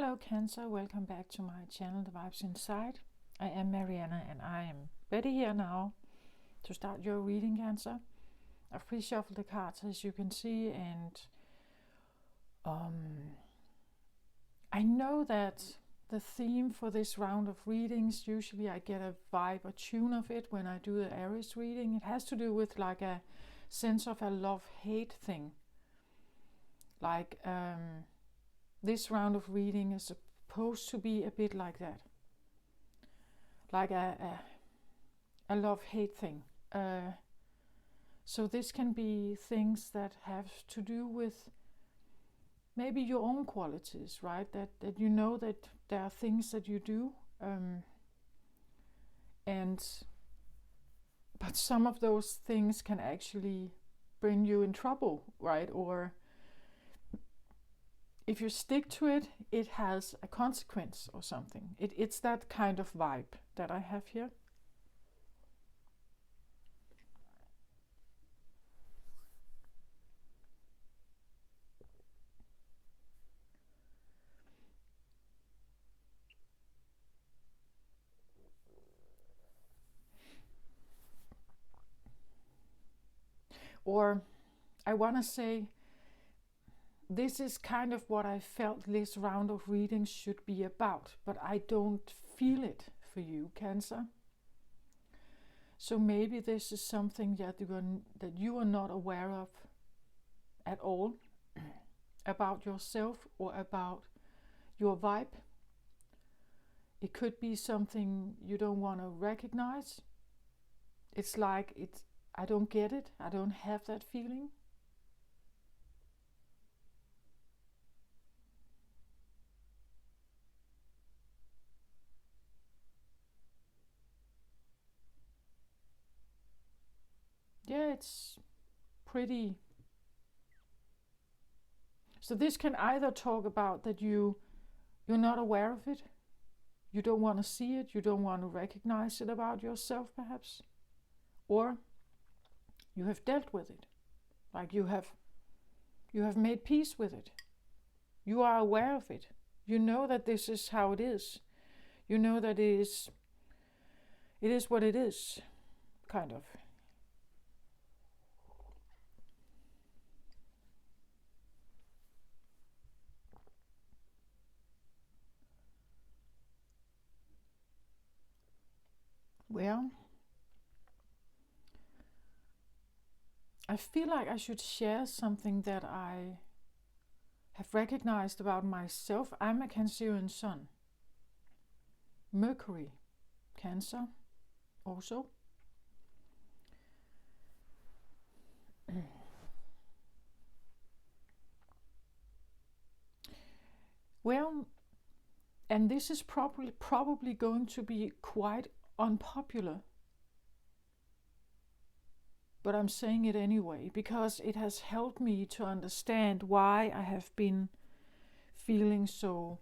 Hello Cancer, welcome back to my channel The Vibes Inside. I am Mariana and I am ready here now to start your reading, Cancer. I've pre-shuffled the cards as you can see, and I know that the theme for this round of readings, usually I get a vibe, a tune of it when I do the Aries reading. It has to do with like a sense of a love-hate thing. Like this round of reading is supposed to be a bit like that, like a love-hate thing. So this can be things that have to do with maybe your own qualities, right? That you know that there are things that you do, but some of those things can actually bring you in trouble, right? Or if you stick to it, it has a consequence or something. It's that kind of vibe that I have here. Or I want to say, this is kind of what I felt this round of readings should be about, but I don't feel it for you, Cancer. So maybe this is something that you are not aware of at all about yourself or about your vibe. It could be something you don't want to recognize. It's like I don't get it. I don't have that feeling. Yeah, it's pretty. So this can either talk about that you're not aware of it, you don't want to see it, you don't want to recognize it about yourself perhaps, or you have dealt with it, like you have made peace with it. You are aware of it. You know that this is how it is. You know that it is what it is, kind of. Well, I feel like I should share something that I have recognized about myself. I'm a Cancerian sun. Mercury, Cancer, also. Well, and this is probably going to be quite unpopular, but I'm saying it anyway because it has helped me to understand why I have been feeling so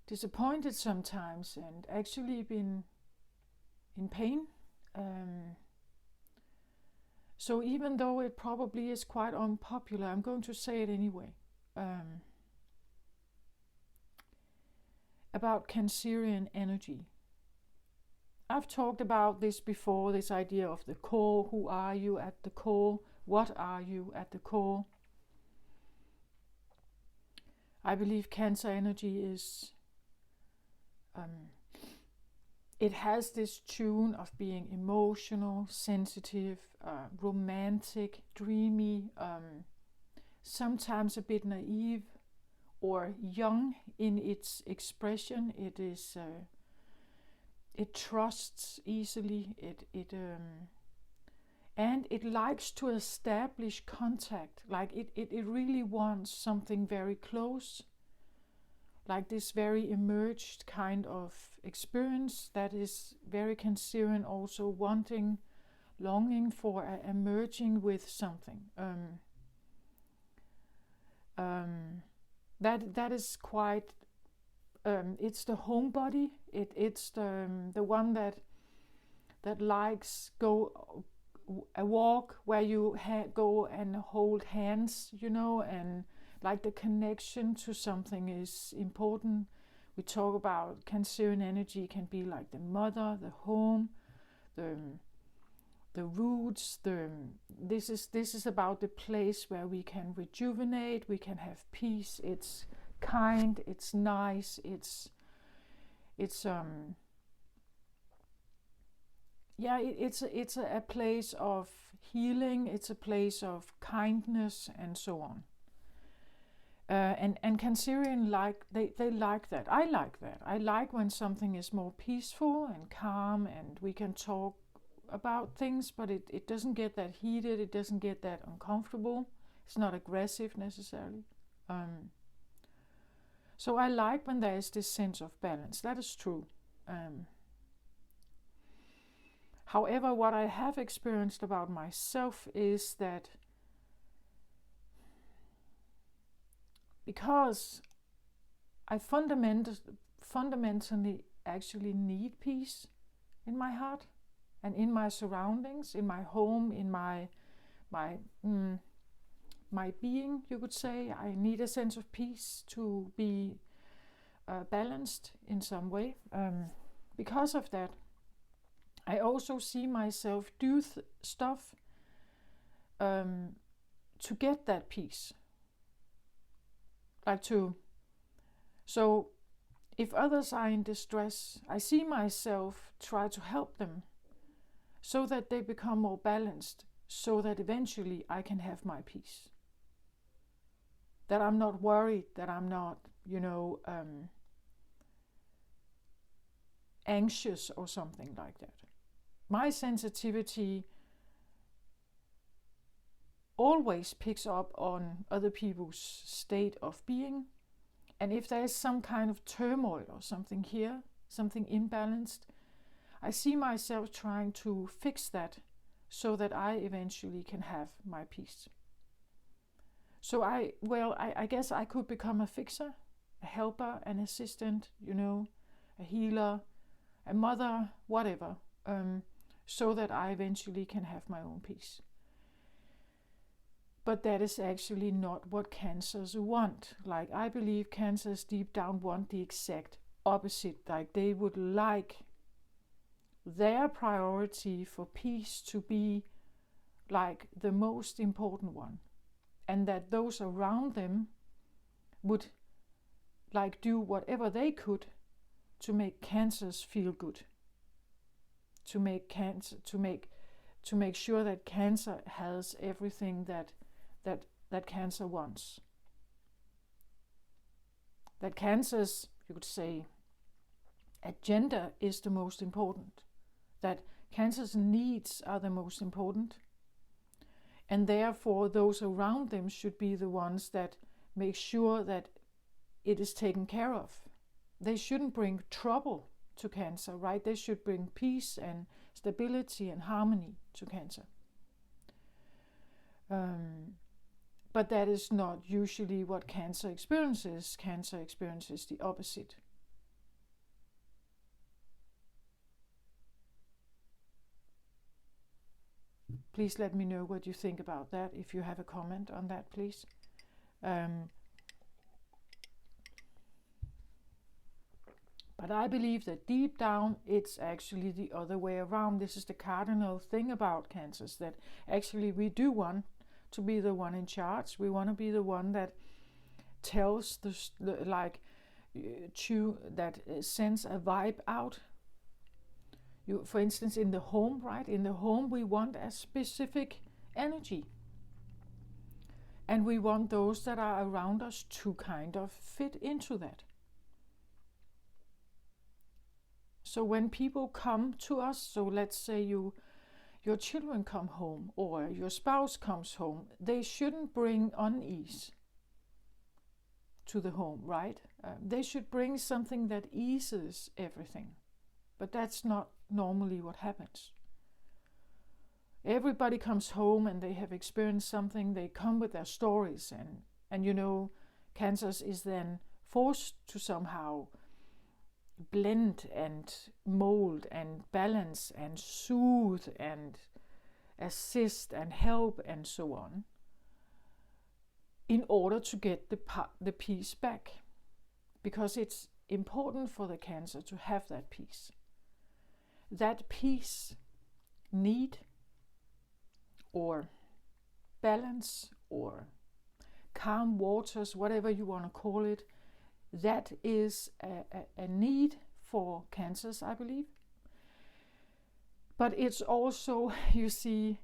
disappointed sometimes and actually been in pain. So even though it probably is quite unpopular, I'm going to say it anyway. About Cancerian energy. I've talked about this before, this idea of the core. Who are you at the core? What are you at the core? I believe Cancer energy is, it has this tune of being emotional, sensitive, romantic, dreamy, sometimes a bit naive or young in its expression. It is it trusts easily, and it likes to establish contact. Like it really wants something very close, like this very emerged kind of experience that is very Cancerian, also wanting, longing for emerging with something. That is quite. It's the homebody. It's the one that likes go a walk where you go and hold hands, and like the connection to something is important. We talk about Cancerian energy can be like the mother, the home, the roots. This is about the place where we can rejuvenate, we can have peace. It's kind, it's nice, it's a place of healing. It's a place of kindness and so on. And Cancerian they like that. I like that. I like when something is more peaceful and calm, and we can talk about things, but it doesn't get that heated. It doesn't get that uncomfortable. It's not aggressive necessarily. So I like when there is this sense of balance. That is true. However, what I have experienced about myself is that because I fundamentally actually need peace in my heart and in my surroundings, in my home, in my being, you could say. I need a sense of peace to be balanced in some way. Because of that, I also see myself do stuff to get that peace. So if others are in distress, I see myself try to help them so that they become more balanced, so that eventually I can have my peace. That I'm not worried, that I'm not, anxious or something like that. My sensitivity always picks up on other people's state of being. And if there is some kind of turmoil or something here, something imbalanced, I see myself trying to fix that so that I eventually can have my peace. So I guess I could become a fixer, a helper, an assistant, a healer, a mother, whatever, so that I eventually can have my own peace. But that is actually not what cancers want. Like, I believe cancers deep down want the exact opposite. Like, they would like their priority for peace to be like the most important one, and that those around them would like do whatever they could to make cancers feel good, to make sure that cancer has everything that cancer wants. That cancer's, you could say, agenda is the most important. That cancer's needs are the most important. And therefore those around them should be the ones that make sure that it is taken care of. They shouldn't bring trouble to cancer, right? They should bring peace and stability and harmony to cancer. But that is not usually what cancer experiences. Cancer experiences the opposite. Please let me know what you think about that. If you have a comment on that, please. But I believe that deep down, it's actually the other way around. This is the cardinal thing about cancers, that actually we do want to be the one in charge. We want to be the one that tells that sends a vibe out. For instance, in the home, right? In the home, we want a specific energy. And we want those that are around us to kind of fit into that. So when people come to us, so let's say your children come home or your spouse comes home, they shouldn't bring unease to the home, right? They should bring something that eases everything. But that's not normally what happens. Everybody comes home and they have experienced something, they come with their stories, and cancers is then forced to somehow blend and mold and balance and soothe and assist and help and so on. in order to get the peace back, because it's important for the Cancer to have that peace. That peace need or balance or calm waters, whatever you want to call it, that is a need for Cancers, I believe. But it's also, you see,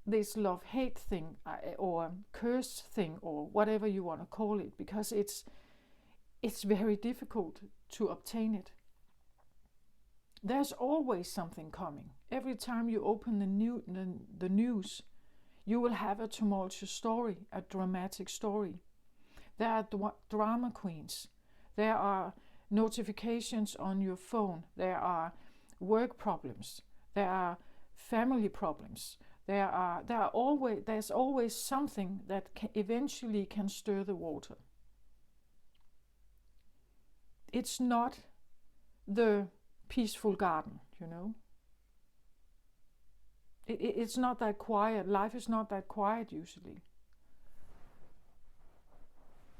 this love-hate thing or curse thing or whatever you want to call it, because it's very difficult to obtain it. There's always something coming. Every time you open the news, you will have a tumultuous story, a dramatic story. There are drama queens. There are notifications on your phone. There are work problems. There are family problems. There's always something that eventually can stir the water. It's not the peaceful garden, you know. It's not that quiet. Life is not that quiet usually.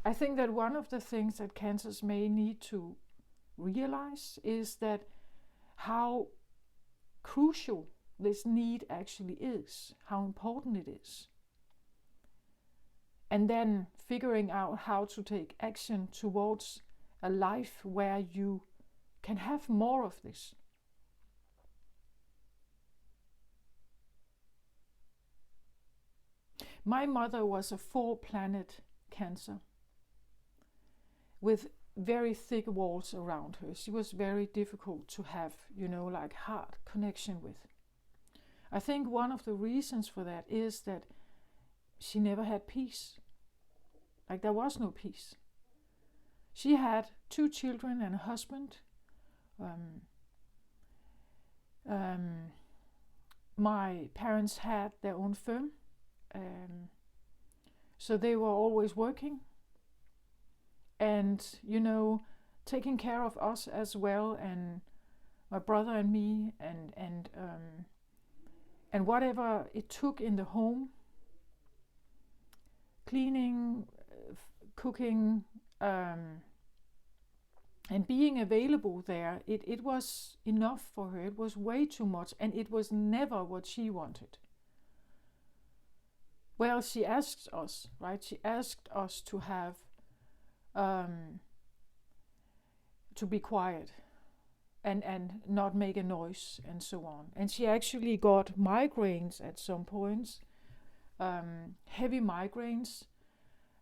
I think that one of the things that Cancers may need to realize is that how crucial this need actually is, how important it is. And then figuring out how to take action towards a life where you can have more of this. My mother was a 4-planet Cancer with very thick walls around her. She was very difficult to have, like heart connection with. I think one of the reasons for that is that she never had peace. Like there was no peace. She had 2 children and a husband. My parents had their own firm. So they were always working and, taking care of us as well, and my brother and me, and whatever it took in the home, cleaning, cooking, and being available there, it was enough for her. It was way too much, and it was never what she wanted. Well, she asked us, right? She asked us to have, to be quiet and not make a noise and so on. And she actually got migraines at some points, heavy migraines,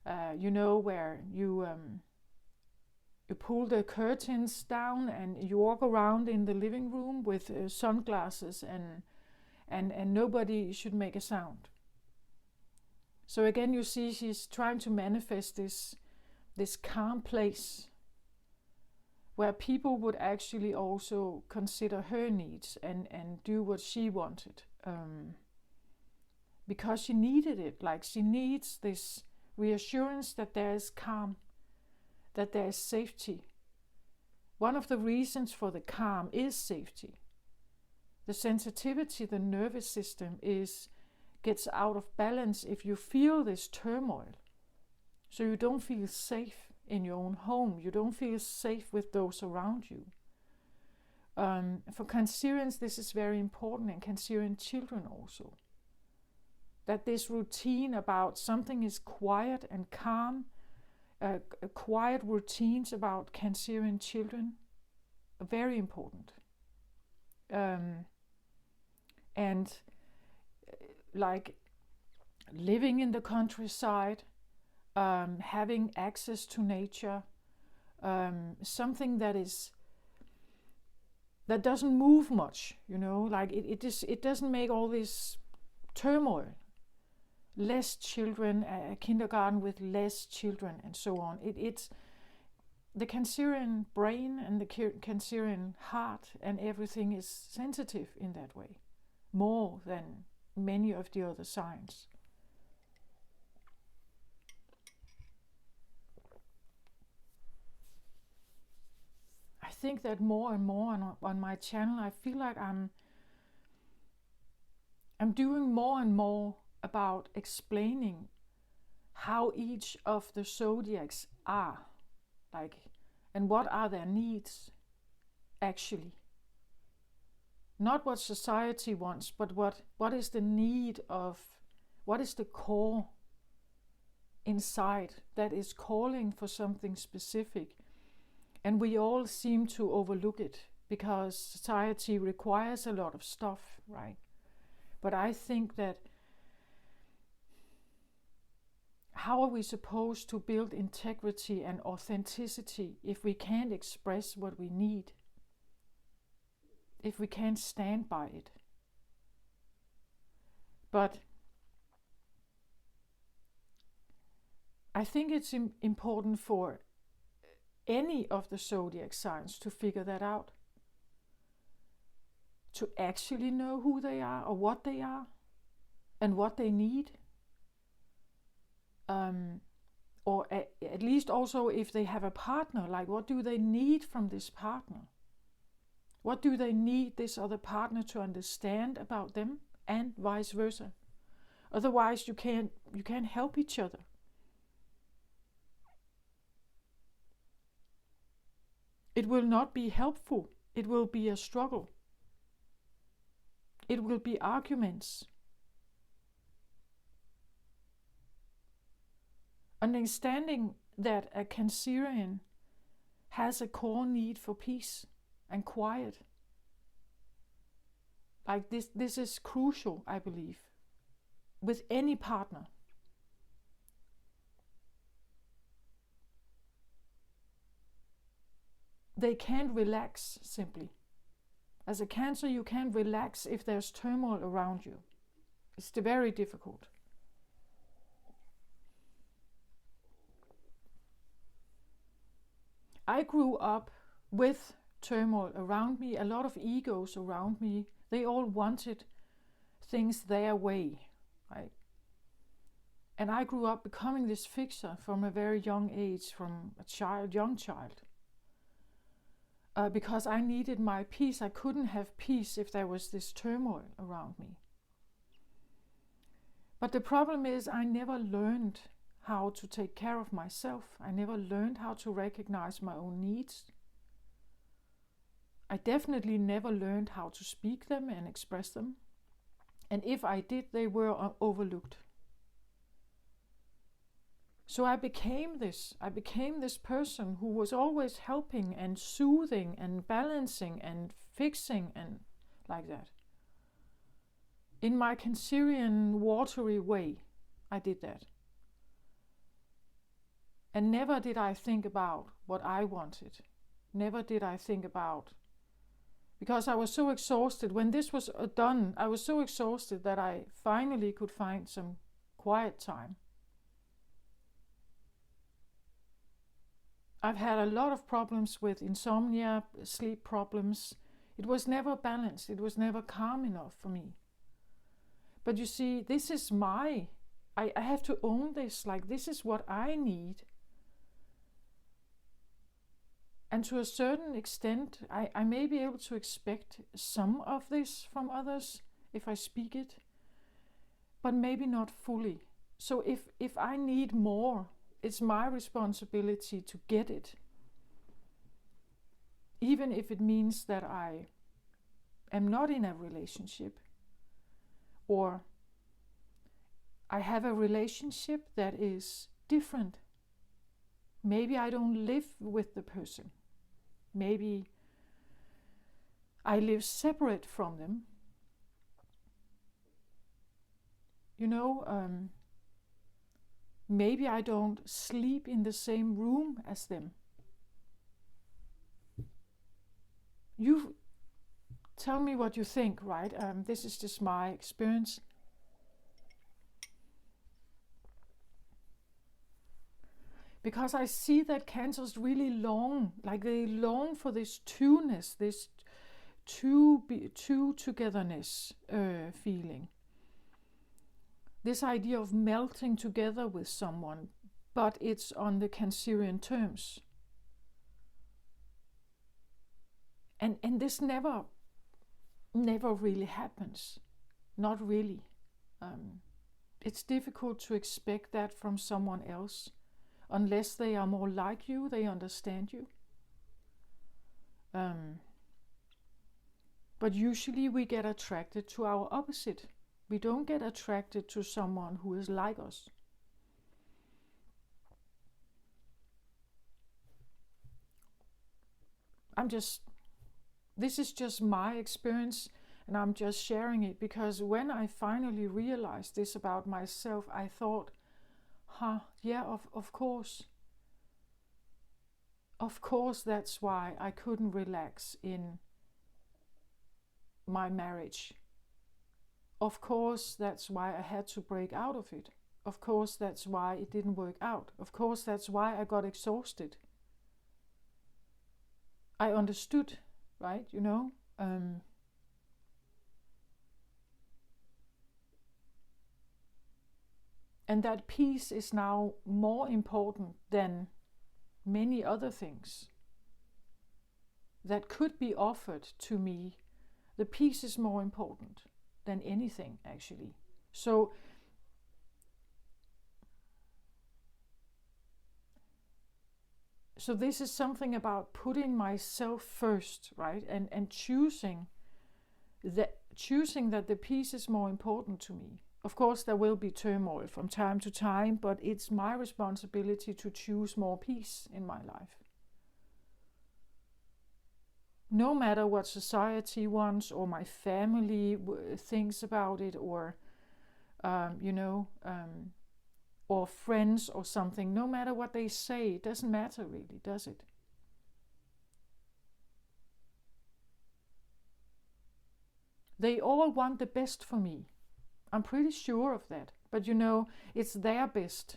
where you pull the curtains down and you walk around in the living room with sunglasses and nobody should make a sound. So again, you see, she's trying to manifest this calm place where people would actually also consider her needs and do what she wanted. Because she needed it, like she needs this reassurance that there is calm, that there is safety. One of the reasons for the calm is safety. The sensitivity, the nervous system gets out of balance if you feel this turmoil. So you don't feel safe in your own home. You don't feel safe with those around you. For Cancerians, this is very important, and Cancerian children also. That this routine about something is quiet and calm, quiet routines about Cancerian children, are very important. And like living in the countryside, having access to nature, something that doesn't move much, like it doesn't make all this turmoil. Less children, a kindergarten with less children, and so on. It's the Cancerian brain and the Cancerian heart and everything is sensitive in that way, more than many of the other signs. I think that more and more on my channel, I feel like I'm doing more and more about explaining how each of the zodiacs are, like, and what are their needs actually. Not what society wants, but what is the need of, what is the core inside that is calling for something specific. And we all seem to overlook it because society requires a lot of stuff, right? But I think that how are we supposed to build integrity and authenticity if we can't express what we need? If we can't stand by it? But I think it's important for any of the zodiac signs to figure that out. To actually know who they are or what they are and what they need. Or at least also if they have a partner, like what do they need from this partner? What do they need this other partner to understand about them, and vice versa? Otherwise you can't help each other. It will not be helpful. It will be a struggle. It will be arguments. Understanding that a Cancerian has a core need for peace and quiet. Like this is crucial, I believe, with any partner. They can't relax simply. As a Cancer, you can't relax if there's turmoil around you. It's very difficult. I grew up with turmoil around me, a lot of egos around me. They all wanted things their way, right? And I grew up becoming this fixer from a very young age, from a young child. Because I needed my peace. I couldn't have peace if there was this turmoil around me. But the problem is I never learned how to take care of myself. I never learned how to recognize my own needs. I definitely never learned how to speak them and express them. And if I did, they were overlooked. So I became this person who was always helping and soothing and balancing and fixing and like that. In my Cancerian watery way, I did that. And never did I think about what I wanted. Never did I think about, because I was so exhausted. When this was done, I was so exhausted that I finally could find some quiet time. I've had a lot of problems with insomnia, sleep problems. It was never balanced. It was never calm enough for me. But you see, this is I have to own this. Like, this is what I need. And to a certain extent, I may be able to expect some of this from others if I speak it, but maybe not fully. So if I need more, it's my responsibility to get it. Even if it means that I am not in a relationship, or I have a relationship that is different. Maybe I don't live with the person. Maybe I live separate from them. Maybe I don't sleep in the same room as them. You tell me what you think, right? This is just my experience. Because I see that Cancers really long, like they long for this two-ness, this two-togetherness feeling. This idea of melting together with someone, but it's on the Cancerian terms. And this never really happens. Not really. it's difficult to expect that from someone else unless they are more like you, they understand you. But usually we get attracted to our opposite. We don't get attracted to someone who is like us. This is just my experience, and I'm just sharing it because when I finally realized this about myself, I thought, yeah, of course. Of course, that's why I couldn't relax in my marriage. Of course, that's why I had to break out of it. Of course, that's why it didn't work out. Of course, that's why I got exhausted. I understood, right? And that peace is now more important than many other things that could be offered to me. The peace is more important than anything, actually. So this is something about putting myself first, right? And choosing that the peace is more important to me. Of course, there will be turmoil from time to time, but it's my responsibility to choose more peace in my life. No matter what society wants or my family thinks about it, or or friends or something, no matter what they say, it doesn't matter really, does it? They all want the best for me. I'm pretty sure of that. But it's their best.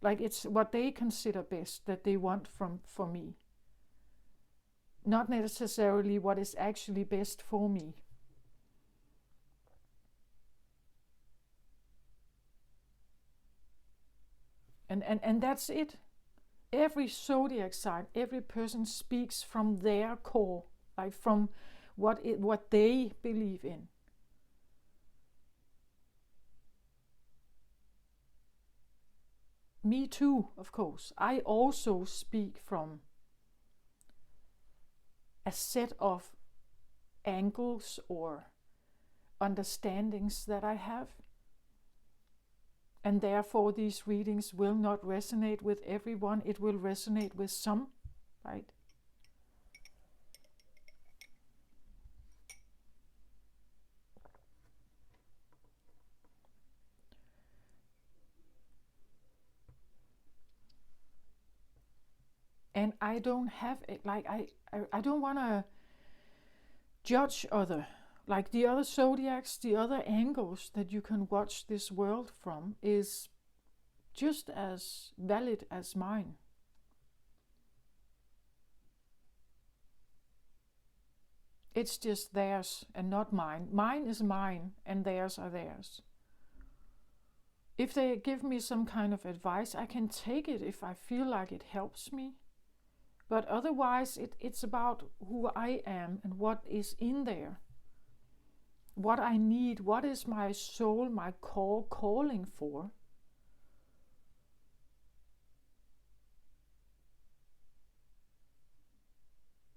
Like it's what they consider best that they want for me. Not necessarily what is actually best for me. And that's it. Every zodiac sign, every person speaks from their core, like from what they believe in. Me too, of course. I also speak from a set of angles or understandings that I have. And therefore these readings will not resonate with everyone. It will resonate with some, right? And I don't have it, like I don't want to judge like the other zodiacs, the other angles that you can watch this world from is just as valid as mine. It's just theirs and not mine. Mine is mine and theirs are theirs. If they give me some kind of advice, I can take it if I feel like it helps me. But otherwise, it's about who I am and what is in there. What I need, what is my soul, my core calling for?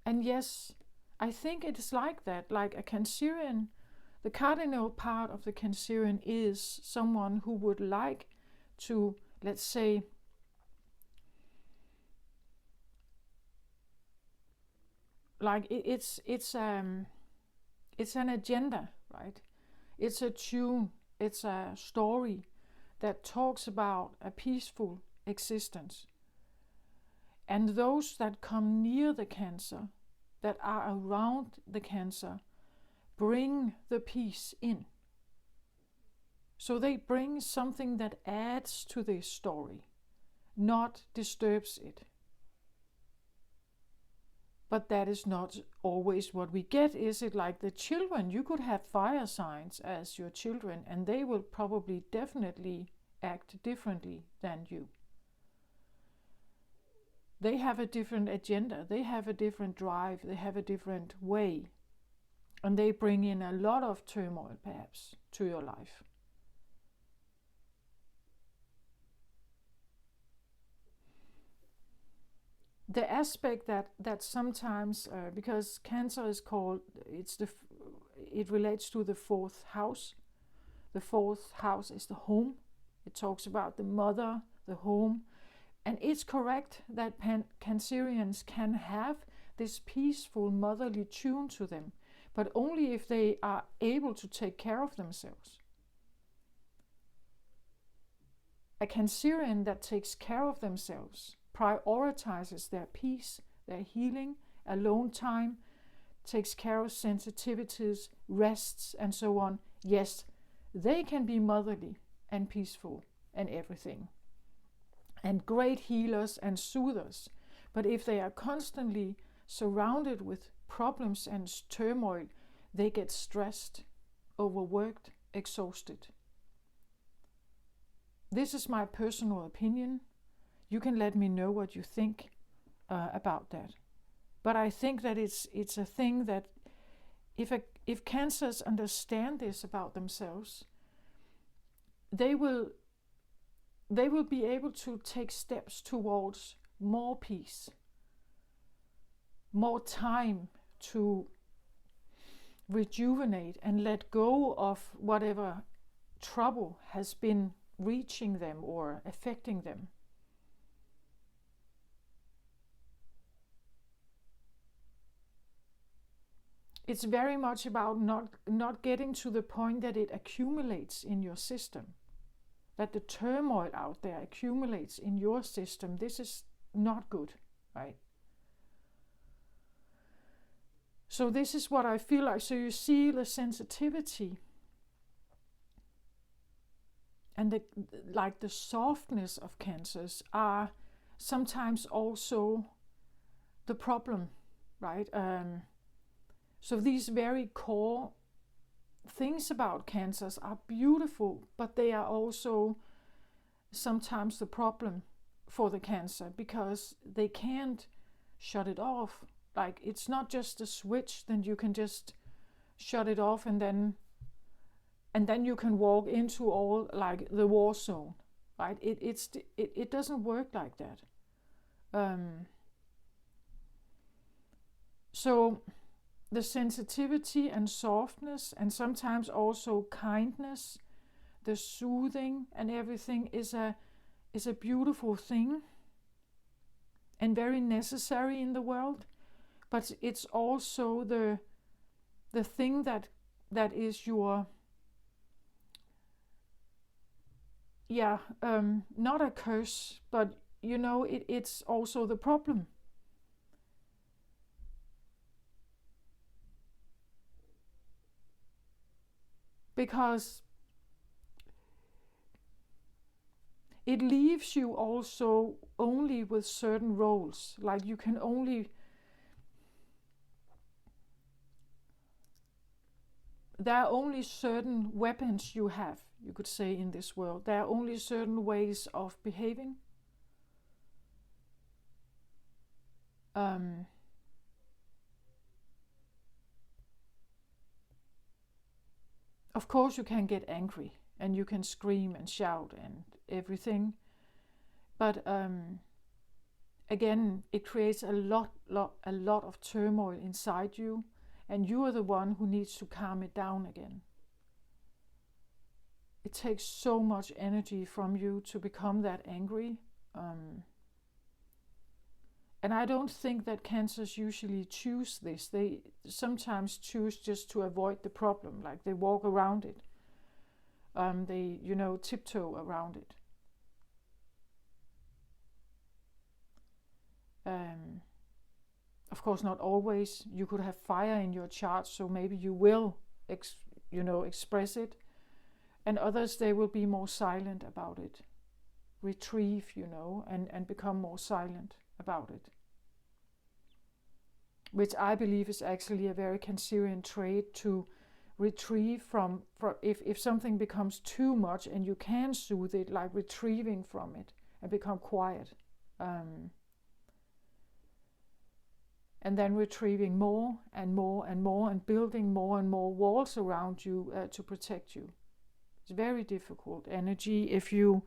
And yes, I think it is like that, like a Cancerian. The cardinal part of the Cancerian is someone who would like to, let's say, like it's an agenda, right? It's a tune, it's a story that talks about a peaceful existence. And those that come near the Cancer, that are around the Cancer, bring the peace in. So they bring something that adds to this story, not disturbs it. But that is not always what we get, is it? Like the children, you could have fire signs as your children, and they will probably definitely act differently than you. They have a different agenda, they have a different drive, they have a different way. And they bring in a lot of turmoil, perhaps, to your life. the aspect that sometimes, because Cancer is called, it relates to the fourth house. The fourth house is the home. It talks about the mother, the home. And it's correct that Cancerians can have this peaceful motherly tune to them, but only if they are able to take care of themselves. A Cancerian that takes care of themselves prioritizes their peace, their healing, alone time, takes care of sensitivities, rests, and so on. Yes, they can be motherly and peaceful and everything, and great healers and soothers. But if they are constantly surrounded with problems and turmoil, they get stressed, overworked, exhausted. This is my personal opinion. You can let me know what you think about that. But I think that it's a thing that if Cancers understand this about themselves, they will be able to take steps towards more peace, more time to rejuvenate and let go of whatever trouble has been reaching them or affecting them. It's very much about not getting to the point that it accumulates in your system, that the turmoil out there accumulates in your system. This is not good, right? So this is what I feel like. So you see the sensitivity and the softness of Cancers are sometimes also the problem, right? So these very core things about Cancers are beautiful, but they are also sometimes the problem for the Cancer, because they can't shut it off. Like, it's not just a switch, then you can just shut it off and then you can walk into all like the war zone, right? It doesn't work like that. So the sensitivity and softness, and sometimes also kindness, the soothing and everything is a beautiful thing and very necessary in the world. But it's also the thing that is your not a curse, but it's also the problem. Because it leaves you also only with certain roles. Like, you can only, there are only certain weapons you have, you could say, in this world. There are only certain ways of behaving. Of course you can get angry and you can scream and shout and everything, but again, it creates a lot of turmoil inside you, and you are the one who needs to calm it down again. It takes so much energy from you to become that angry. And I don't think that Cancers usually choose this. They sometimes choose just to avoid the problem, like they walk around it. They, tiptoe around it. Of course, not always. You could have fire in your chart, so maybe you will, express it. And others, they will be more silent about it. Retrieve, and become more silent about it. Which I believe is actually a very Cancerian trait, to retrieve from if something becomes too much and you can soothe it, like retrieving from it and become quiet. And then retrieving more and more and more and building more and more walls around you to protect you. It's very difficult energy if you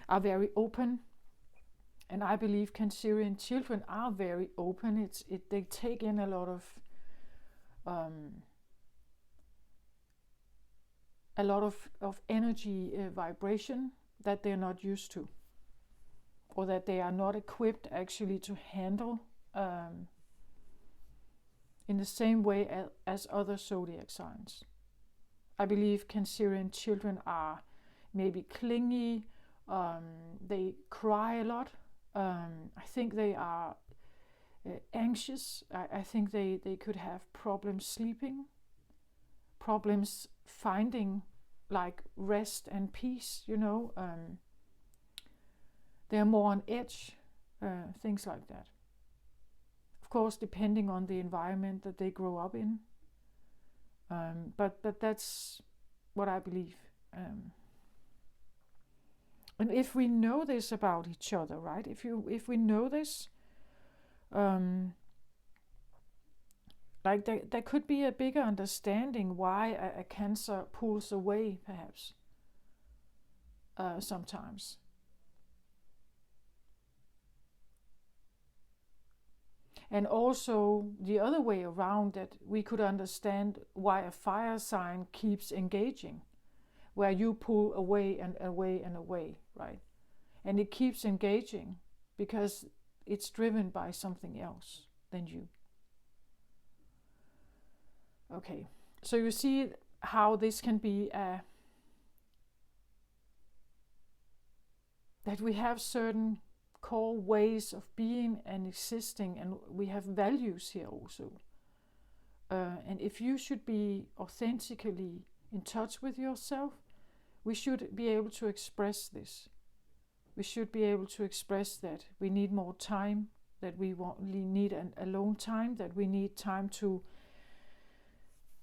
are very open And I believe Cancerian children are very open. They take in a lot of energy vibration that they're not used to, or that they are not equipped actually to handle in the same way as other zodiac signs. I believe Cancerian children are maybe clingy, they cry a lot. I think they are anxious. I think they could have problems sleeping, problems finding like rest and peace, they're more on edge, things like that. Of course, depending on the environment that they grow up in. But that's what I believe. And if we know this about each other, right? If we know this, like there could be a bigger understanding why a Cancer pulls away, perhaps, sometimes. And also the other way around, that we could understand why a fire sign keeps engaging, where you pull away and away and away, right? And it keeps engaging because it's driven by something else than you. Okay, so you see how this can be that we have certain core ways of being and existing, and we have values here also. And if you should be authentically in touch with yourself, we should be able to express this. We should be able to express that we need more time, that we need an alone time, that we need time to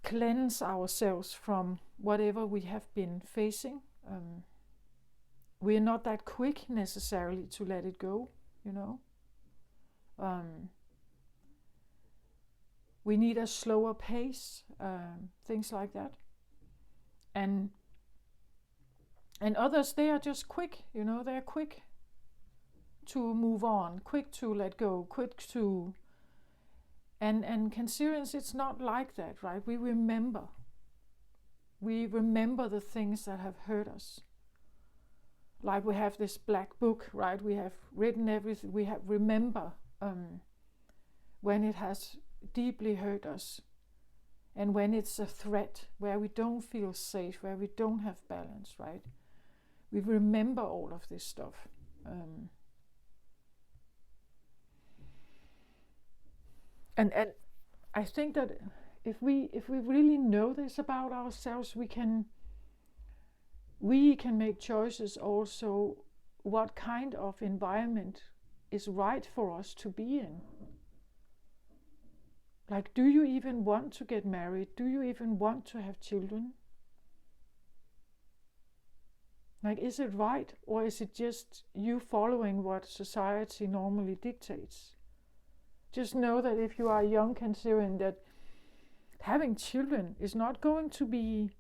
cleanse ourselves from whatever we have been facing. We're not that quick necessarily to let it go, we need a slower pace, things like that. And others, they are just quick, they're quick to move on, quick to let go, quick to... And Cancerians, it's not like that, right? We remember the things that have hurt us. Like we have this black book, right? We have written everything. We have remember when it has deeply hurt us, and when it's a threat, where we don't feel safe, where we don't have balance, right? We remember all of this stuff. And I think that if we really know this about ourselves, we can make choices also what kind of environment is right for us to be in. Like, do you even want to get married? Do you even want to have children? Like, is it right, or is it just you following what society normally dictates? Just know that if you are a young Cancerian, that having children is not going to be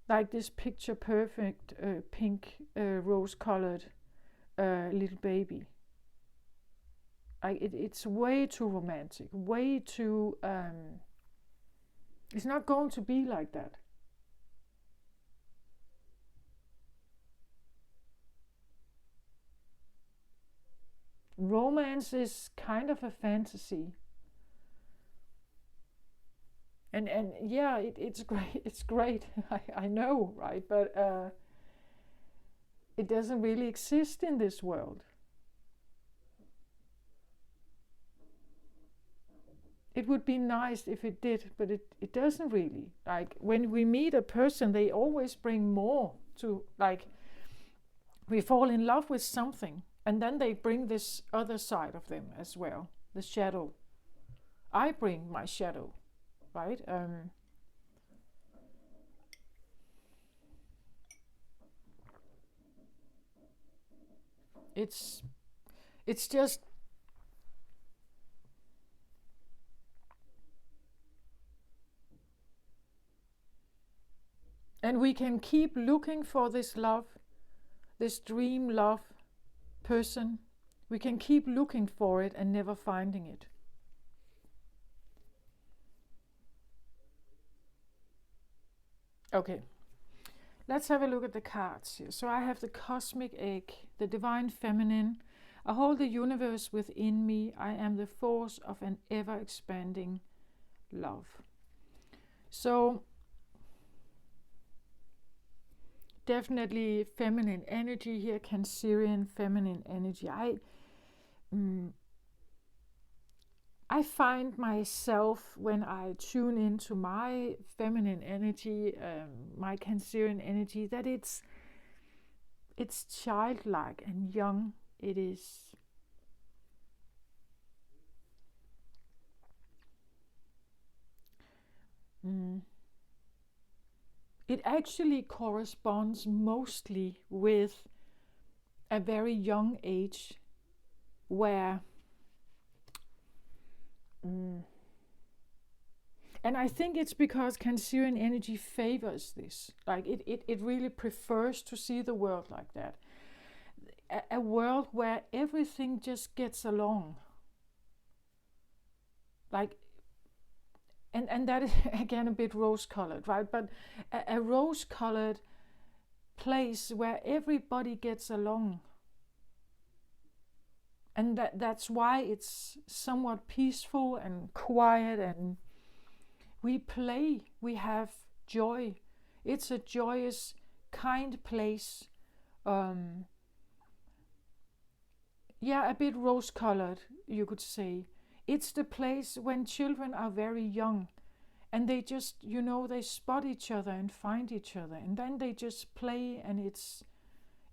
like this picture perfect pink rose-colored little baby. It's way too romantic, way too... it's not going to be like that. Romance is kind of a fantasy. And yeah, it's great. It's great. I know, right? But it doesn't really exist in this world. It would be nice if it did, but it doesn't really. Like, when we meet a person, they always bring more to, like, we fall in love with something, and then they bring this other side of them as well, the shadow. I bring my shadow, right? It's just... And we can keep looking for this love, this dream love person, We can keep looking for it and never finding it. Okay, let's have a look at the cards here. So I have the cosmic egg, the divine feminine. I hold the universe within me. I am the force of an ever-expanding love. So definitely feminine energy here, Cancerian feminine energy. I find myself, when I tune into my feminine energy, my Cancerian energy, that it's childlike and young. It is it actually corresponds mostly with a very young age where and I think it's because Cancerian energy favors this. Like it really prefers to see the world like that. A world where everything just gets along. Like, and that is again a bit rose-colored, right? But a rose-colored place where everybody gets along. And that's why it's somewhat peaceful and quiet, and we play, we have joy. It's a joyous, kind place. A bit rose-colored, you could say. It's the place when children are very young and they just, they spot each other and find each other, and then they just play, and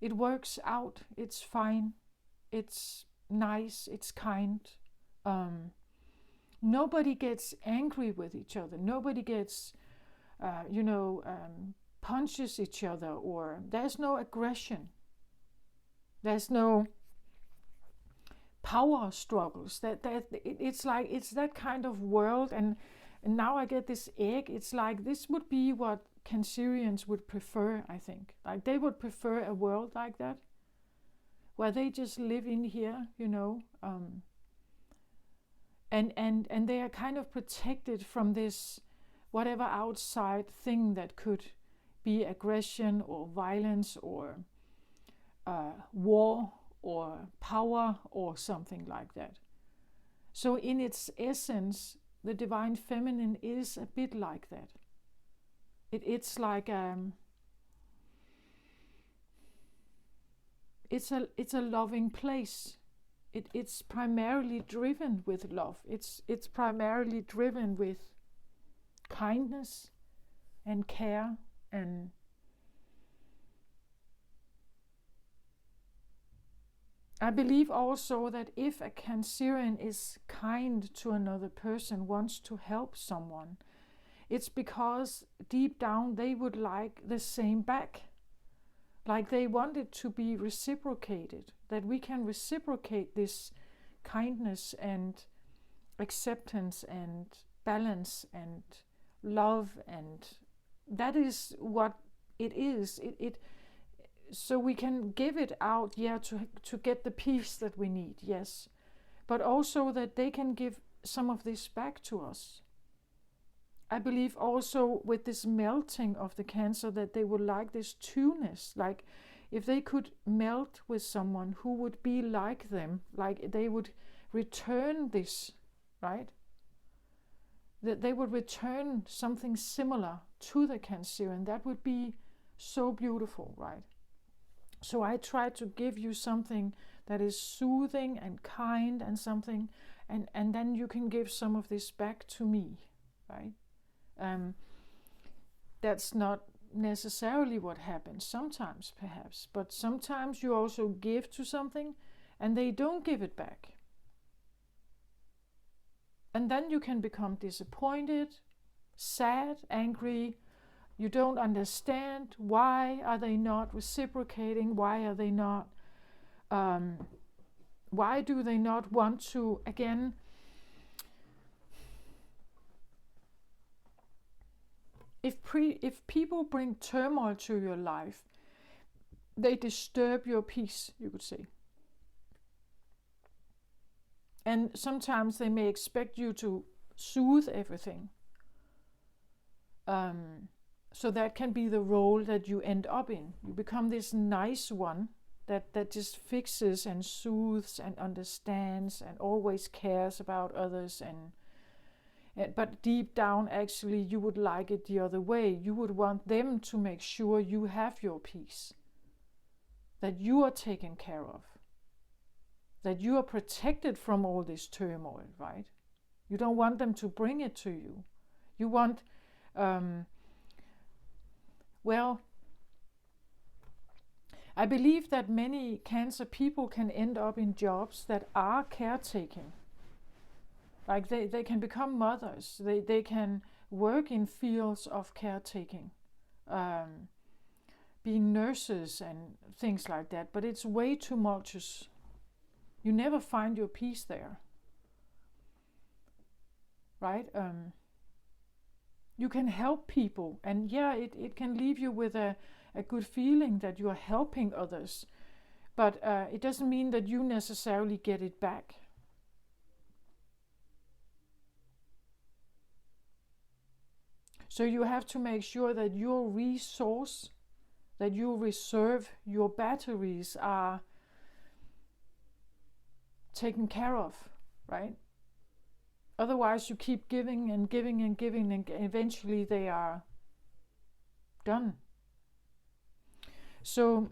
it works out. It's fine. It's nice. It's kind. Nobody gets angry with each other. Nobody gets, punches each other, or there's no aggression. There's no power struggles. It's like it's that kind of world, and now I get this egg. It's like this would be what Cancerians would prefer. I think like they would prefer a world like that, where they just live in here, and they are kind of protected from this whatever outside thing that could be aggression or violence or war or power or something like that. So in its essence, the divine feminine is a bit like that. It's like it's a loving place. It's primarily driven with love. It's primarily driven with kindness and care, and I believe also that if a Cancerian is kind to another person, wants to help someone, it's because deep down they would like the same back. Like they want it to be reciprocated, that we can reciprocate this kindness and acceptance and balance and love, and that is what it is. So we can give it out, to get the peace that we need, yes, but also that they can give some of this back to us. I believe also with this melting of the Cancer that they would like this two-ness, like if they could melt with someone who would be like them, like they would return this, right? That they would return something similar to the Cancerian. That would be so beautiful, right? So I try to give you something that is soothing and kind and something, and then you can give some of this back to me, right? That's not necessarily what happens sometimes, perhaps, but sometimes you also give to something and they don't give it back. And then you can become disappointed, sad, angry. You don't understand why are they not reciprocating, why are they not, why do they not want to, again, if people bring turmoil to your life, they disturb your peace, you could say. And sometimes they may expect you to soothe everything. So that can be the role that you end up in. You become this nice one that just fixes and soothes and understands and always cares about others. But deep down, actually, you would like it the other way. You would want them to make sure you have your peace, that you are taken care of, that you are protected from all this turmoil, right? You don't want them to bring it to you. You want, I believe that many Cancer people can end up in jobs that are caretaking. Like they can become mothers. They can work in fields of caretaking, being nurses and things like that. But it's way too much. You never find your peace there, right? You can help people, and yeah, it can leave you with a good feeling that you are helping others, but it doesn't mean that you necessarily get it back. So you have to make sure that your resource, that you reserve, your batteries are taken care of, right? Otherwise you keep giving and giving and giving, and eventually they are done. So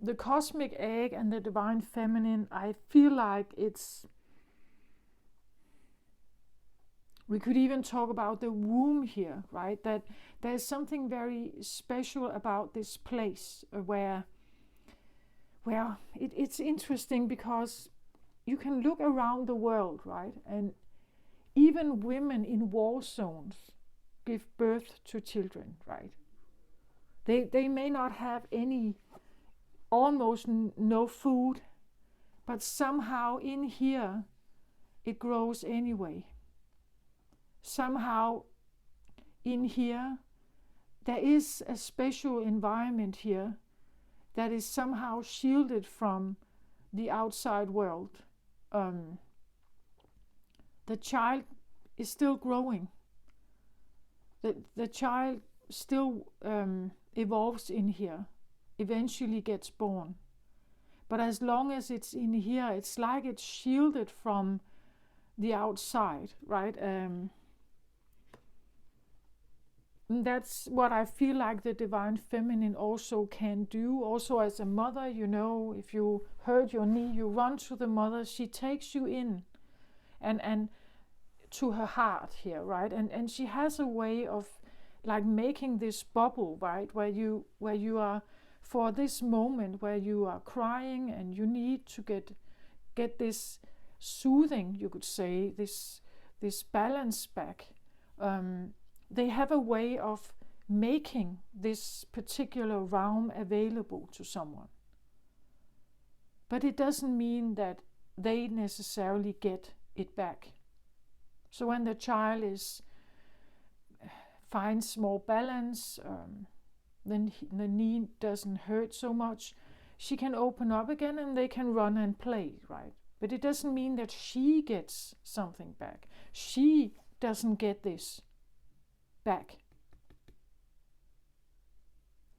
the cosmic egg and the divine feminine, I feel like we could even talk about the womb here, right? That there's something very special about this place where it's interesting, because you can look around the world, right? And even women in war zones give birth to children, right? They may not have almost no food, but somehow in here it grows anyway. Somehow in here there is a special environment here that is somehow shielded from the outside world. The child is still growing. The child still evolves in here, eventually gets born. But as long as it's in here, it's like it's shielded from the outside, right? That's what I feel like the divine feminine also can do. Also as a mother, if you hurt your knee, you run to the mother. She takes you in and to her heart here, right? And she has a way of like making this bubble, right? Where you are, for this moment where you are crying and you need to get this soothing, you could say, this balance back. They have a way of making this particular realm available to someone. But it doesn't mean that they necessarily get it back. So when the child finds more balance, then the knee doesn't hurt so much, she can open up again and they can run and play, right? But it doesn't mean that she gets something back. She doesn't get this back.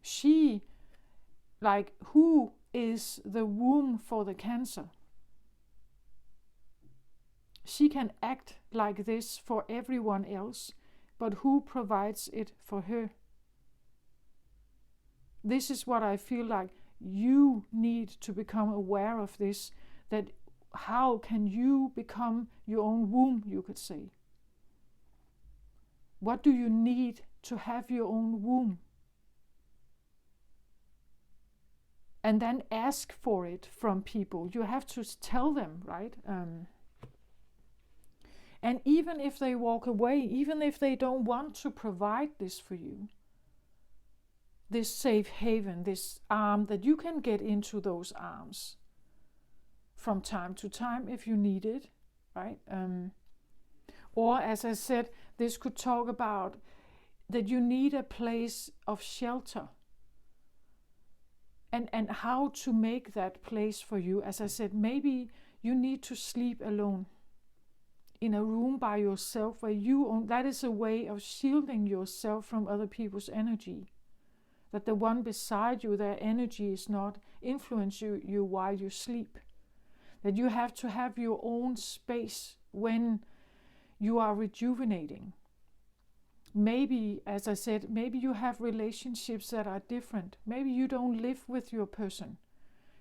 She, like, who is the womb for the Cancer? She can act like this for everyone else, but who provides it for her? This is what I feel like you need to become aware of this, that how can you become your own womb, you could say. What do you need to have your own womb? And then ask for it from people. You have to tell them, right? And even if they walk away, even if they don't want to provide this for you, this safe haven, this arm, that you can get into those arms from time to time if you need it, right? Or as I said, this could talk about that you need a place of shelter. And how to make that place for you. As I said, maybe you need to sleep alone in a room by yourself where that is a way of shielding yourself from other people's energy. That the one beside you, their energy is not influencing you while you sleep. That you have to have your own space when you are rejuvenating. Maybe, as I said, maybe you have relationships that are different. Maybe you don't live with your person.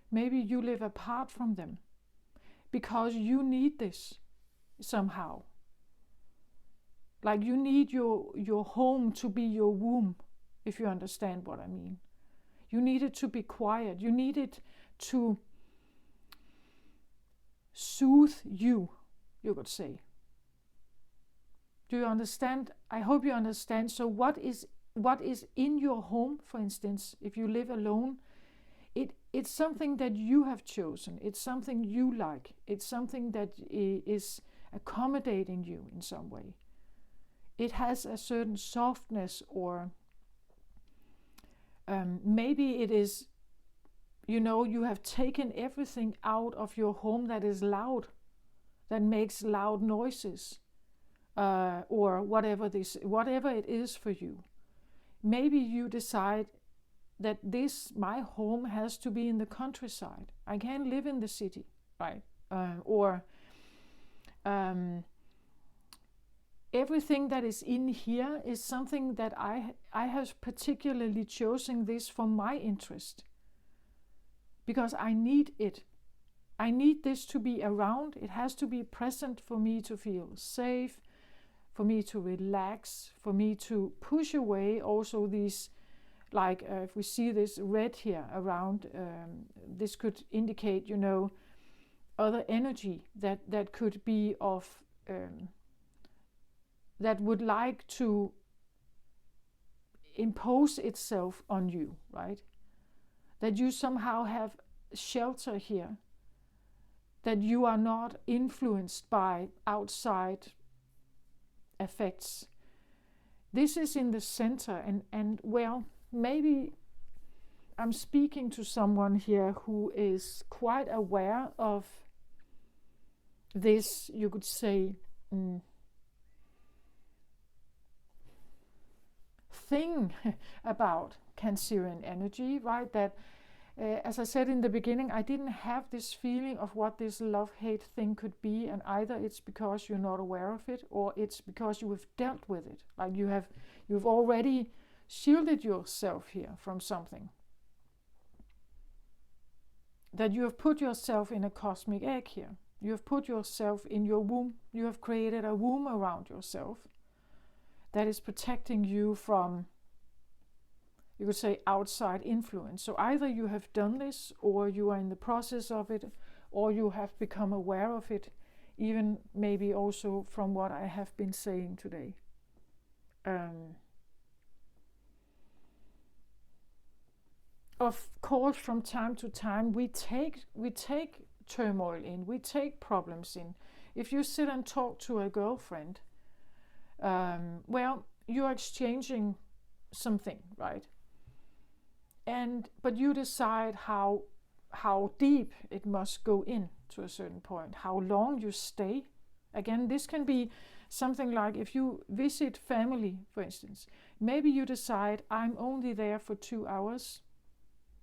Maybe you live apart from them because you need this somehow. Like you need your home to be your womb, if you understand what I mean. You need it to be quiet. You need it to soothe you, you could say. Do you understand? I hope you understand. So what is in your home, for instance, if you live alone, it's something that you have chosen. It's something you like. It's something that is accommodating you in some way. It has a certain softness, or maybe it is, you have taken everything out of your home that is loud, that makes loud noises, or whatever it is for you. Maybe you decide that my home has to be in the countryside. I can't live in the city, right? Everything that is in here is something that I have particularly chosen this for my interest, because I need it. I need this to be around. It has to be present for me to feel safe, for me to relax, for me to push away also these, like if we see this red here around, this could indicate, other energy that could be of, that would like to impose itself on you, right? That you somehow have shelter here, that you are not influenced by outside effects. This is in the center, and well, maybe I'm speaking to someone here who is quite aware of this, you could say, thing about Cancerian energy, right? That, as I said in the beginning, I didn't have this feeling of what this love-hate thing could be, and either it's because you're not aware of it, or it's because you have dealt with it. Like you've already shielded yourself here from something. That you have put yourself in a cosmic egg here. You have put yourself in your womb. You have created a womb around yourself that is protecting you from, you could say, outside influence. So either you have done this, or you are in the process of it, or you have become aware of it, even maybe also from what I have been saying today. Of course, from time to time, we take turmoil in, we take problems in. If you sit and talk to a girlfriend, well, you're exchanging something, right? But you decide how deep it must go in to a certain point, how long you stay. Again, this can be something like if you visit family, for instance. Maybe you decide, I'm only there for 2 hours,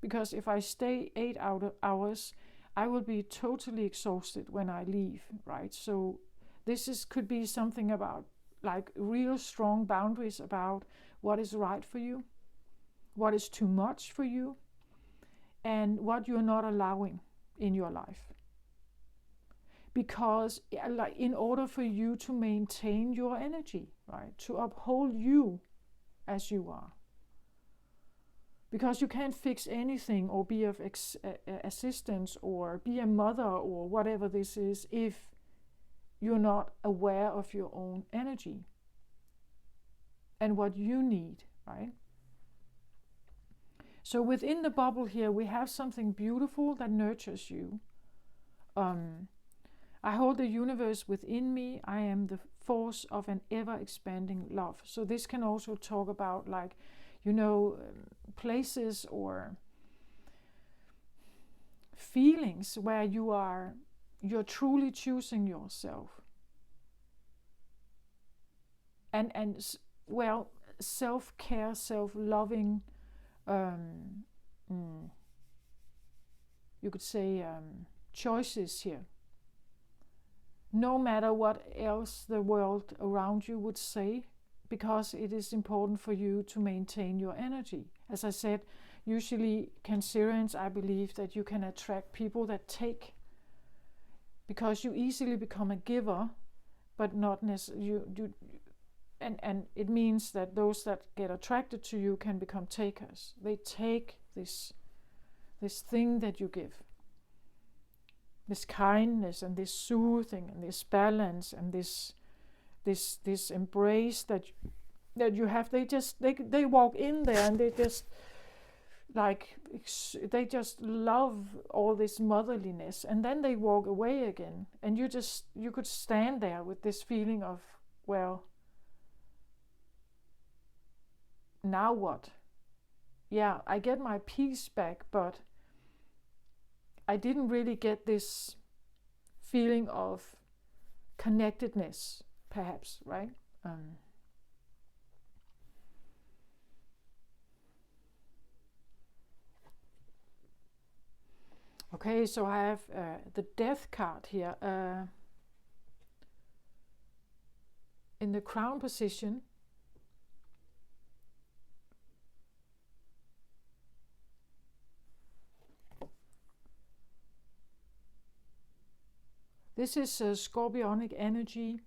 because if I stay 8 hours, I will be totally exhausted when I leave, right? So this could be something about like real strong boundaries about what is right for you, what is too much for you, and what you're not allowing in your life. Because in order for you to maintain your energy, right, to uphold you as you are. Because you can't fix anything or be of assistance or be a mother or whatever this is if you're not aware of your own energy and what you need, right? So within the bubble here, we have something beautiful that nurtures you. I hold the universe within me. I am the force of an ever-expanding love. So this can also talk about, like, places or feelings where you are you're truly choosing yourself. And well, self-care, self-loving, you could say choices here. No matter what else the world around you would say, because it is important for you to maintain your energy. As I said, usually Cancerians, I believe that you can attract people that take, because you easily become a giver, but not necessarily and it means that those that get attracted to you can become takers. They take this thing that you give, this kindness and this soothing and this balance and this embrace that you have. They walk in there and they just love all this motherliness, and then they walk away again, and you could stand there with this feeling of, well, now what? Yeah, I get my peace back, but I didn't really get this feeling of connectedness, perhaps, right? Okay, so I have the Death card here. In the Crown position, this is Scorpionic energy.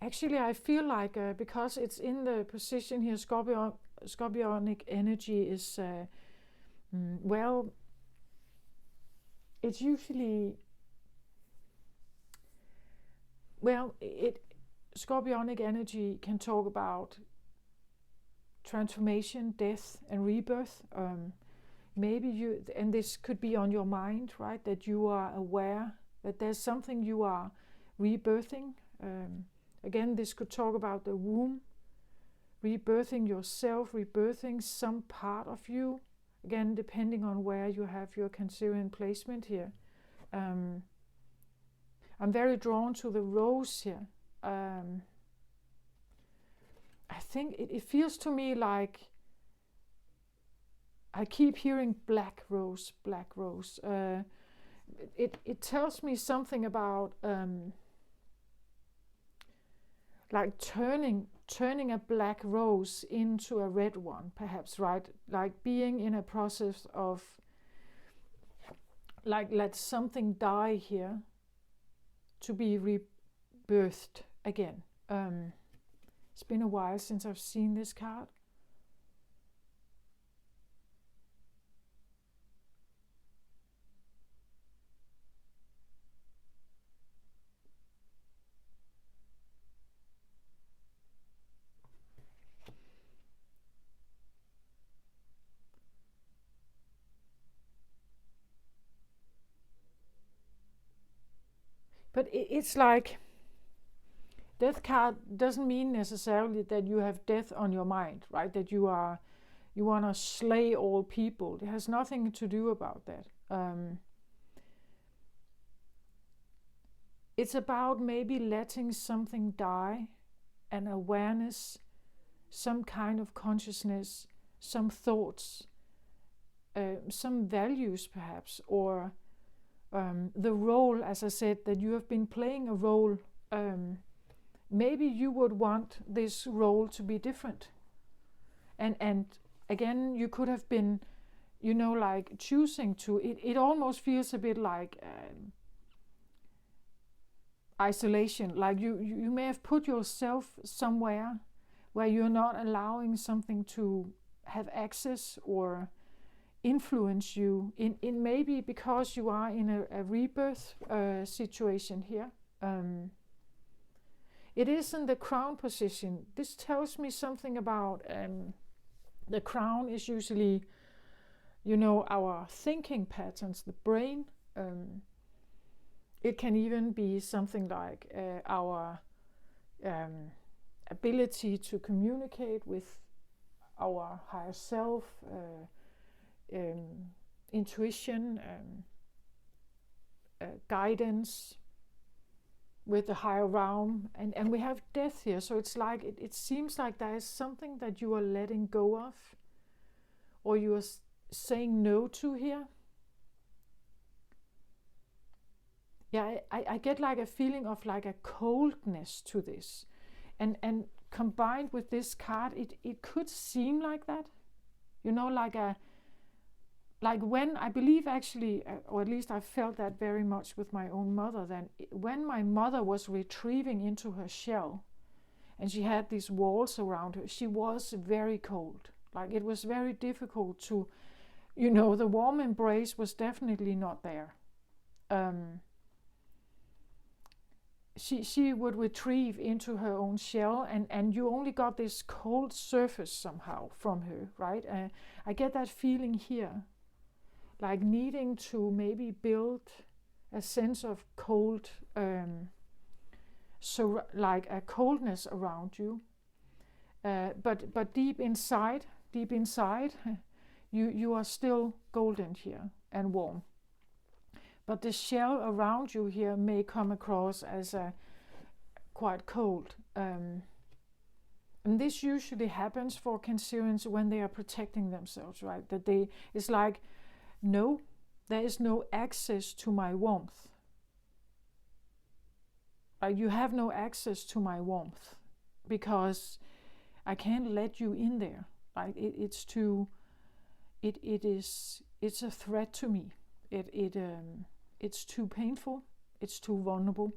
Actually, I feel like because it's in the position here, Scorpionic energy is, well, it's usually, well, Scorpionic energy can talk about transformation, death, and rebirth. Maybe and this could be on your mind, right? That you are aware that there's something you are rebirthing. Again, this could talk about the womb, rebirthing yourself, rebirthing some part of you. Again, depending on where you have your Cancerian placement here. I'm very drawn to the rose here. I think it feels to me like I keep hearing black rose, black rose. It tells me something about like turning a black rose into a red one, perhaps, right? Like being in a process of, like, let something die here to be rebirthed again. It's been a while since I've seen this card. But it's like, Death card doesn't mean necessarily that you have death on your mind, right? That you want to slay all people. It has nothing to do about that. It's about maybe letting something die, an awareness, some kind of consciousness, some thoughts, some values perhaps, or the role, as I said, that you have been playing a role. Maybe you would want this role to be different. And again, you could have been, like choosing to, it almost feels a bit like isolation. Like you may have put yourself somewhere where you're not allowing something to have access or influence you in maybe because you are in a rebirth situation here. It is in the Crown position. This tells me something about the Crown is usually, our thinking patterns, the brain. It can even be something like our ability to communicate with our higher self, intuition. guidance with the higher realm, and we have death here. So it's like it seems like there is something that you are letting go of, or you are saying no to here. Yeah, I get like a feeling of like a coldness to this, and combined with this card, it could seem like that, you know, like when I believe actually, or at least I felt that very much with my own mother, then when my mother was retrieving into her shell and she had these walls around her, she was very cold. Like it was very difficult to, you know, the warm embrace was definitely not there. She would retrieve into her own shell, and you only got this cold surface somehow from her, right? I get that feeling here, like needing to maybe build a sense of cold, so like a coldness around you. But deep inside, you are still golden here and warm. But the shell around you here may come across as quite cold. And this usually happens for Cancerians when they are protecting themselves, right? It's like, no, there is no access to my warmth. You have no access to my warmth because I can't let you in there. Like it's a threat to me. It's too painful, it's too vulnerable.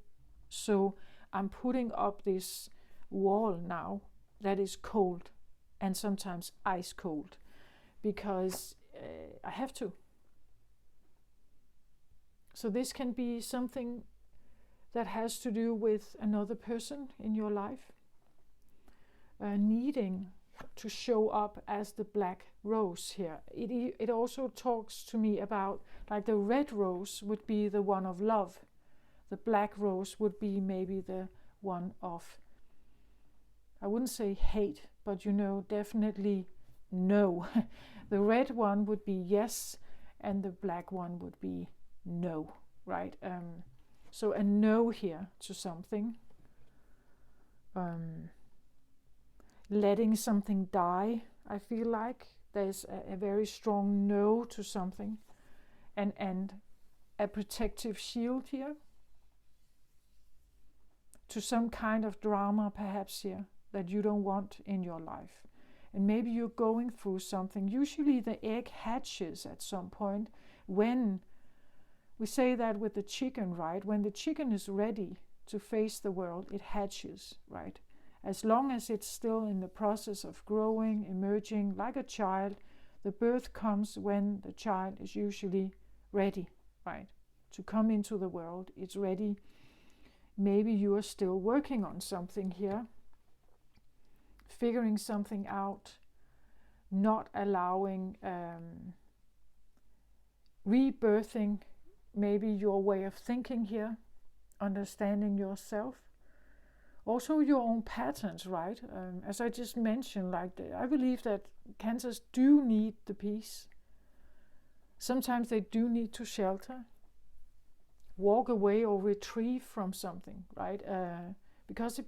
So I'm putting up this wall now that is cold and sometimes ice cold because I have to. So this can be something that has to do with another person in your life, needing to show up as the black rose here. It also talks to me about, like, the red rose would be the one of love. The black rose would be maybe the one of, I wouldn't say hate, but you know, definitely no. The red one would be yes, and the black one would be no, right? So a no here to something. Letting something die, I feel like there's a very strong no to something, and a protective shield here to some kind of drama perhaps here that you don't want in your life. And maybe you're going through something. Usually the egg hatches at some point when we say that with the chicken, right? When the chicken is ready to face the world, it hatches, right? As long as it's still in the process of growing, emerging like a child, the birth comes when the child is usually ready, right? To come into the world, it's ready. Maybe you are still working on something here, figuring something out, not allowing rebirthing maybe your way of thinking here, understanding yourself. Also your own patterns, right? As I just mentioned, like I believe that Cancers do need the peace. Sometimes they do need to shelter, walk away or retrieve from something, right? Because it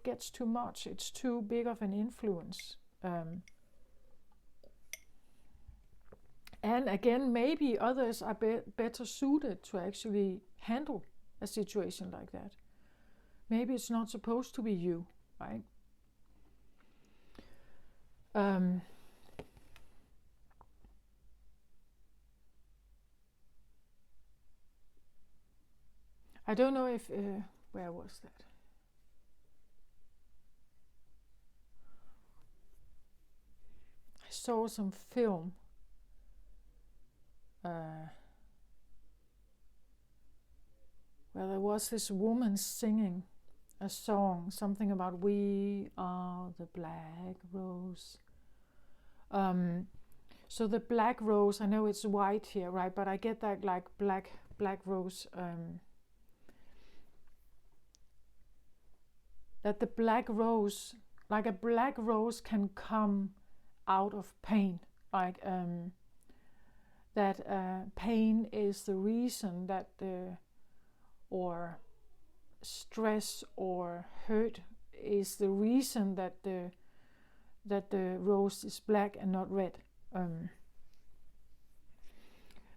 gets too much. It's too big of an influence. And again, maybe others are better suited to actually handle a situation like that. Maybe it's not supposed to be you, right? I don't know if, where was that? I saw some film. Where there was this woman singing a song, something about "We are the black rose." So the black rose, I know it's white here, right? But I get that like black rose. That the black rose, like a black rose, can come out of pain, like that pain is the reason that or stress or hurt is the reason that the rose is black and not red.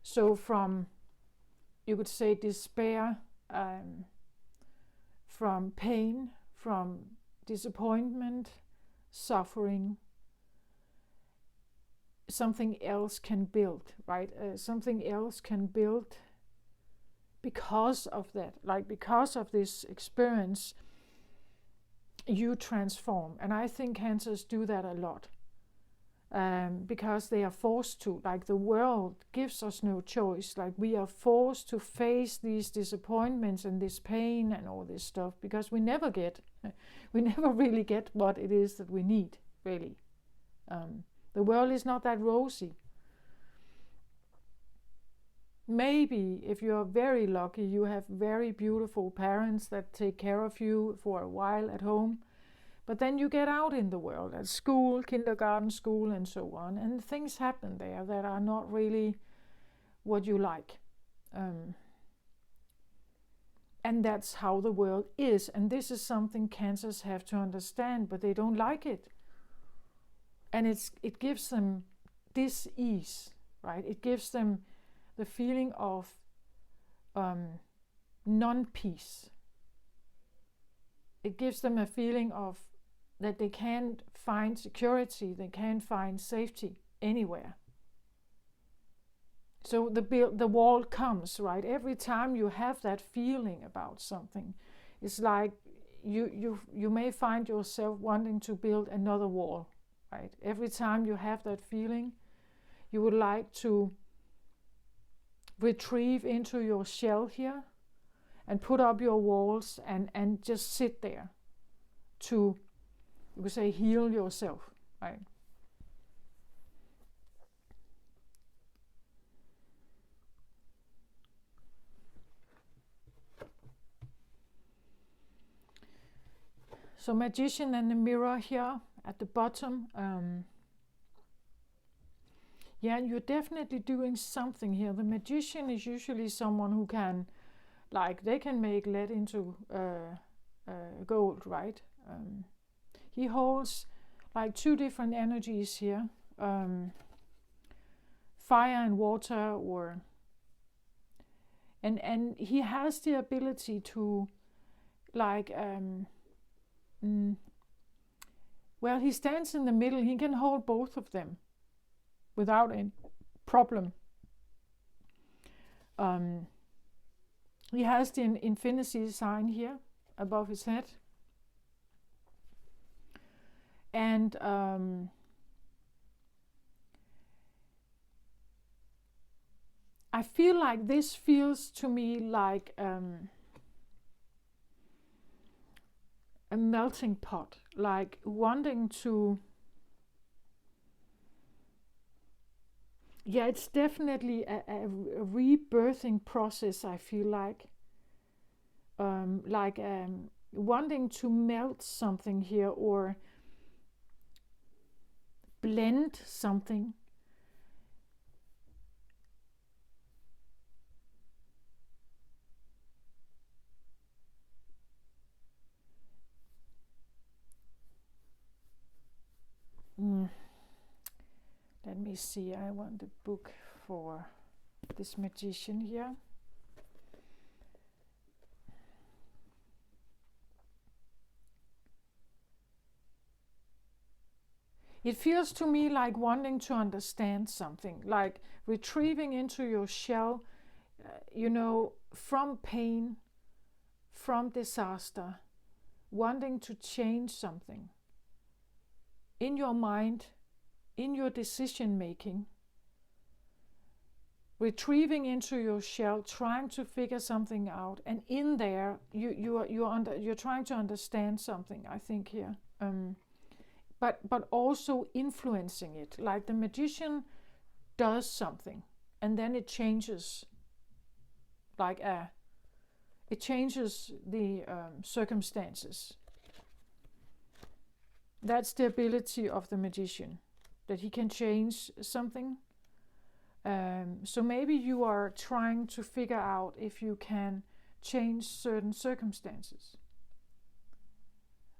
So from, you could say, despair, from pain, from disappointment, suffering, something else can build, right? Something else can build because of that, like because of this experience, you transform. And I think cancers do that a lot, because they are forced to, like the world gives us no choice, like we are forced to face these disappointments and this pain and all this stuff, because we never really get what it is that we need, really. The world is not that rosy. Maybe if you are very lucky, you have very beautiful parents that take care of you for a while at home. But then you get out in the world, at school, kindergarten, school, and so on, and things happen there that are not really what you like. And that's how the world is. And this is something cancers have to understand, but they don't like it. And it gives them dis-ease, right? It gives them the feeling of non-peace. It gives them a feeling of that they can't find security, they can't find safety anywhere. So the wall comes, right? Every time you have that feeling about something, it's like you may find yourself wanting to build another wall, right? Every time you have that feeling, you would like to retrieve into your shell here and put up your walls and just sit there to, you could say, heal yourself, right? So Magician and the Mirror here at the bottom. Yeah, you're definitely doing something here. The Magician is usually someone who can, like, they can make lead into gold, right? He holds like two different energies here, fire and water, and he has the ability to, like, well, he stands in the middle. He can hold both of them without any problem. He has the infinity sign here above his head. And I feel like this feels to me like a melting pot, like wanting to, yeah, it's definitely a rebirthing process, I feel like wanting to melt something here or blend something. Let me see, I want the book for this Magician here. It feels to me like wanting to understand something, like retrieving into your shell, from pain, from disaster, wanting to change something in your mind, in your decision making, retrieving into your shell, trying to figure something out, and in there you're trying to understand something, I think here. But also influencing it, like the Magician does something and then it changes, it changes the circumstances. That's the ability of the Magician, that he can change something. So maybe you are trying to figure out if you can change certain circumstances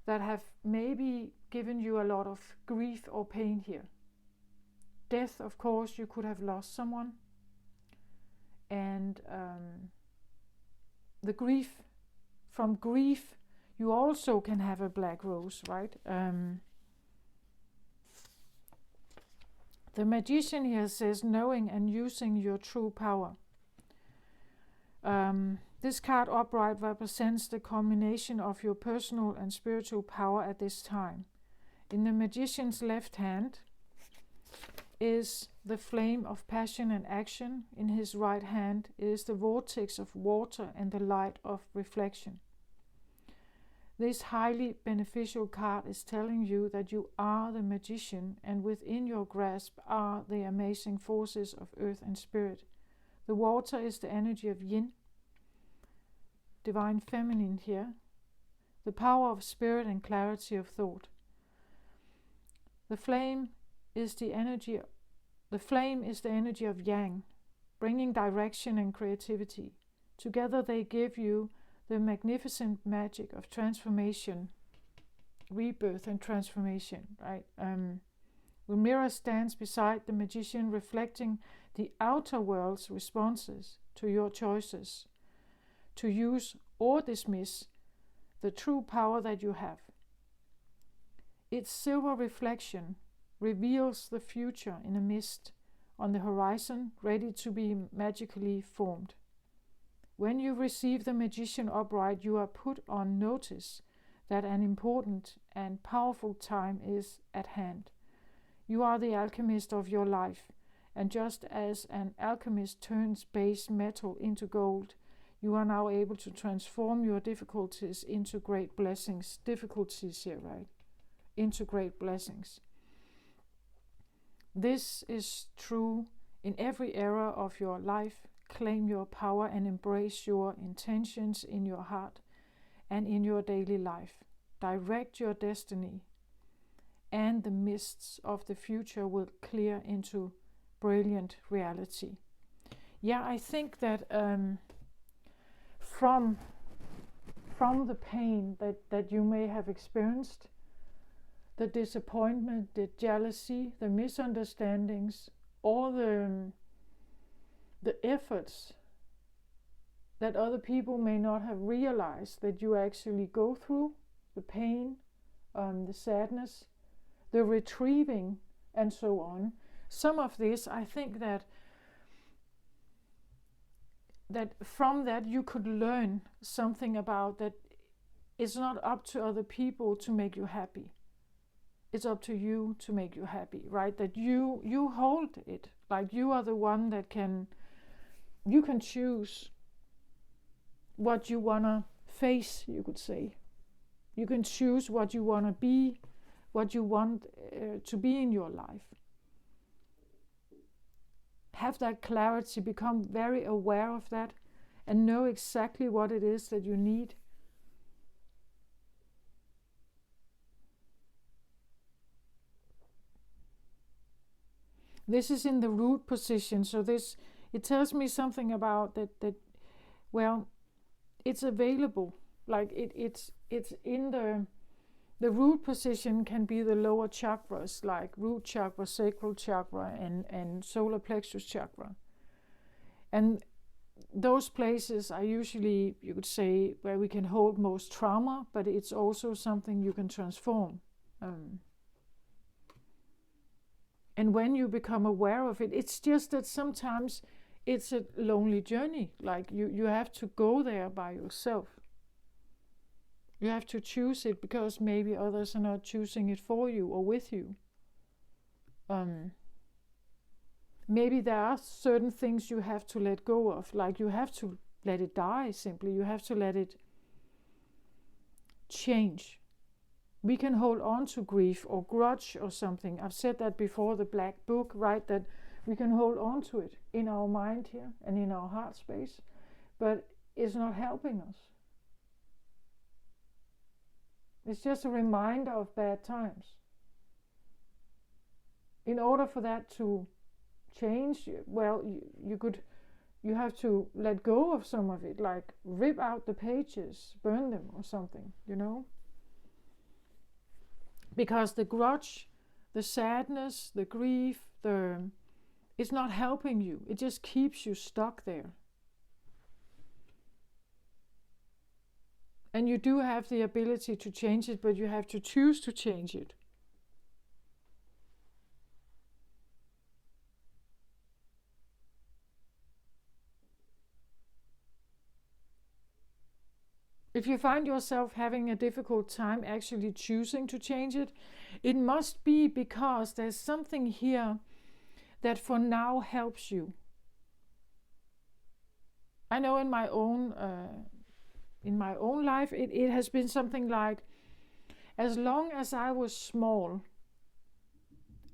that have maybe given you a lot of grief or pain here. Death, of course, you could have lost someone. And the grief, from grief, you also can have a black rose, right? The Magician here says, knowing and using your true power. This card upright represents the combination of your personal and spiritual power at this time. In the Magician's left hand is the flame of passion and action. In his right hand is the vortex of water and the light of reflection. This highly beneficial card is telling you that you are the magician, and within your grasp are the amazing forces of earth and spirit. The water is the energy of yin, divine feminine here, the power of spirit and clarity of thought. The flame is the energy of yang, bringing direction and creativity. Together they give you the magnificent magic of transformation, rebirth and transformation, right? The mirror stands beside the magician, reflecting the outer world's responses to your choices, to use or dismiss the true power that you have. Its silver reflection reveals the future in a mist on the horizon, ready to be magically formed. When you receive the Magician upright, you are put on notice that an important and powerful time is at hand. You are the alchemist of your life, and just as an alchemist turns base metal into gold, you are now able to transform your difficulties into great blessings. Difficulties here, right? Into great blessings. This is true in every era of your life. Claim your power and embrace your intentions in your heart and in your daily life. Direct your destiny, and the mists of the future will clear into brilliant reality. Yeah, I think that from the pain that you may have experienced, the disappointment, the jealousy, the misunderstandings, all the efforts that other people may not have realized that you actually go through, the pain, the sadness, the retrieving, and so on. Some of this, I think that from that you could learn something about that it's not up to other people to make you happy. It's up to you to make you happy, right? That you hold it, like you are the one that you can choose what you want to face, you could say. You can choose what you want to be, what you want to be in your life. Have that clarity, become very aware of that, and know exactly what it is that you need. This is in the root position, so it tells me something about that well, it's available. Like it's in the root position can be the lower chakras, like root chakra, sacral chakra, and solar plexus chakra. And those places are usually, you could say, where we can hold most trauma, but it's also something you can transform. And when you become aware of it, it's just that sometimes it's a lonely journey. Like you have to go there by yourself. You have to choose it because maybe others are not choosing it for you or with you. Maybe there are certain things you have to let go of, like you have to let it die simply. You have to let it change. We can hold on to grief or grudge or something. I've said that before, the black book, right? That we can hold on to it in our mind here and in our heart space, but it's not helping us. It's just a reminder of bad times. In order for that to change, well, you could you have to let go of some of it, like rip out the pages, burn them or something, you know? Because the grudge, the sadness, the grief, it's not helping you. It just keeps you stuck there. And you do have the ability to change it, but you have to choose to change it. If you find yourself having a difficult time actually choosing to change it, it must be because there's something here that for now helps you. I know in my own life, it has been something like, as long as I was small,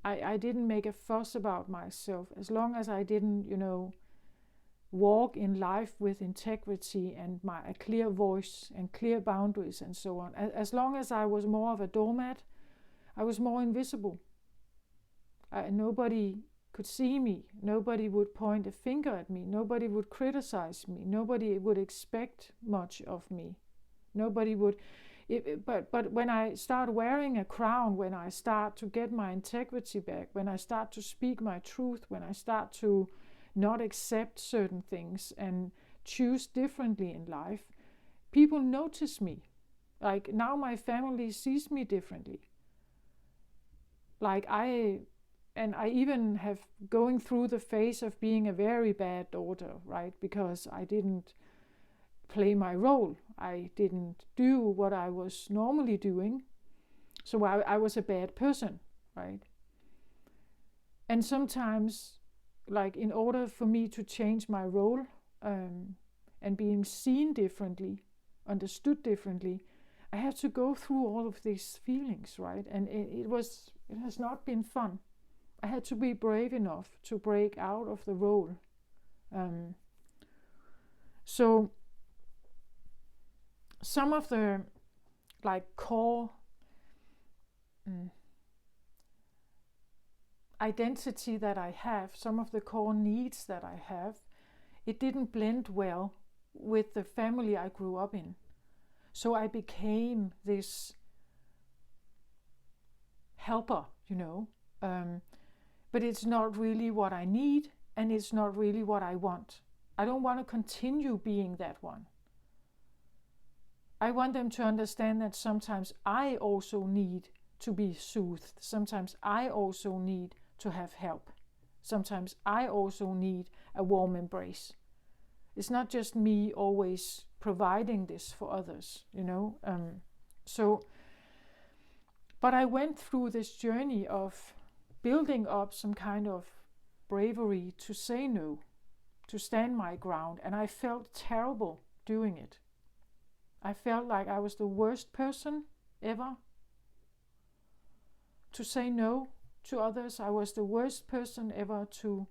I didn't make a fuss about myself. As long as I didn't, walk in life with integrity and a clear voice and clear boundaries and so on. As long as I was more of a doormat, I was more invisible. Nobody could see me. Nobody would point a finger at me. Nobody would criticize me. Nobody would expect much of me. Nobody would. But when I start wearing a crown, when I start to get my integrity back, when I start to speak my truth, when I start to not accept certain things and choose differently in life, people notice me. Like now my family sees me differently. Like I even have going through the phase of being a very bad daughter, right? Because I didn't play my role. I didn't do what I was normally doing. So I was a bad person, right? And sometimes, like in order for me to change my role and being seen differently, understood differently, I had to go through all of these feelings, right? And it has not been fun. I had to be brave enough to break out of the role. So some of the core identity that I have, some of the core needs that I have, it didn't blend well with the family I grew up in. So I became this helper, but it's not really what I need, and it's not really what I want. I don't want to continue being that one. I want them to understand that sometimes I also need to be soothed. Sometimes I also need to have help. Sometimes I also need a warm embrace. It's not just me always providing this for others, but I went through this journey of building up some kind of bravery to say no, to stand my ground, and I felt terrible doing it. I felt like I was the worst person ever to say no to others. I was the worst person ever to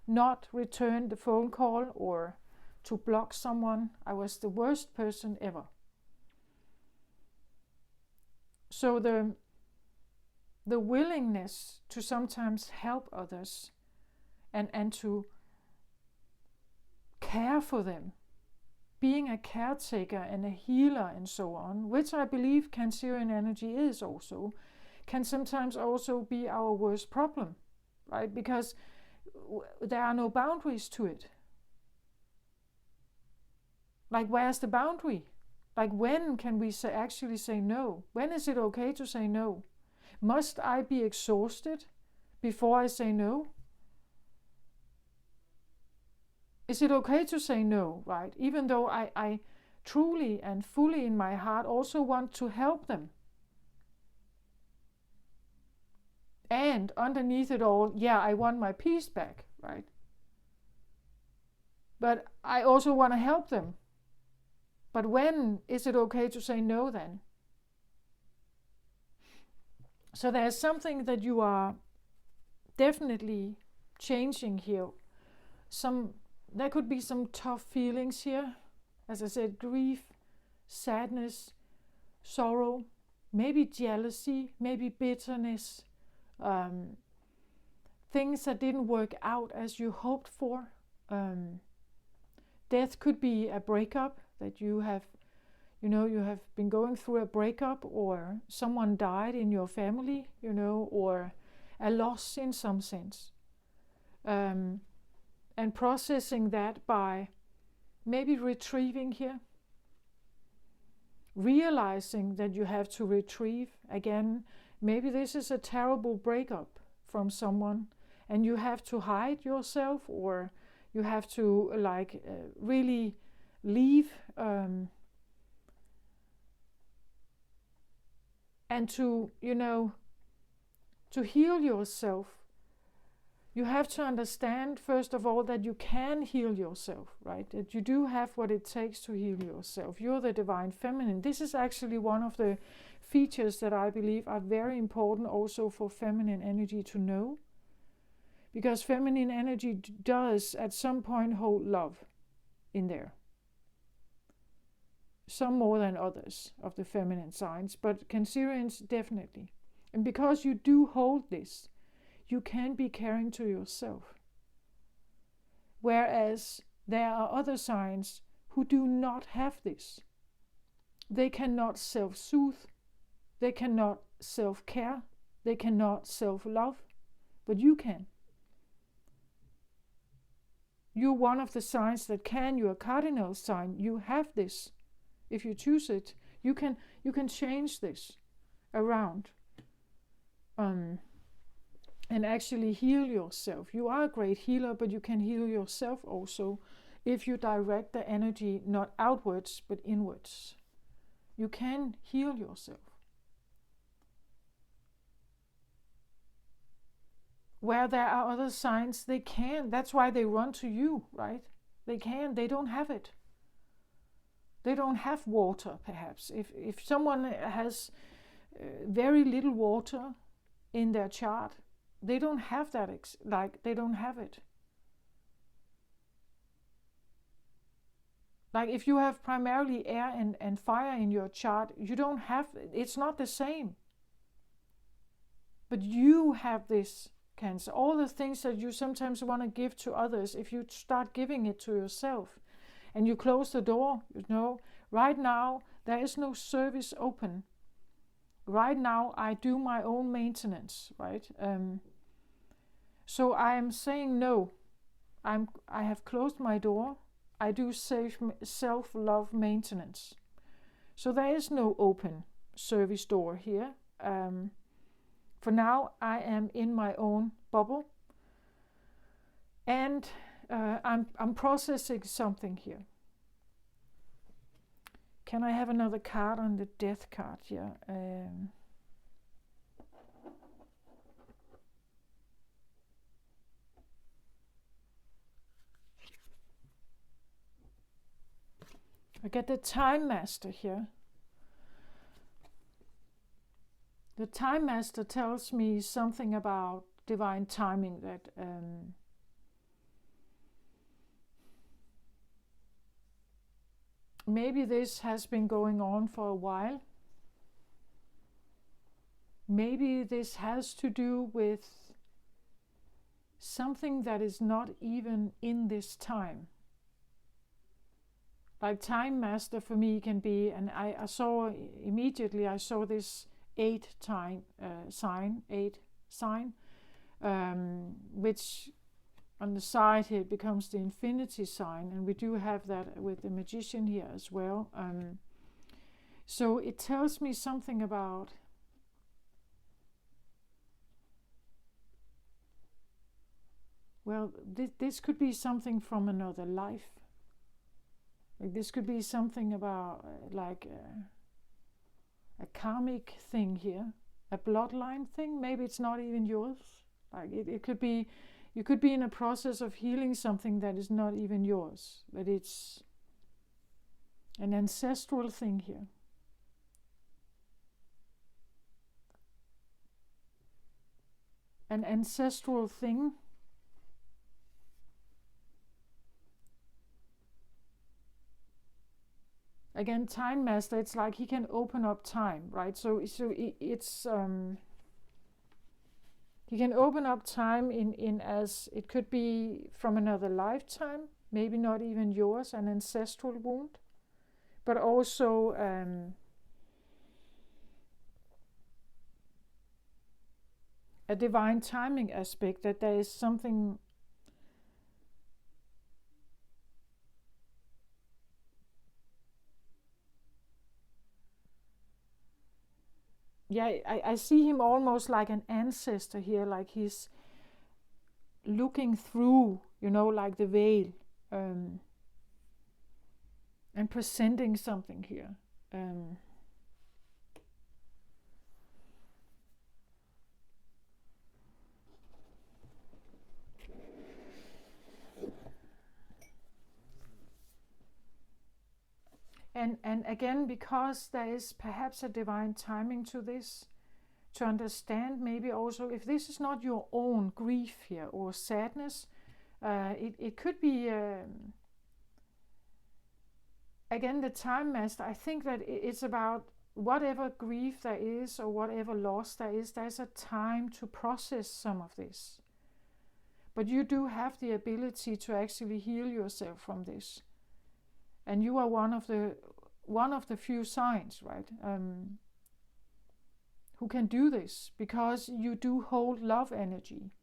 not return the phone call or to block someone. I was the worst person ever. So the willingness to sometimes help others and to care for them, being a caretaker and a healer and so on, which I believe Cancerian energy is also, can sometimes also be our worst problem, right? Because there are no boundaries to it. Like, where's the boundary? Like, when can we actually say no? When is it okay to say no? Must I be exhausted before I say no? Is it okay to say no, right? Even though I truly and fully in my heart also want to help them. And underneath it all, I want my peace back, right? But I also want to help them. But when is it okay to say no then? So there's something that you are definitely changing here. There could be some tough feelings here. As I said, grief, sadness, sorrow, maybe jealousy, maybe bitterness, things that didn't work out as you hoped for. Death could be a breakup, that you have been going through a breakup, or someone died in your family, or a loss in some sense. And processing that by maybe retrieving here, realizing that you have to retrieve again. Maybe this is a terrible breakup from someone, and you have to hide yourself, or you have to really leave, and to heal yourself. You have to understand, first of all, that you can heal yourself, right? That you do have what it takes to heal yourself. You're the divine feminine. This is actually one of the features that I believe are very important also for feminine energy to know. Because feminine energy does at some point hold love in there. Some more than others of the feminine signs, but Cancerians definitely. And because you do hold this, you can be caring to yourself. Whereas there are other signs who do not have this. They cannot self-soothe, they cannot self-care, they cannot self-love, but you can. You're one of the signs that can. You're a cardinal sign. You have this. If you choose it, you can change this around. And actually heal yourself. You are a great healer, but you can heal yourself also if you direct the energy not outwards but inwards. You can heal yourself. Where there are other signs, they can. That's why they run to you, right? They can. They don't have it. They don't have water, perhaps. If someone has very little water in their chart, they don't have that, they don't have it. Like if you have primarily air and fire in your chart, you don't have, it's not the same. But you have this, Cancer. All the things that you sometimes want to give to others, if you start giving it to yourself and you close the door, right now there is no service open. Right now I do my own maintenance, right? So I am saying no. I have closed my door. I do self-love maintenance. So there is no open service door here. For now, I am in my own bubble, and I'm processing something here. Can I have another card on the death card here? I get the Time Master here. The Time Master tells me something about divine timing, that maybe this has been going on for a while. Maybe this has to do with something that is not even in this time. Like Time Master for me can be, and I saw this 8 sign, which on the side here becomes the infinity sign, and we do have that with the Magician here as well. So it tells me something about this could be something from another life. Like this could be something about a karmic thing here, a bloodline thing. Maybe it's not even yours. Like it could be, you could be in a process of healing something that is not even yours, but it's an ancestral thing here. An ancestral thing. Again, Time Master, it's like he can open up time, right? So it's he can open up time in as it could be from another lifetime. maybe not even yours, an ancestral wound, but also a divine timing aspect, that there is something I see him almost like an ancestor here, like he's looking through, like the veil, and presenting something here. And again, because there is perhaps a divine timing to this, to understand maybe also if this is not your own grief here or sadness, it could be, again, the time master. I think that it's about whatever grief there is or whatever loss there is, there's a time to process some of this. But you do have the ability to actually heal yourself from this. And you are one of the few signs, right, who can do this, because you do hold love energy.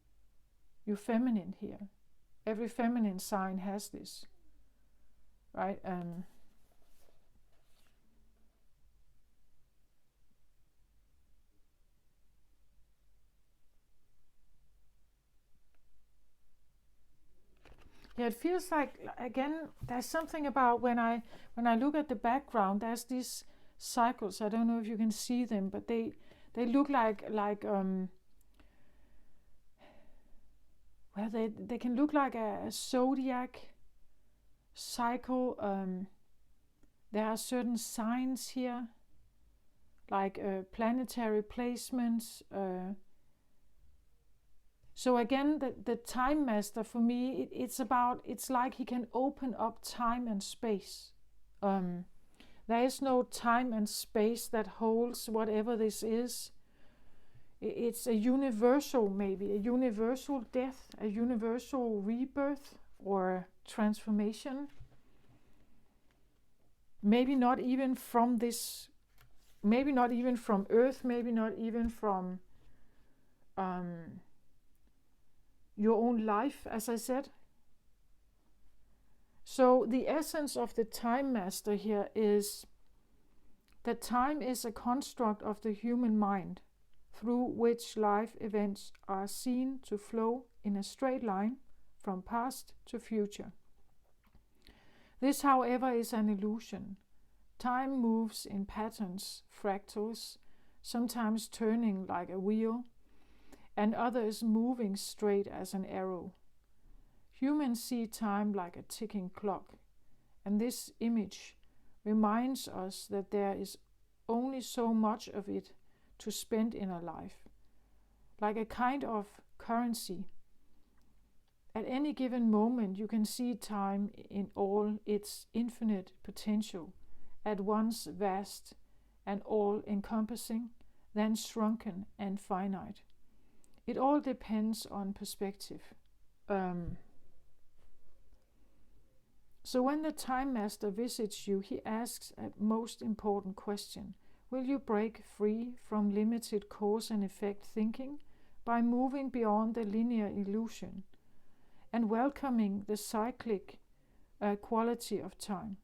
You're feminine here. Every feminine sign has this, right? Yeah, it feels like, again, there's something about when I look at the background, there's these cycles. I don't know if you can see them, but they look like well, they can look like a zodiac cycle. There are certain signs here, like planetary placements. So again, the time master for me, it's like he can open up time and space. There is no time and space that holds whatever this is. It's a universal, maybe a universal death, a universal rebirth or transformation. Maybe not even from this, maybe not even from Earth, maybe not even from your own life, as I said. So the essence of the time master here is that time is a construct of the human mind, through which life events are seen to flow in a straight line from past to future. This, however, is an illusion. Time moves in patterns, fractals, sometimes turning like a wheel, and others moving straight as an arrow. Humans see time like a ticking clock, and this image reminds us that there is only so much of it to spend in a life, like a kind of currency. At any given moment, you can see time in all its infinite potential, at once vast and all-encompassing, then shrunken and finite. It all depends on perspective. So when the time master visits you, he asks a most important question. Will you break free from limited cause and effect thinking by moving beyond the linear illusion and welcoming the cyclic quality of time?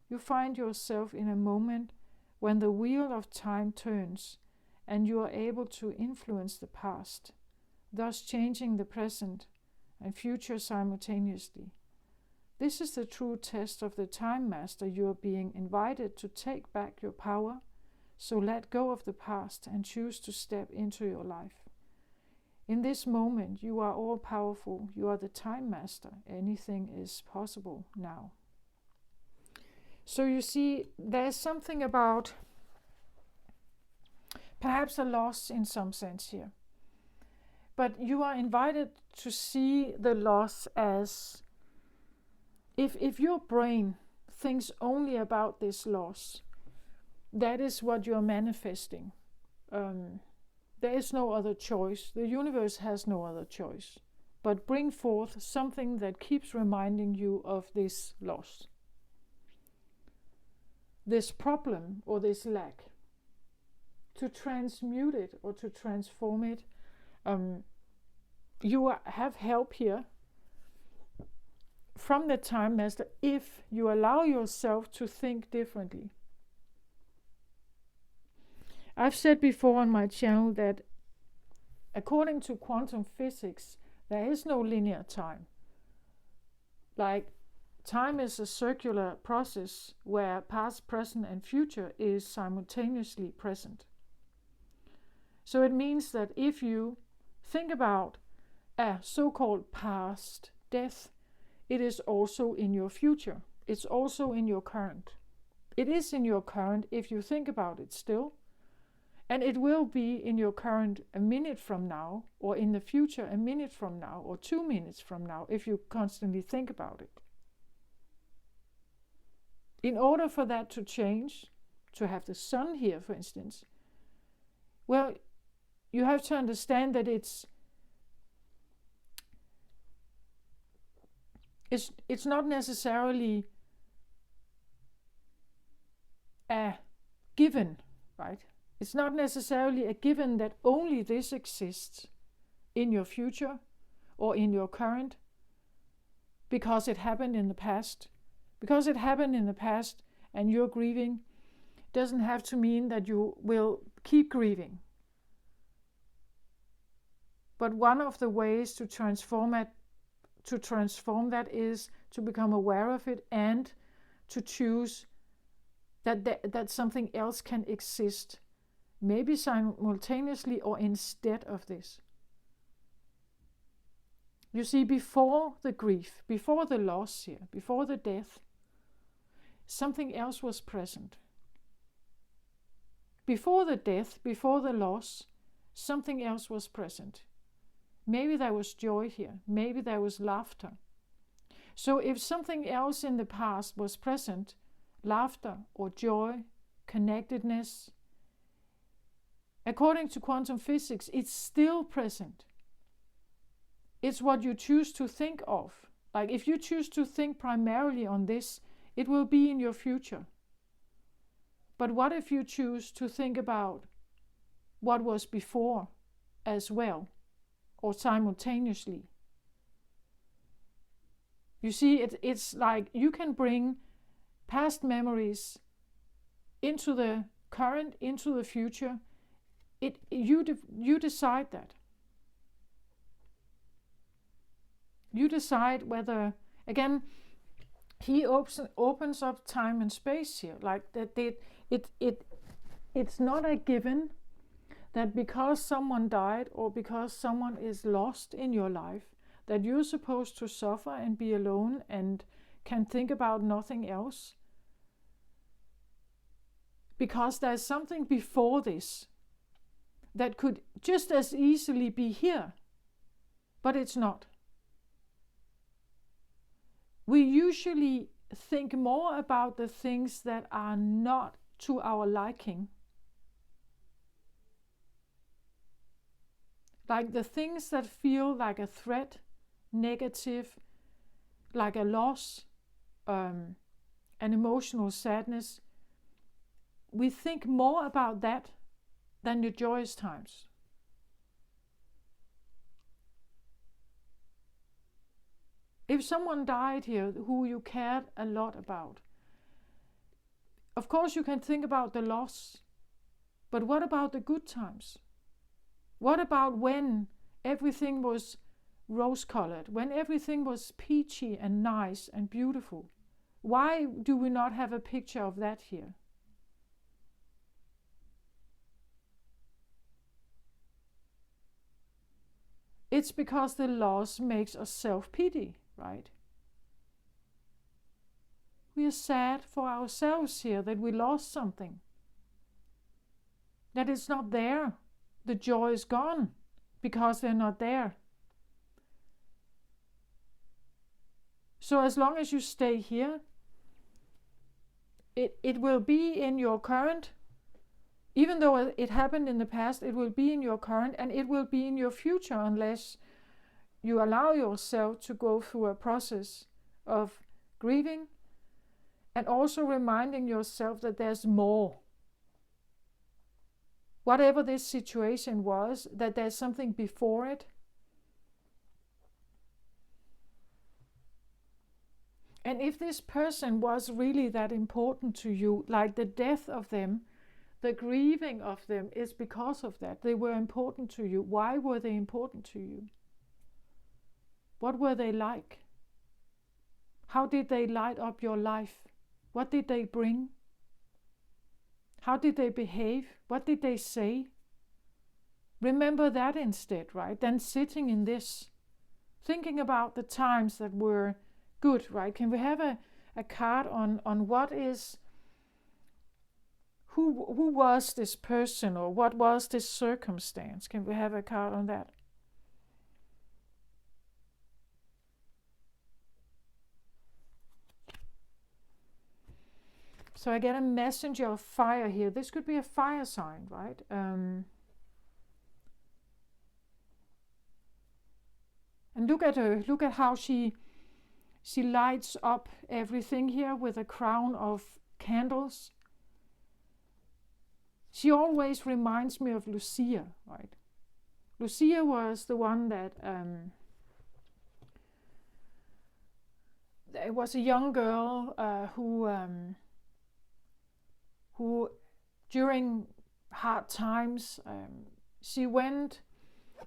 You find yourself in a moment when the wheel of time turns and you are able to influence the past, thus changing the present and future simultaneously. This is the true test of the time master. You are being invited to take back your power, so let go of the past and choose to step into your life. In this moment, you are all powerful. You are the time master. Anything is possible now. So you see, there's something about perhaps a loss in some sense here. But you are invited to see the loss as, if your brain thinks only about this loss, that is what you're manifesting. There is no other choice. The universe has no other choice but bring forth something that keeps reminding you of this loss, this problem or this lack. To transmute it or to transform it, you have help here from the Time Master if you allow yourself to think differently. I've said before on my channel that according to quantum physics, there is no linear time. Like, time is a circular process where past, present, and future is simultaneously present. So it means that if you think about a so-called past death, it is also in your future. It's also in your current. It is in your current if you think about it still. And it will be in your current a minute from now, or in the future a minute from now, or 2 minutes from now, if you constantly think about it. In order for that to change, to have the sun here, for instance, well, you have to understand that it's not necessarily a given, right? It's not necessarily a given that only this exists in your future or in your current because it happened in the past. Because it happened in the past and you're grieving doesn't have to mean that you will keep grieving. But one of the ways to transform that is to become aware of it and to choose that something else can exist, maybe simultaneously or instead of this. You see, before the grief, before the loss here, before the death, something else was present. Before the death, before the loss, something else was present. Maybe there was joy here. Maybe there was laughter. So if something else in the past was present, laughter or joy, connectedness, according to quantum physics, it's still present. It's what you choose to think of. Like, if you choose to think primarily on this, it will be in your future. But what if you choose to think about what was before as well, or simultaneously? You see, it's like you can bring past memories into the current, into the future. You decide that. You decide whether, again, he opens up time and space here. Like that, it's not a given that because someone died or because someone is lost in your life, that you're supposed to suffer and be alone and can think about nothing else. Because there's something before this that could just as easily be here, but it's not. We usually think more about the things that are not to our liking. Like the things that feel like a threat, negative, like a loss, an emotional sadness. We think more about that than the joyous times. If someone died here who you cared a lot about, of course you can think about the loss, but what about the good times? What about when everything was rose-colored, when everything was peachy and nice and beautiful? Why do we not have a picture of that here? It's because the loss makes us self-pity, right? We are sad for ourselves here that we lost something, that it's not there. The joy is gone because they're not there. So as long as you stay here, it will be in your current. Even though it happened in the past, it will be in your current and it will be in your future unless you allow yourself to go through a process of grieving, and also reminding yourself that there's more. Whatever this situation was, that there's something before it. And if this person was really that important to you, like the death of them, the grieving of them is because of that. They were important to you. Why were they important to you? What were they like? How did they light up your life? What did they bring? How did they behave? What did they say? Remember that instead, right? Than sitting in this, thinking about the times that were good, right? Can we have a card on what is, who was this person, or what was this circumstance? Can we have a card on that? So I get a messenger of fire here. This could be a fire sign, right? And look at her. Look at how she lights up everything here with a crown of candles. She always reminds me of Lucia, right? Lucia was the one that there was a young girl who during hard times she went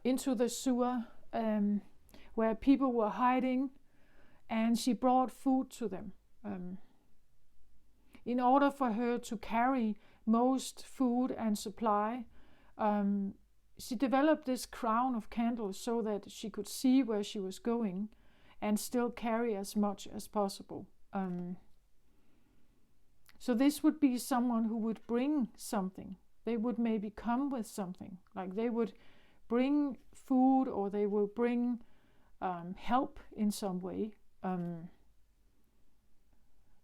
into the sewer where people were hiding, and she brought food to them. In order for her to carry most food and supply, she developed this crown of candles so that she could see where she was going and still carry as much as possible. So this would be someone who would bring something. They would maybe come with something, like they would bring food, or they will bring help in some way.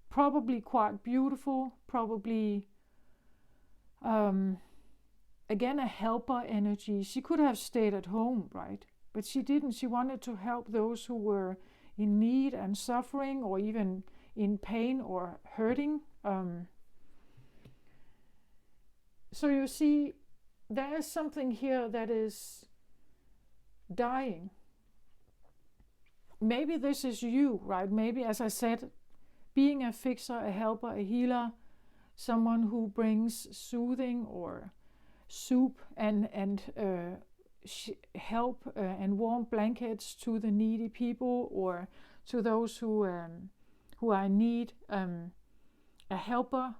Probably quite beautiful, probably again a helper energy. She could have stayed at home, right? But she didn't. She wanted to help those who were in need and suffering, or even in pain or hurting. So you see, there is something here that is dying. Maybe this is you, right? Maybe, as I said, being a fixer, a helper, a healer, someone who brings soothing or soup and help and warm blankets to the needy people, or to those who are in need. A helper,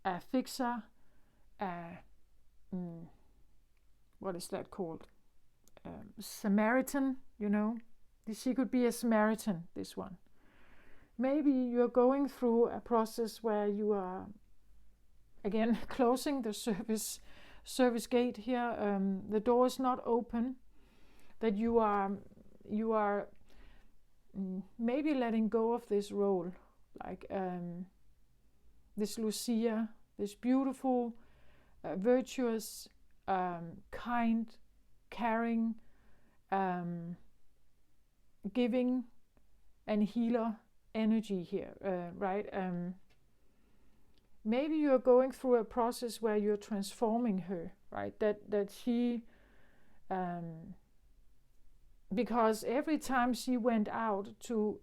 a fixer, what is that called? Samaritan, you know. She could be a Samaritan, this one. Maybe you're going through a process where you are, again, closing the service gate here. The door is not open. That you are maybe letting go of this role, like this Lucia, this beautiful, virtuous, kind, caring, giving and healer energy here, right? Maybe you're going through a process where you're transforming her, right? That she, because every time she went out to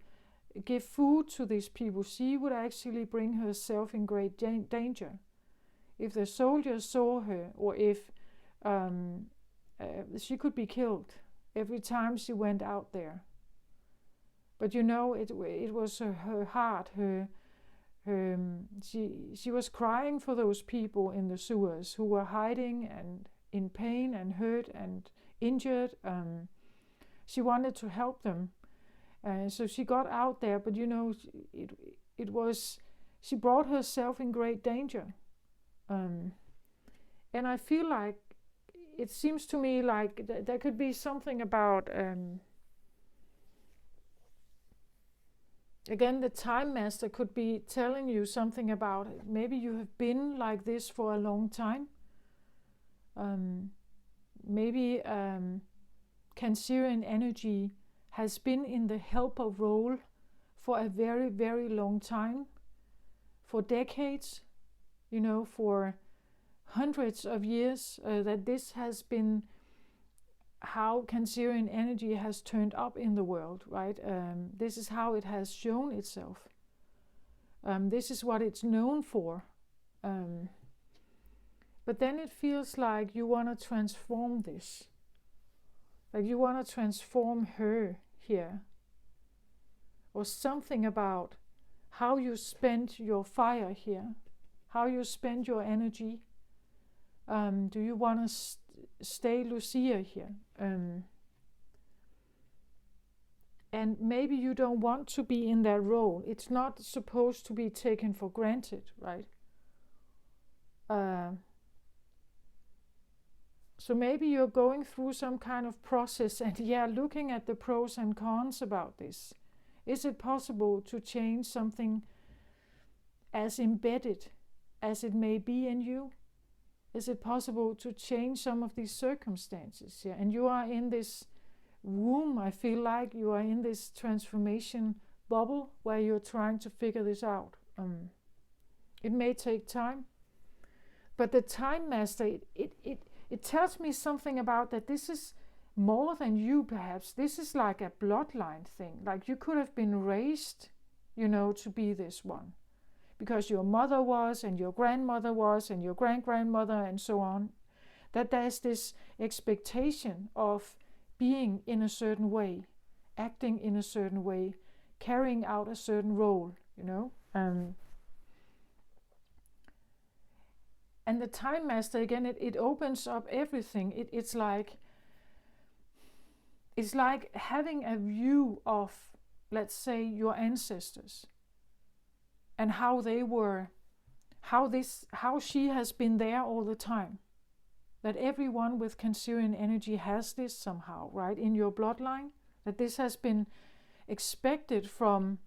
give food to these people, she would actually bring herself in great danger. If the soldiers saw her, or if she could be killed every time she went out there. But you know, it was her heart. She was crying for those people in the sewers who were hiding and in pain and hurt and injured. She wanted to help them, so she got out there. But you know, she brought herself in great danger, and I feel like it seems to me like there could be something about. Again, the Time Master could be telling you something about it. Maybe you have been like this for a long time. Maybe Cancerian energy has been in the helper role for a very, very long time, for decades, for hundreds of years, that this has been how Cancerian energy has turned up in the world, right? This is how it has shown itself. This is what it's known for. But then it feels like you want to transform this. Like you want to transform her here. Or something about how you spend your fire here. How you spend your energy. Do you want to stay Lucia here? And maybe you don't want to be in that role. It's not supposed to be taken for granted, right? So maybe you're going through some kind of process and looking at the pros and cons about this. Is it possible to change something as embedded as it may be in you? Is it possible to change some of these circumstances here? And you are in this womb, I feel like you are in this transformation bubble where you're trying to figure this out. It may take time, but the Time Master, it tells me something about that this is more than you perhaps. This is like a bloodline thing. Like you could have been raised, to be this one. Because your mother was, and your grandmother was, and your grandmother, and so on. That there's this expectation of being in a certain way, acting in a certain way, carrying out a certain role, And the Time Master, again, it opens up everything. It's like having a view of, let's say, your ancestors and how they were, how she has been there all the time. That everyone with Cancerian energy has this somehow, right, in your bloodline. That this has been expected from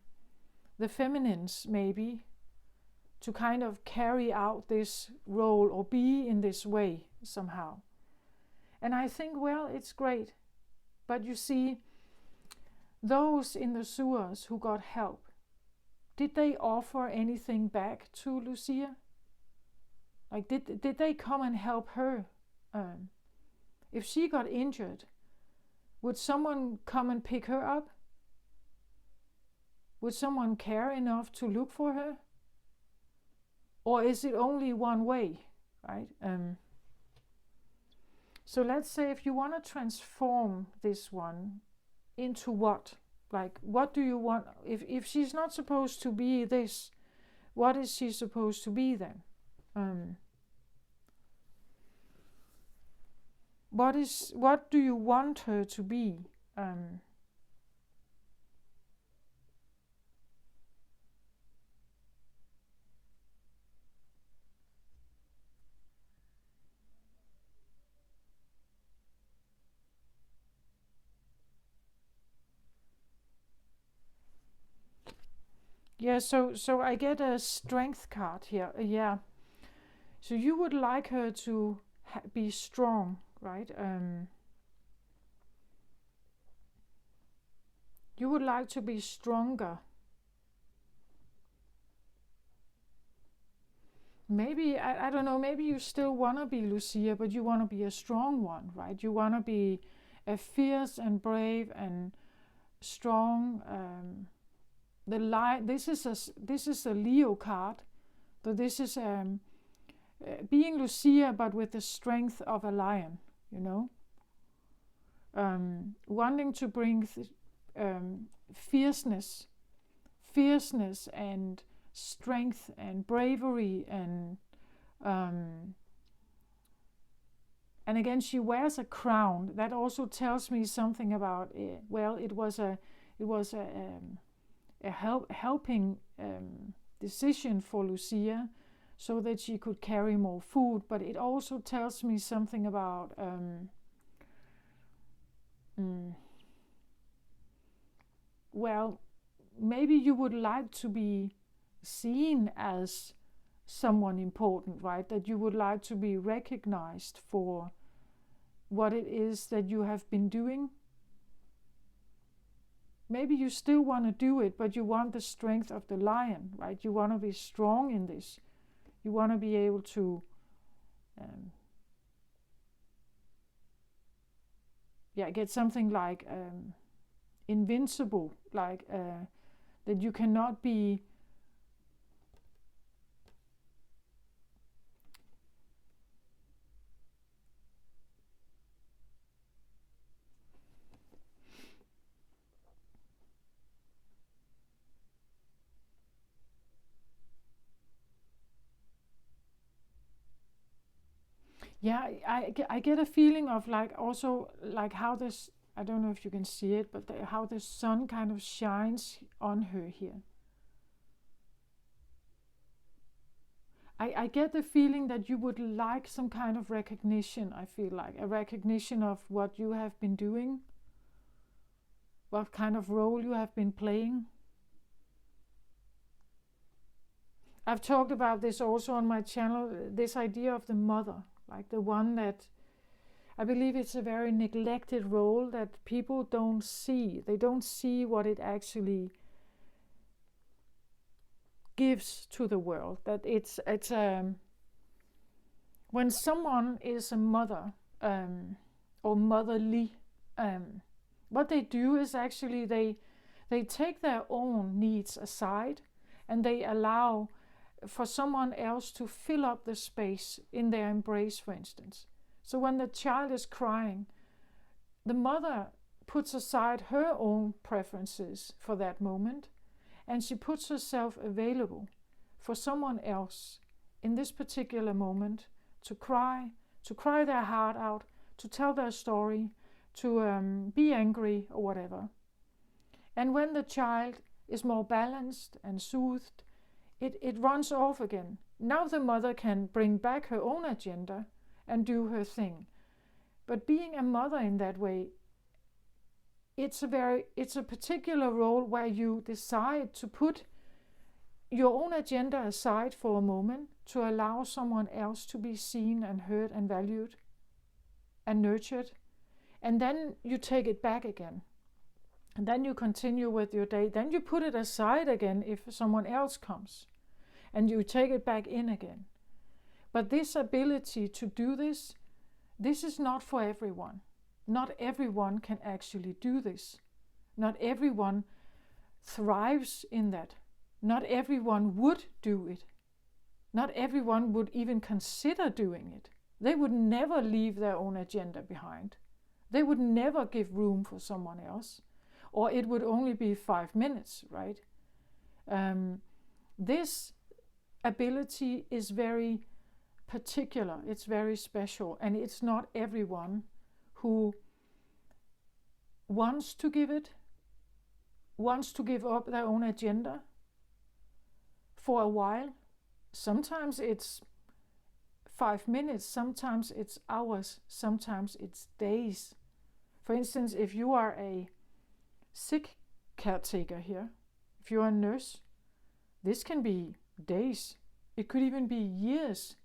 the feminines, maybe, to kind of carry out this role or be in this way somehow. And I think, well, it's great. But you see, those in the sewers who got help, did they offer anything back to Lucia? Like, did they come and help her? If she got injured, would someone come and pick her up? Would someone care enough to look for her? Or is it only one way, right? So let's say if you want to transform this one into what? Like, what do you want? If she's not supposed to be this, what is she supposed to be then? What do you want her to be? Yeah, so I get a strength card here. Yeah. So you would like her to be strong, right? You would like to be stronger. Maybe, I don't know, maybe you still want to be Lucia, but you want to be a strong one, right? You want to be a fierce and brave and strong. This is a Leo card. So this is being Lucia, but with the strength of a lion, wanting to bring fierceness and strength and bravery and again she wears a crown. That also tells me something about it. Well, it was a helping decision for Lucia so that she could carry more food, but it also tells me something about well, maybe you would like to be seen as someone important, right? That you would like to be recognized for what it is that you have been doing. maybe you still want to do it, but you want the strength of the lion, right? You want to be strong in this. You want to be able to get something like invincible, like that you cannot be I get a feeling of like also like how this, I don't know if you can see it, but how the sun kind of shines on her here. I get the feeling that you would like some kind of recognition. I feel like a recognition of what you have been doing, what kind of role you have been playing. I've talked about this also on my channel, this idea of the mother, like the one that I believe it's a very neglected role that people don't see. They don't see what it actually gives to the world. That it's when someone is a mother or motherly, what they do is actually they take their own needs aside and they allow for someone else to fill up the space in their embrace, for instance. So when the child is crying, the mother puts aside her own preferences for that moment, and she puts herself available for someone else in this particular moment to cry their heart out, to tell their story, to be angry or whatever. And when the child is more balanced and soothed, it runs off again. Now the mother can bring back her own agenda and do her thing. But being a mother in that way, it's a particular role where you decide to put your own agenda aside for a moment to allow someone else to be seen and heard and valued and nurtured. And then you take it back again. And then you continue with your day. Then you put it aside again if someone else comes. And you take it back in again. But this ability to do this is not for everyone. Not everyone can actually do this. Not everyone thrives in that. Not everyone would do it. Not everyone would even consider doing it. They would never leave their own agenda behind. They would never give room for someone else. Or it would only be 5 minutes, right? This ability is very particular. It's very special. And it's not everyone who wants to give it, wants to give up their own agenda for a while. Sometimes it's 5 minutes, sometimes it's hours, sometimes it's days. For instance, if you are a sick caretaker here, if you're a nurse, this can be days. It could even be years.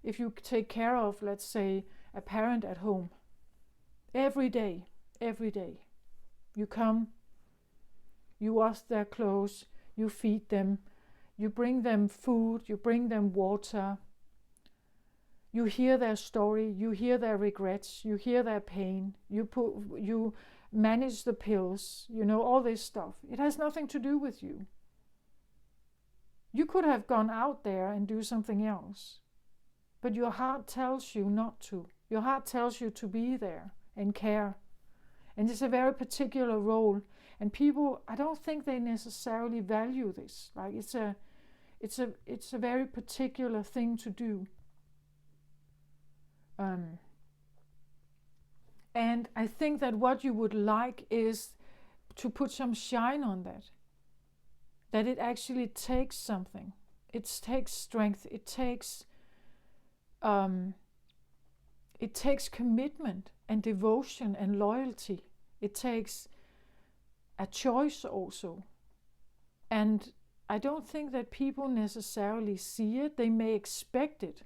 If you take care of, let's say, a parent at home, every day, you come, you wash their clothes, you feed them, you bring them food, you bring them water, you hear their story, you hear their regrets, you hear their pain, you manage the pills, all this stuff. It has nothing to do with you. You could have gone out there and do something else, but your heart tells you not to. Your heart tells you to be there and care. And it's a very particular role. And people, I don't think they necessarily value this. Like it's a very particular thing to do. And I think that what you would like is to put some shine on that. That it actually takes something. It takes strength. It takes commitment and devotion and loyalty. It takes a choice also. And I don't think that people necessarily see it. They may expect it.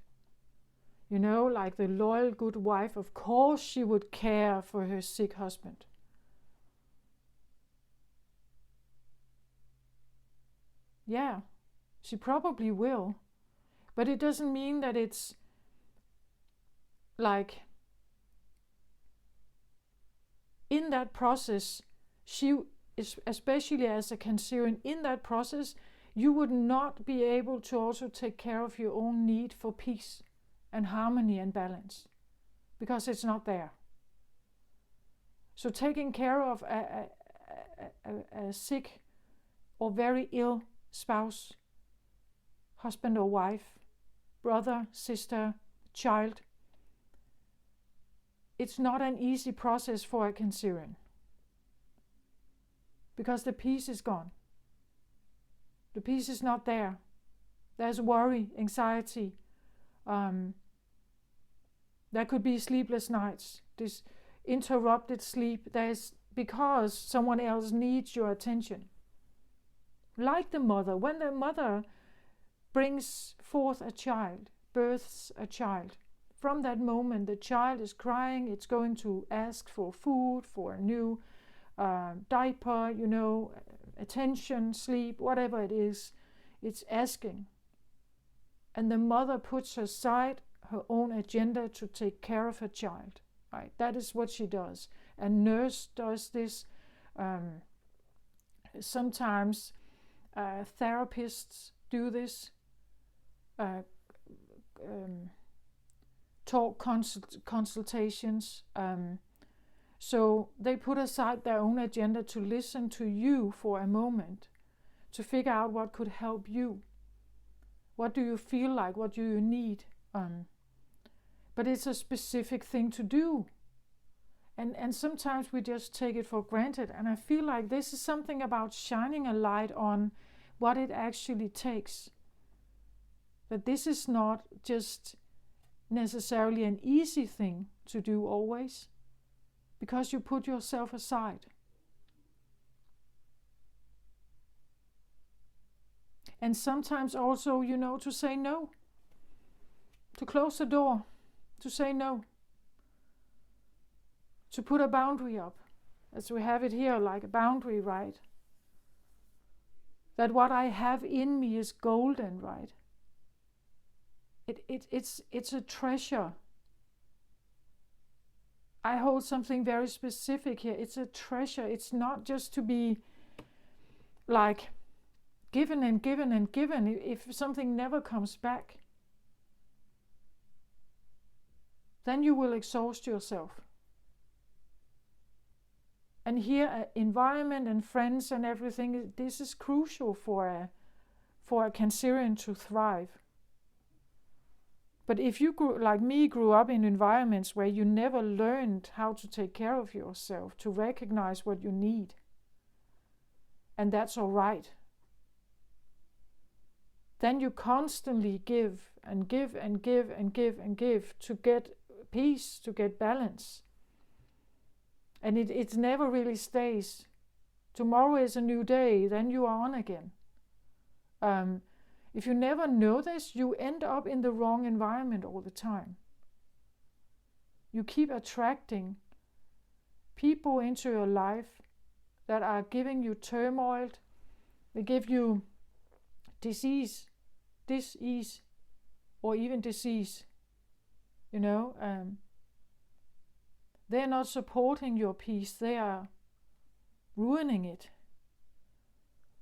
Like the loyal good wife, of course she would care for her sick husband. Yeah, she probably will. But it doesn't mean that it's like in that process, she is, especially as a Cancerian, in that process, you would not be able to also take care of your own need for peace and harmony and balance because it's not there. So taking care of a sick or very ill spouse, husband or wife, brother, sister, child, it's not an easy process for a Cancerian because the peace is gone. The peace is not there. There's worry, anxiety. There could be sleepless nights, this interrupted sleep. There's because someone else needs your attention. Like the mother, when the mother brings forth a child, births a child, from that moment the child is crying, it's going to ask for food, for a new diaper, attention, sleep, whatever it is, it's asking. And the mother puts aside her own agenda to take care of her child. Right? That is what she does. A nurse does this. Sometimes therapists do this. Talk consultations. So they put aside their own agenda to listen to you for a moment, to figure out what could help you. What do you feel like? What do you need? But it's a specific thing to do. And sometimes we just take it for granted. And I feel like this is something about shining a light on what it actually takes. That this is not just necessarily an easy thing to do always, because you put yourself aside. And sometimes also, to say no, to close the door, to say no, to put a boundary up, as we have it here, like a boundary, right? That what I have in me is golden, right? It's a treasure. I hold something very specific here. It's a treasure. It's not just to be like given and given and given if something never comes back. Then you will exhaust yourself. And here, environment and friends and everything, this is crucial for a Cancerian to thrive. But if you grew up in environments where you never learned how to take care of yourself, to recognize what you need, and that's all right, then you constantly give and give and give and give and give to get peace, to get balance. And it never really stays. Tomorrow is a new day, then you are on again. If you never know this, you end up in the wrong environment all the time. You keep attracting people into your life that are giving you turmoil. They give you dis-ease, or even disease. They're not supporting your peace, they are ruining it.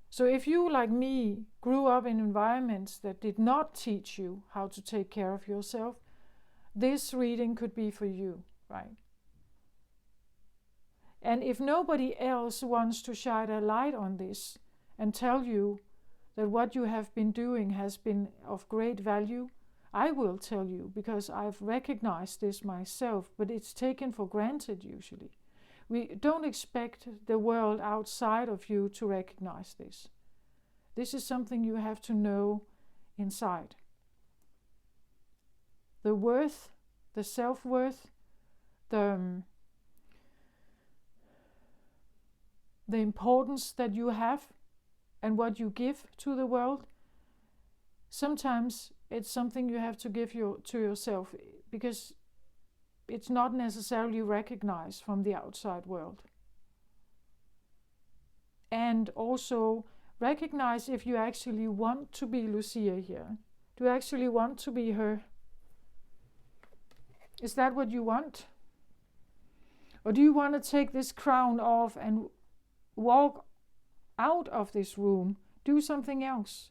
So if you, like me, grew up in environments that did not teach you how to take care of yourself, this reading could be for you, right? And if nobody else wants to shine a light on this and tell you that what you have been doing has been of great value, I will tell you, because I've recognized this myself, but it's taken for granted usually. We don't expect the world outside of you to recognize this. This is something you have to know inside. The worth, the self-worth, the importance that you have and what you give to the world, sometimes it's something you have to give to yourself, because it's not necessarily recognized from the outside world. And also, recognize if you actually want to be Lucia here. Do you actually want to be her? Is that what you want? Or do you want to take this crown off and walk out of this room? Do something else.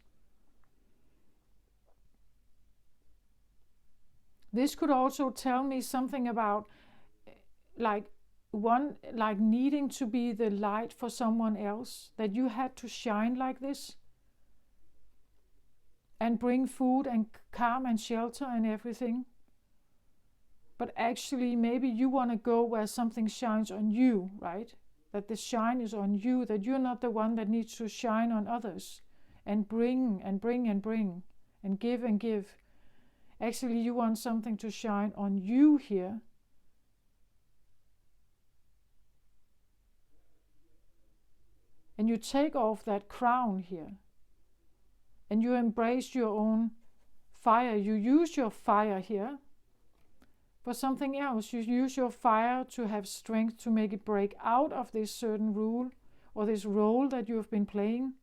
This could also tell me something about like needing to be the light for someone else, that you had to shine like this and bring food and calm and shelter and everything. But actually maybe you want to go where something shines on you, right? That the shine is on you, that you're not the one that needs to shine on others and bring and bring and bring and give and give. Actually, you want something to shine on you here. And you take off that crown here. And you embrace your own fire. You use your fire here for something else. You use your fire to have strength to make it break out of this certain rule or this role that you have been playing.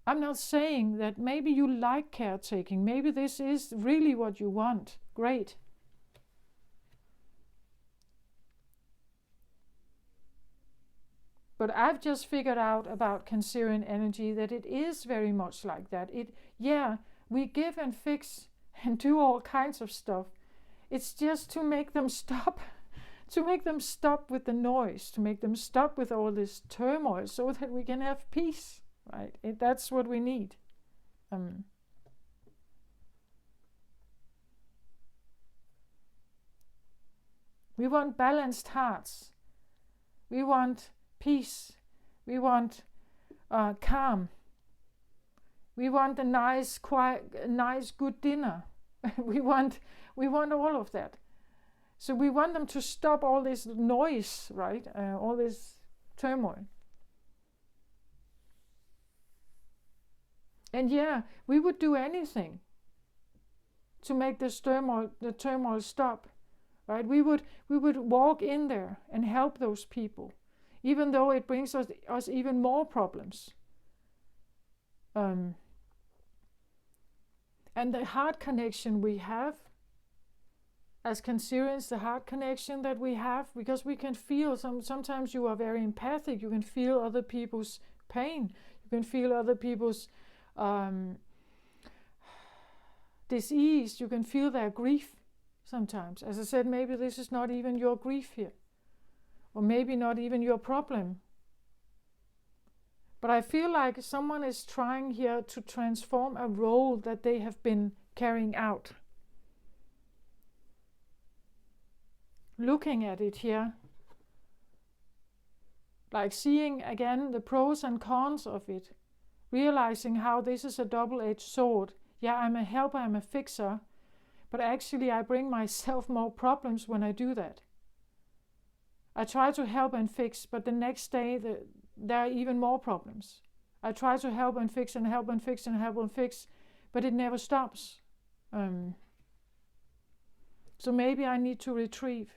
I'm not saying that maybe you like caretaking. Maybe this is really what you want. Great. But I've just figured out about Cancerian energy that it is very much like that. We give and fix and do all kinds of stuff. It's just to make them stop, to make them stop with the noise, to make them stop with all this turmoil so that we can have peace. Right? That's what we need. We want balanced hearts. We want peace. We want calm. We want a nice, quiet, nice, good dinner. we want all of that. So we want them to stop all this noise, right? All this turmoil. And we would do anything to make the turmoil stop, right? We would walk in there and help those people, even though it brings us even more problems. And the heart connection we have, as Cancerians, the heart connection that we have, because we can feel, sometimes you are very empathic, you can feel other people's pain, you can feel other people's disease, you can feel their grief sometimes. As I said, maybe this is not even your grief here, or maybe not even your problem. But I feel like someone is trying here to transform a role that they have been carrying out. Looking at it here, like seeing again the pros and cons of it, realizing how this is a double-edged sword. Yeah, I'm a helper, I'm a fixer, but actually I bring myself more problems when I do that. I try to help and fix, but the next day there are even more problems. I try to help and fix and help and fix and help and fix, but it never stops. So maybe I need to retrieve.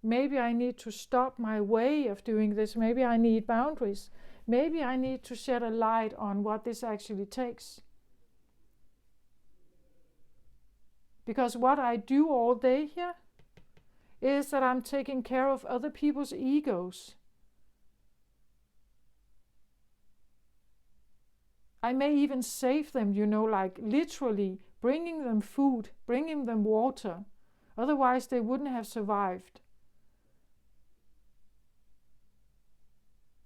Maybe I need to stop my way of doing this. Maybe I need boundaries. Maybe I need to shed a light on what this actually takes. Because what I do all day here is that I'm taking care of other people's egos. I may even save them, like literally bringing them food, bringing them water. Otherwise they wouldn't have survived.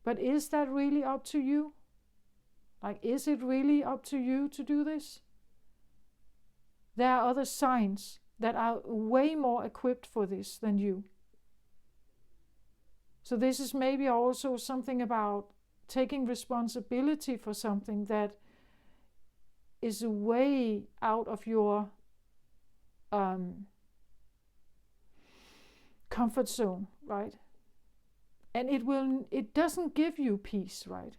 But is that really up to you? Like, is it really up to you to do this? There are other signs that are way more equipped for this than you. So this is maybe also something about taking responsibility for something that is way out of your comfort zone, right? And it doesn't give you peace, right?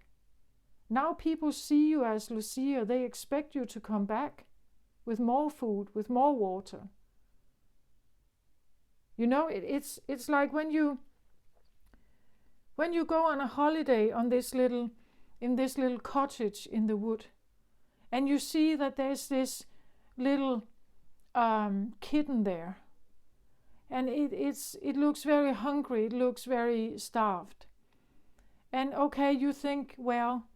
Now people see you as Lucia, they expect you to come back with more food, with more water. It's like when you When you go on a holiday in this little cottage in the wood, and you see that there's this little kitten there, and it looks very hungry, it looks very starved. And okay, you think, well,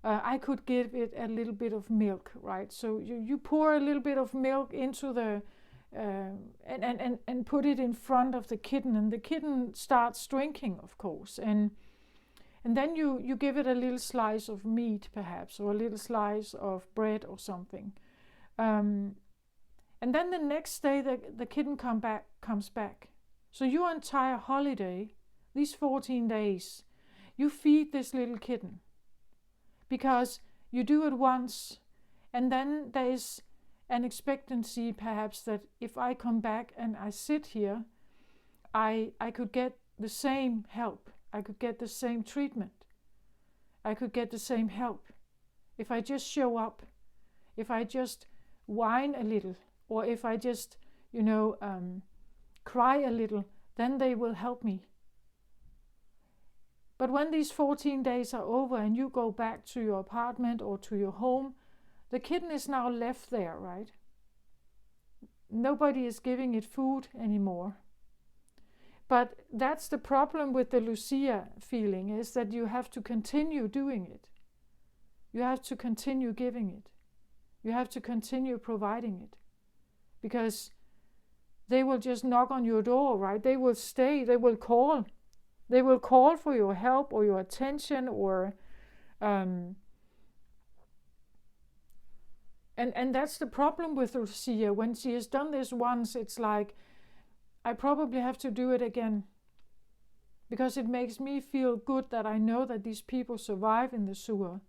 I could give it a little bit of milk, right? So you pour a little bit of milk into the and put it in front of the kitten, and the kitten starts drinking, of course, and then you give it a little slice of meat, perhaps, or a little slice of bread or something, and then the next day the kitten comes back. So your entire holiday, these 14 days, you feed this little kitten, because you do it once, and then there is an expectancy perhaps that if I come back and I sit here, I could get the same help, I could get the same treatment, I could get the same help if I just show up, if I just whine a little, or if I just, cry a little, then they will help me. But when these 14 days are over and you go back to your apartment or to your home, the kitten is now left there, right? Nobody is giving it food anymore. But that's the problem with the Lucia feeling, is that you have to continue doing it. You have to continue giving it. You have to continue providing it. Because they will just knock on your door, right? They will stay, they will call. They will call for your help or your attention, or and that's the problem with Lucia. When she has done this once, it's like, I probably have to do it again, because it makes me feel good that I know that these people survive in the sewer,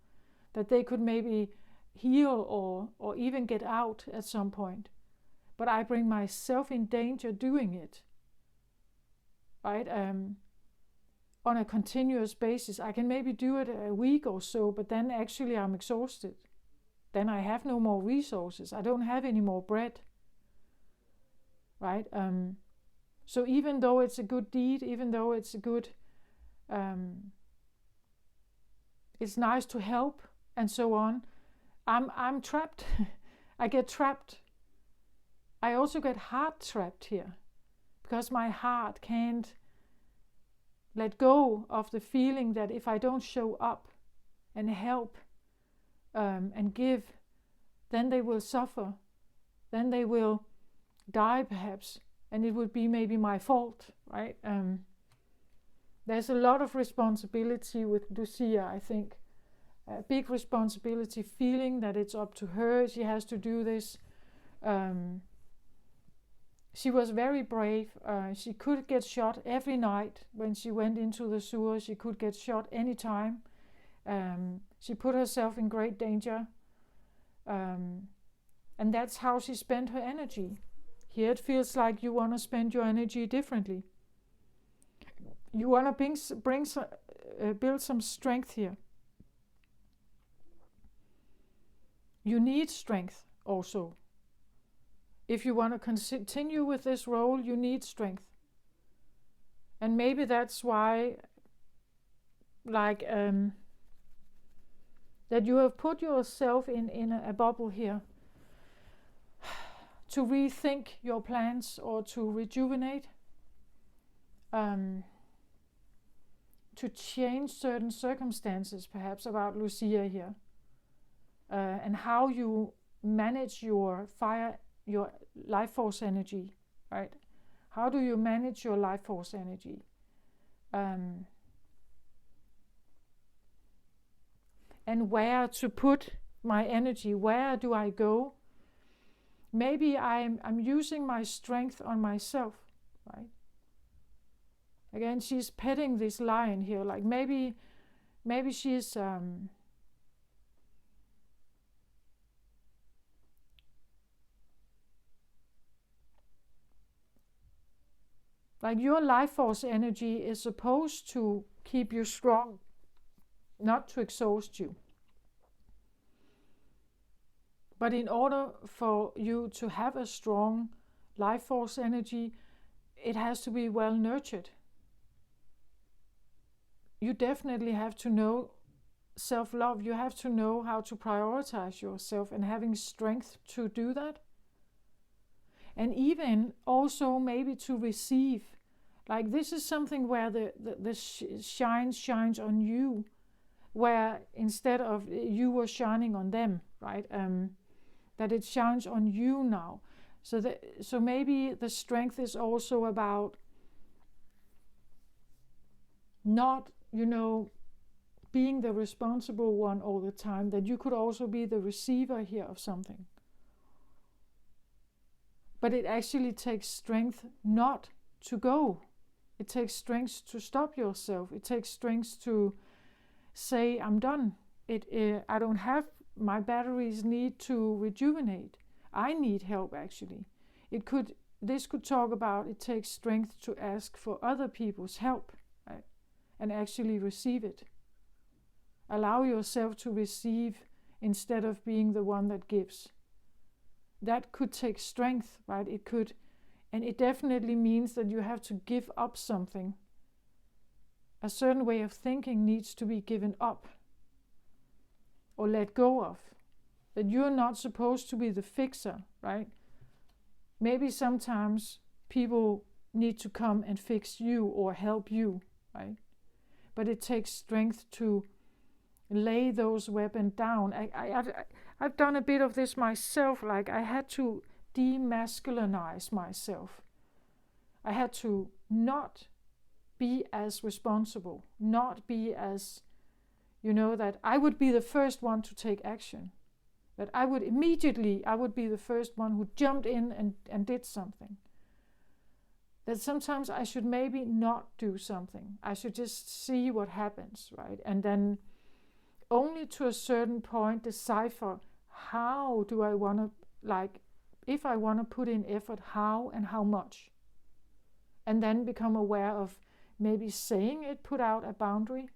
that they could maybe heal or even get out at some point. But I bring myself in danger doing it, right? On a continuous basis. I can maybe do it a week or so, but then actually I'm exhausted. Then I have no more resources. I don't have any more bread, right? So even though it's a good deed, even though it's a good, it's nice to help and so on, I'm trapped. I get trapped. I also get heart trapped here, because my heart can't let go of the feeling that if I don't show up and help and give, then they will suffer, then they will die perhaps, and it would be maybe my fault, right? There's a lot of responsibility with Lucia, I think. A big responsibility, feeling that it's up to her, she has to do this. She was very brave. She could get shot every night when she went into the sewer. She could get shot anytime. She put herself in great danger. And that's how she spent her energy. Here it feels like you want to spend your energy differently. You want to build some strength here. You need strength also. If you want to continue with this role, you need strength. And maybe that's why, that you have put yourself in a bubble here to rethink your plans or to rejuvenate, to change certain circumstances perhaps about Lucia here, and how you manage your life force energy, right? How do you manage your life force energy? And where to put my energy? Where do I go? Maybe I'm using my strength on myself, right? Again, she's petting this lion here. Like maybe she's like your life force energy is supposed to keep you strong, not to exhaust you. But in order for you to have a strong life force energy, it has to be well nurtured. you definitely have to know self-love. You have to know how to prioritize yourself and having strength to do that. And even also maybe to receive. Like this is something where the shine shines on you, where instead of you were shining on them, right? That it shines on you now. So maybe the strength is also about not, being the responsible one all the time, that you could also be the receiver here of something. But it actually takes strength not to go. It takes strength to stop yourself. It takes strength to say, I'm done. I don't have, my batteries need to rejuvenate. I need help actually. This could talk about it takes strength to ask for other people's help, right? And actually receive it. Allow yourself to receive instead of being the one that gives. That could take strength, right? It could, and it definitely means that you have to give up something. A certain way of thinking needs to be given up or let go of. That you're not supposed to be the fixer, right? Maybe sometimes people need to come and fix you or help you, right? But it takes strength to lay those weapons down. I've done a bit of this myself. Like I had to demasculinize myself. I had to not be as responsible, not be as, that I would be the first one to take action. That I would be the first one who jumped in and did something. That sometimes I should maybe not do something. I should just see what happens, right? And then only to a certain point decipher how do I want to, if I want to put in effort, how and how much. And then become aware of maybe saying it, put out a boundary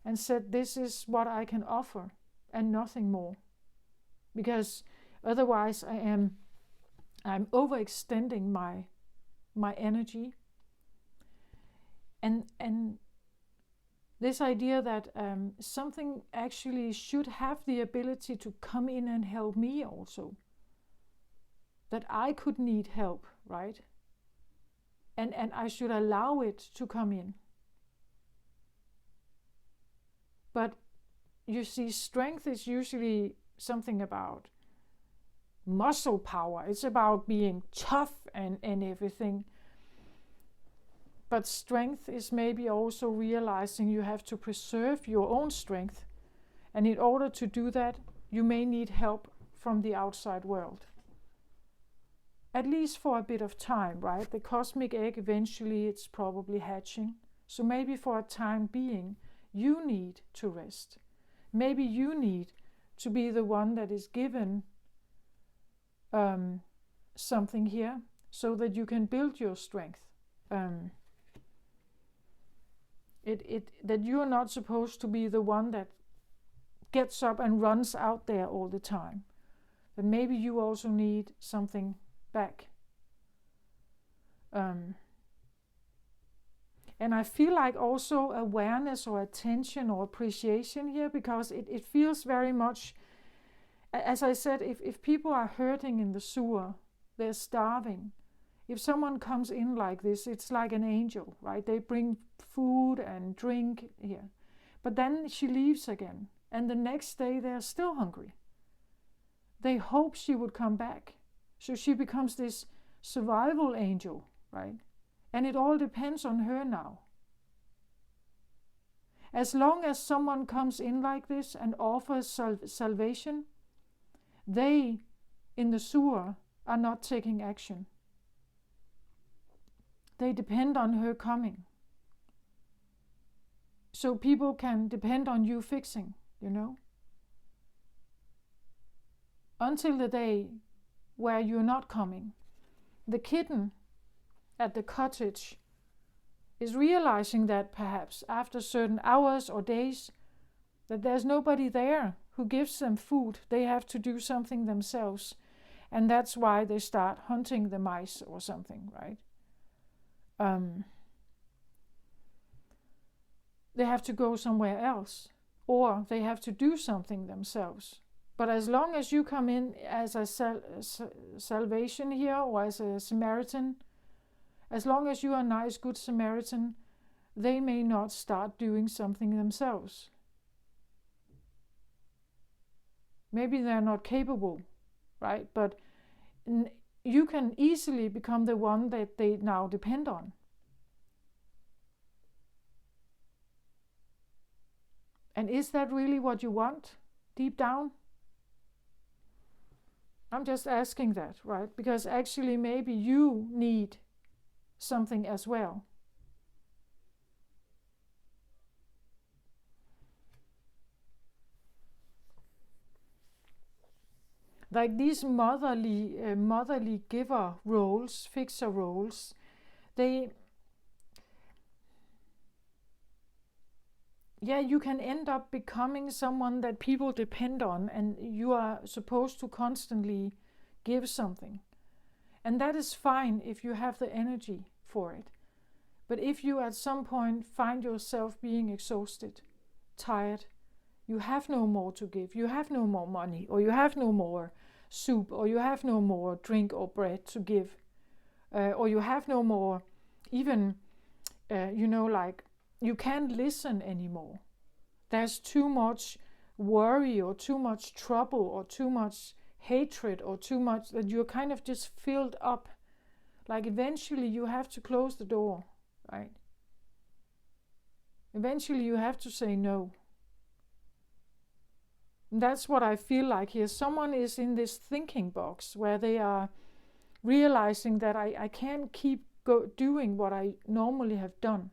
and said, this is what I can offer and nothing more. Because otherwise I'm overextending my energy. And this idea that something actually should have the ability to come in and help me also. That I could need help, right? And I should allow it to come in. But you see, strength is usually something about muscle power. It's about being tough and everything. But strength is maybe also realizing you have to preserve your own strength. And in order to do that, you may need help from the outside world. At least for a bit of time, right? The cosmic egg, eventually it's probably hatching. So maybe for a time being, you need to rest. Maybe you need to be the one that is given something here so that you can build your strength. That you're not supposed to be the one that gets up and runs out there all the time. But maybe you also need something back. And I feel like also awareness or attention or appreciation here, because it feels very much, as I said, if people are hurting in the sewer, they're starving. If someone comes in like this, it's like an angel, right? They bring food and drink here. But then she leaves again. And the next day they're still hungry. They hope she would come back. So she becomes this survival angel, right? And it all depends on her now. As long as someone comes in like this and offers salvation, they in the sewer are not taking action. They depend on her coming. So people can depend on you fixing, until the day where you're not coming. The kitten at the cottage is realizing that perhaps after certain hours or days that there's nobody there who gives them food. They have to do something themselves. And that's why they start hunting the mice or something, right? they have to go somewhere else, or they have to do something themselves. But as long as you come in as a salvation here, or as a Samaritan, as long as you are a nice, good Samaritan, they may not start doing something themselves. Maybe they're not capable, right? But you can easily become the one that they now depend on. And is that really what you want deep down? I'm just asking that, right? Because actually maybe you need something as well. Like these motherly giver roles, fixer roles, you can end up becoming someone that people depend on, and you are supposed to constantly give something. And that is fine if you have the energy for it. But if you at some point find yourself being exhausted, tired, you have no more to give, you have no more money, or you have no more soup, or you have no more drink or bread to give, or you have no more even, you can't listen anymore. There's too much worry, or too much trouble, or too much hatred, or too much that you're kind of just filled up. Like eventually you have to close the door, right? Eventually you have to say no. And that's what I feel like here. Someone is in this thinking box where they are realizing that I can't keep doing what I normally have done.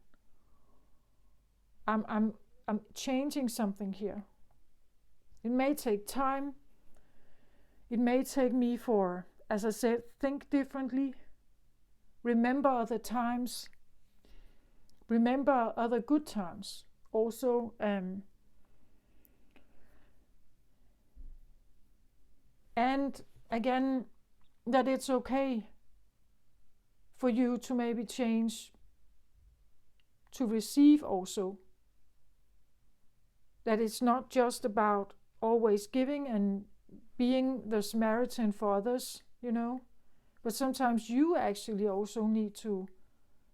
I'm changing something here. It may take time. It may take me for, as I said, think differently. Remember other times. Remember other good times. Also, and again, that it's okay for you to maybe change to receive also. That it's not just about always giving and being the Samaritan for others, but sometimes you actually also need to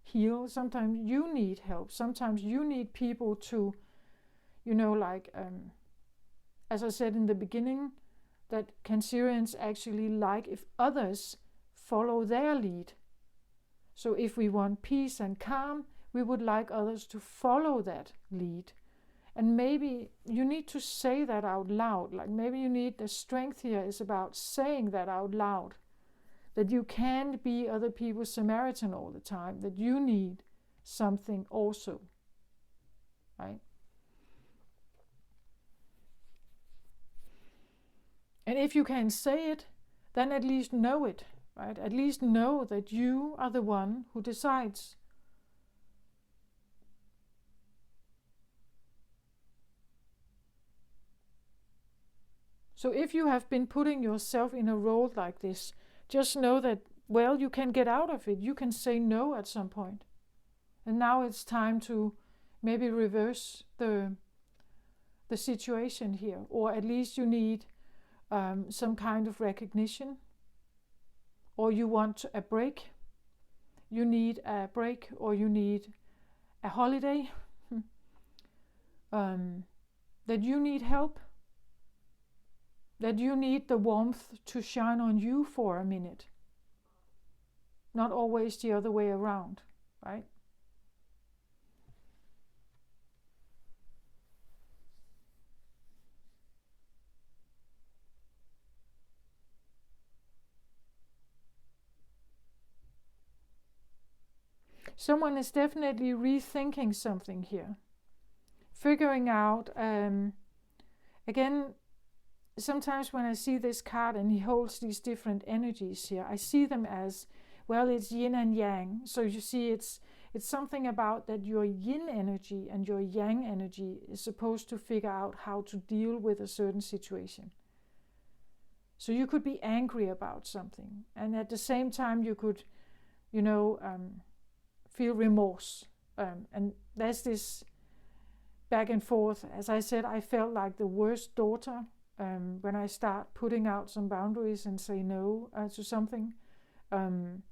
heal. Sometimes you need help. Sometimes you need people to, as I said in the beginning, that Cancerians actually like if others follow their lead. So if we want peace and calm, we would like others to follow that lead. And maybe you need to say that out loud. Like maybe you need, the strength here is about saying that out loud. That you can't be other people's Samaritan all the time. That you need something also. Right? And if you can say it, then at least know it. Right? At least know that you are the one who decides. So if you have been putting yourself in a role like this, just know that, well, you can get out of it. You can say no at some point. And now it's time to maybe reverse the situation here. Or at least you need some kind of recognition. Or you want a break. You need a break, or you need a holiday. That you need help. That you need the warmth to shine on you for a minute. Not always the other way around, right? Someone is definitely rethinking something here. Figuring out, again, sometimes when I see this card and he holds these different energies here, I see them as, well, it's yin and yang. So you see it's something about that your yin energy and your yang energy is supposed to figure out how to deal with a certain situation. So you could be angry about something, and at the same time you could, feel remorse. And there's this back and forth. As I said, I felt like the worst daughter when I start putting out some boundaries and say no to something. When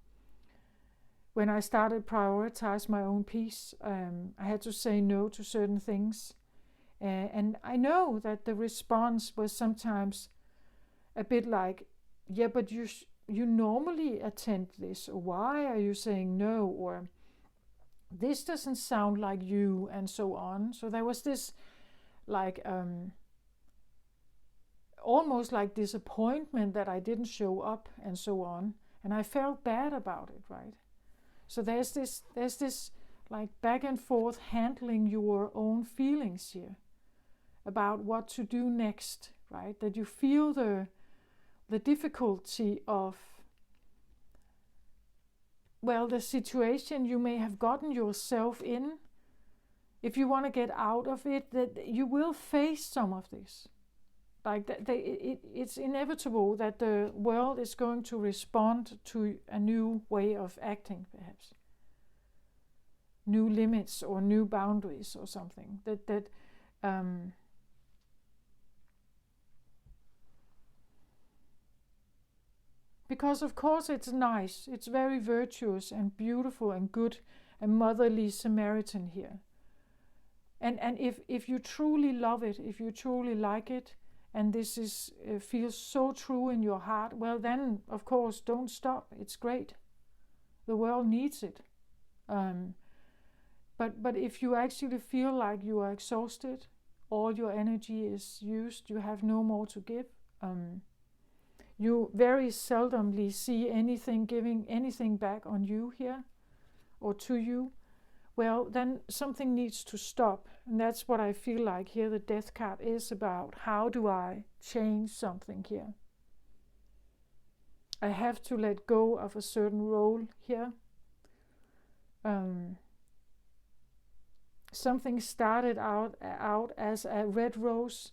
I started prioritize my own peace, I had to say no to certain things. And I know that the response was sometimes a bit like, yeah, but you normally attend this, or why are you saying no, or this doesn't sound like you, and so on. So there was this like almost like disappointment that I didn't show up, and so on. And I felt bad about it, right? So there's this like back and forth handling your own feelings here about what to do next, right? That you feel the difficulty of, well, the situation you may have gotten yourself in. If you want to get out of it, that you will face some of this. Like it's inevitable that the world is going to respond to a new way of acting, perhaps. New limits or new boundaries or something. Because of course it's nice, it's very virtuous and beautiful and good, a motherly Samaritan here. And if you truly love it, if you truly like it, and this is feels so true in your heart, well then, of course, don't stop. It's great. The world needs it. But if you actually feel like you are exhausted, all your energy is used, you have no more to give, you very seldomly see anything giving anything back on you here or to you, well, then something needs to stop. And that's what I feel like here the death card is about. How do I change something here? I have to let go of a certain role here. Something started out as a red rose,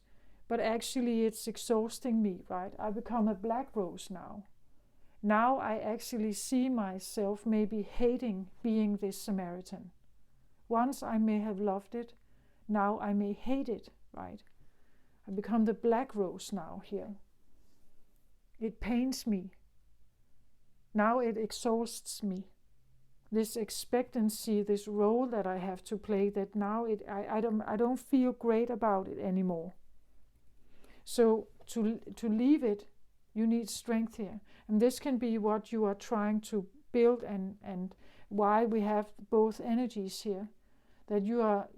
but actually it's exhausting me, right? I become a black rose now. Now I actually see myself maybe hating being this Samaritan. Once I may have loved it, now I may hate it, right? I become the black rose now here. It pains me. Now it exhausts me. This expectancy, this role that I have to play, that now I don't feel great about it anymore. So to leave it, you need strength here. And this can be what you are trying to build, and why we have both energies here. That you are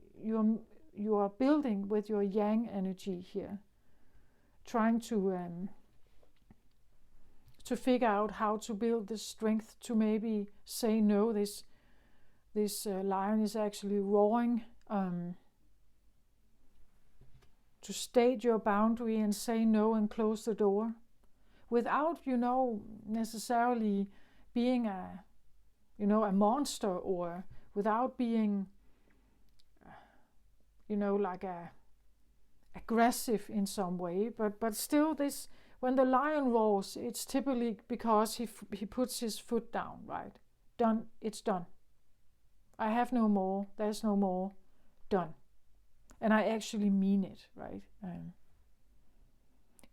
building with your yang energy here, trying to figure out how to build the strength to maybe say no. This lion is actually roaring. To state your boundary and say no and close the door, without necessarily being a monster, or without being like aggressive in some way, but still, this, when the lion roars, it's typically because he puts his foot down, right? Done. It's done. I have no more. There's no more. Done. And I actually mean it, right?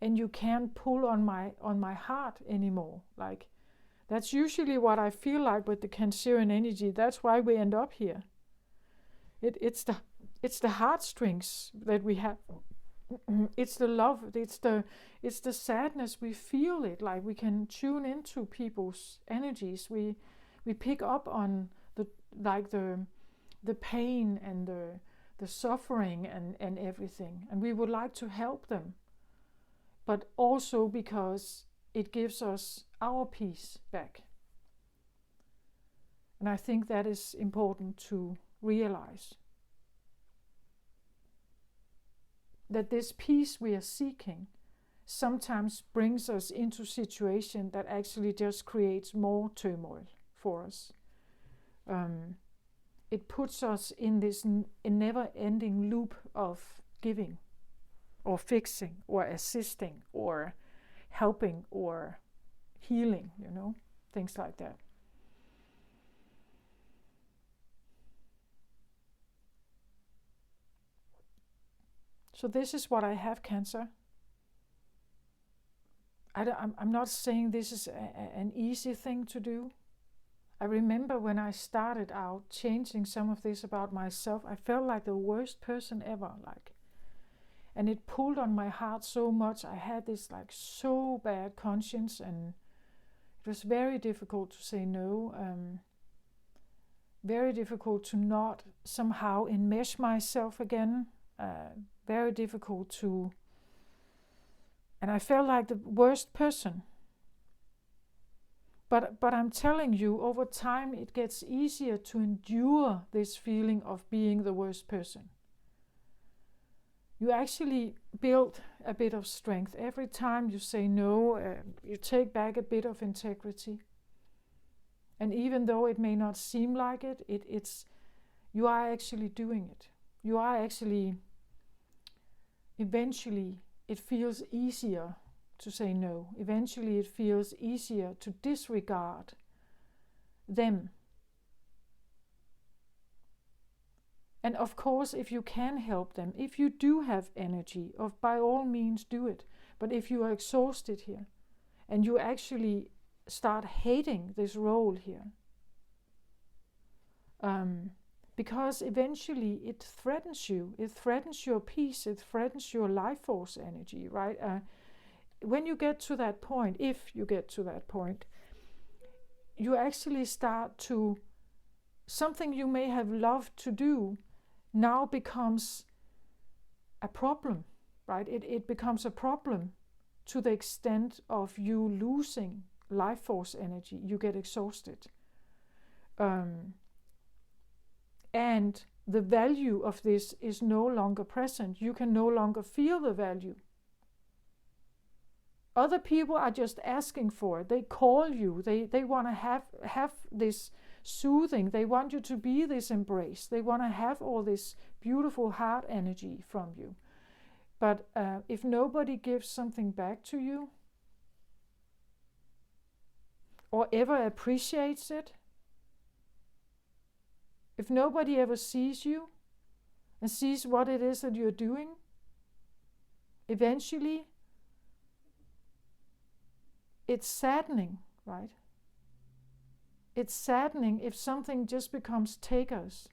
And you can't pull on my heart anymore. Like, that's usually what I feel like with the Cancerian energy. That's why we end up here. It's the heartstrings that we have. It's the love. It's the sadness. We feel it. Like, we can tune into people's energies. We pick up on the pain and the suffering and everything. And we would like to help them. But also because it gives us our peace back. And I think that is important to realize. That this peace we are seeking sometimes brings us into a situation that actually just creates more turmoil for us. It puts us in this never-ending loop of giving, or fixing, or assisting, or helping, or healing, things like that. So this is what I have, Cancer. I'm not saying this is an easy thing to do. I remember when I started out changing some of this about myself, I felt like the worst person ever, and it pulled on my heart so much. I had this so bad conscience, and it was very difficult to say no. Very difficult to not somehow enmesh myself again. Very difficult to, and I felt like the worst person. But I'm telling you, over time it gets easier to endure this feeling of being the worst person. You actually build a bit of strength. Every time you say no, you take back a bit of integrity. And even though it may not seem like it, you are actually doing it. You are actually, eventually it feels easier to say no. Eventually it feels easier to disregard them. And of course, if you can help them, if you do have energy, by all means do it. But if you are exhausted here, and you actually start hating this role here, because eventually it threatens you, it threatens your peace, it threatens your life force energy, right? When you get to that point, if you get to that point, you actually start to, something you may have loved to do now becomes a problem, right? It becomes a problem to the extent of you losing life force energy. You get exhausted. And the value of this is no longer present. You can no longer feel the value. Other people are just asking for it. They call you. They want to have this soothing. They want you to be this embrace. They want to have all this beautiful heart energy from you. But if nobody gives something back to you, or ever appreciates it, if nobody ever sees you and sees what it is that you're doing, eventually it's saddening, right? It's saddening if something just becomes takers.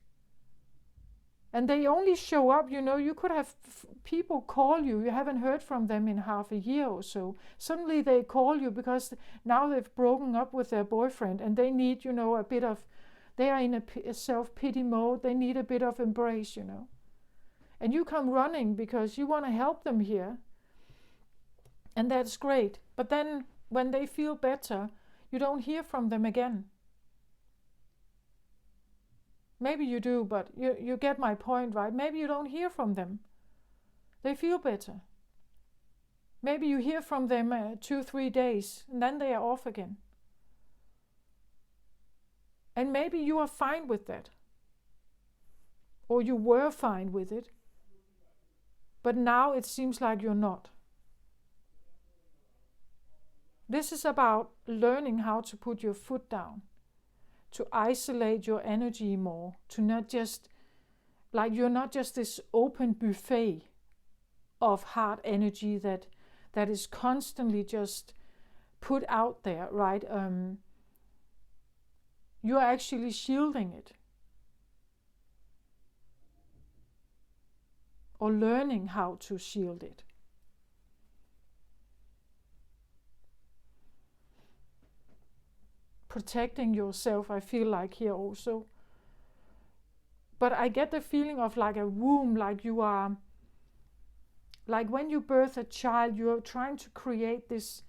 And they only show up, you could have people call you, you haven't heard from them in half a year or so. Suddenly they call you because now they've broken up with their boyfriend and they need, a bit of, they are in a self-pity mode, they need a bit of embrace, And you come running because you want to help them here. And that's great. But then when they feel better, you don't hear from them again. Maybe you do, but you get my point, right? Maybe you don't hear from them. They feel better. Maybe you hear from them 2-3 days, and then they are off again. And maybe you are fine with that. Or you were fine with it. But now it seems like you're not. This is about learning how to put your foot down, to isolate your energy more, to not just, you're not just this open buffet of heart energy that is constantly just put out there, right? You're actually shielding it. Or learning how to shield it. Protecting yourself, I feel like here also. But I get the feeling of like a womb, like you are, like when you birth a child, you're trying to create this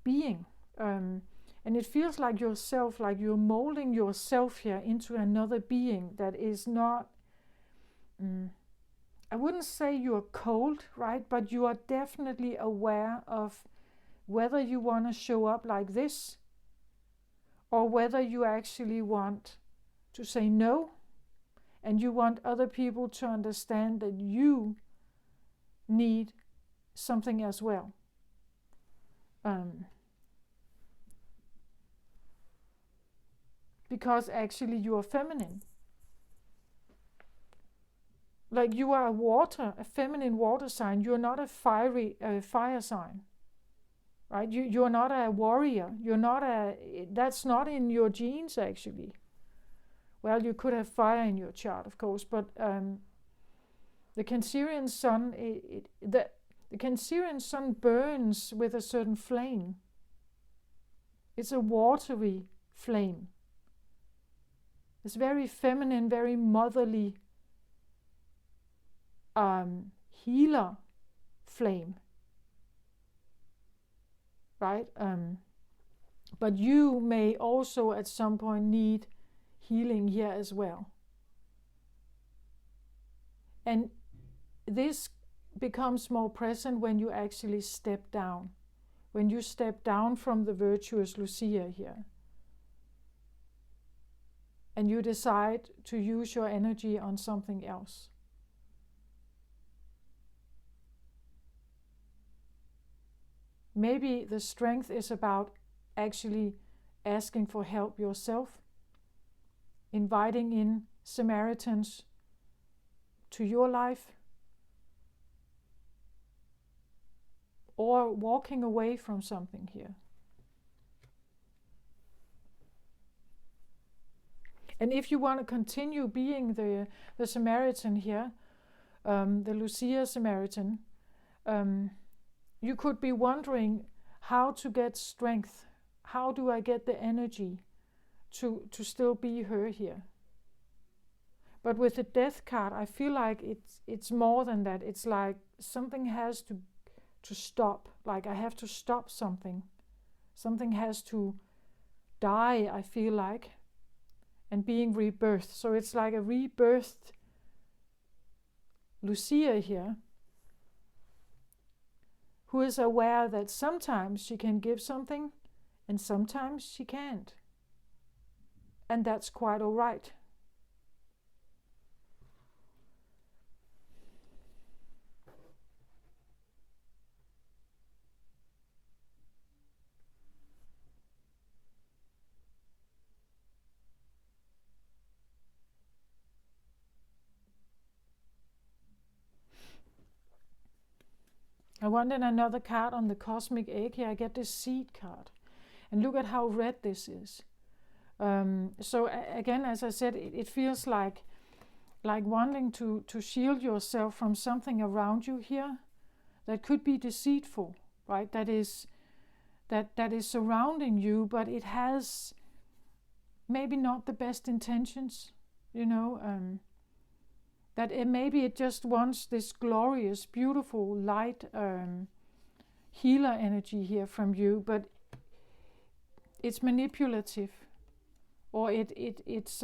being. And it feels like yourself, like you're molding yourself here into another being that is not, I wouldn't say you're cold, right? But you are definitely aware of whether you want to show up like this or whether you actually want to say no, and you want other people to understand that you need something as well. Because actually you are feminine. like you are a feminine water sign. You're not a fire sign, right? You're not a warrior. That's not in your genes actually. Well, you could have fire in your chart, of course, but the Cancerian sun, the Cancerian sun burns with a certain flame. It's a watery flame. It's very feminine, very motherly, healer flame, right? But you may also at some point need healing here as well. And this becomes more present when you actually step down, when you step down from the virtuous Lucia here, and you decide to use your energy on something else. Maybe the strength is about actually asking for help yourself, inviting in Samaritans to your life, or walking away from something here. And if you want to continue being the Samaritan here, the Lucia Samaritan, you could be wondering how to get strength. How do I get the energy to still be her here? But with the Death card, I feel like it's more than that. It's like something has to stop. Like I have to stop something. Something has to die, I feel like, and being rebirthed. So it's like a rebirthed Lucia here, who is aware that sometimes she can give something and sometimes she can't. And that's quite all right. I wanted another card on the cosmic egg here. I get this seed card. And look at how red this is. So again, as I said, it feels like wanting to shield yourself from something around you here that could be deceitful, right? That is surrounding you, but it has maybe not the best intentions, that maybe it just wants this glorious, beautiful, light healer energy here from you, but it's manipulative, or it's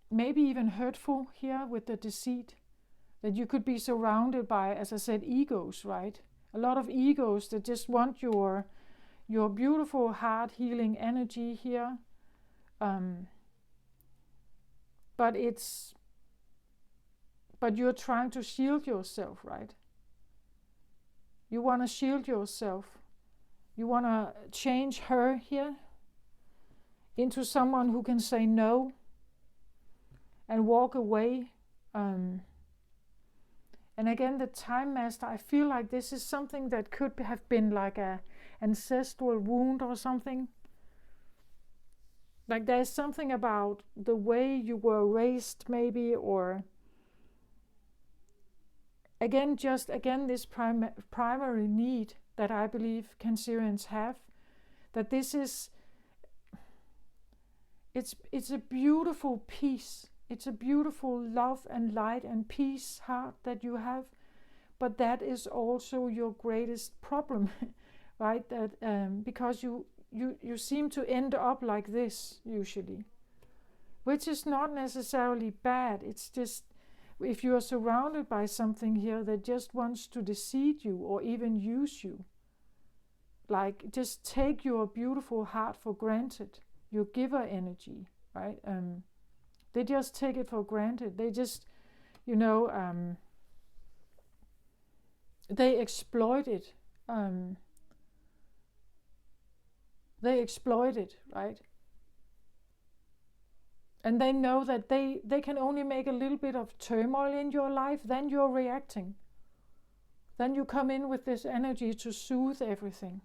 maybe even hurtful here with the deceit, that you could be surrounded by, as I said, egos, right? A lot of egos that just want your beautiful heart healing energy here. But you're trying to shield yourself, right? You want to shield yourself. You want to change her here into someone who can say no and walk away. And again, the Time Master, I feel like this is something that could have been like an ancestral wound or something. Like there's something about the way you were raised maybe, or again this primary need that I believe Cancerians have, that this is, it's a beautiful peace. It's a beautiful love and light and peace heart that you have, but that is also your greatest problem, right? That because you seem to end up like this usually, which is not necessarily bad. It's just if you are surrounded by something here that just wants to deceive you or even use you, like just take your beautiful heart for granted, your giver energy, right? They just take it for granted. They just, they exploit it. They exploit it, right? And they know that they can only make a little bit of turmoil in your life, then you're reacting. Then you come in with this energy to soothe everything.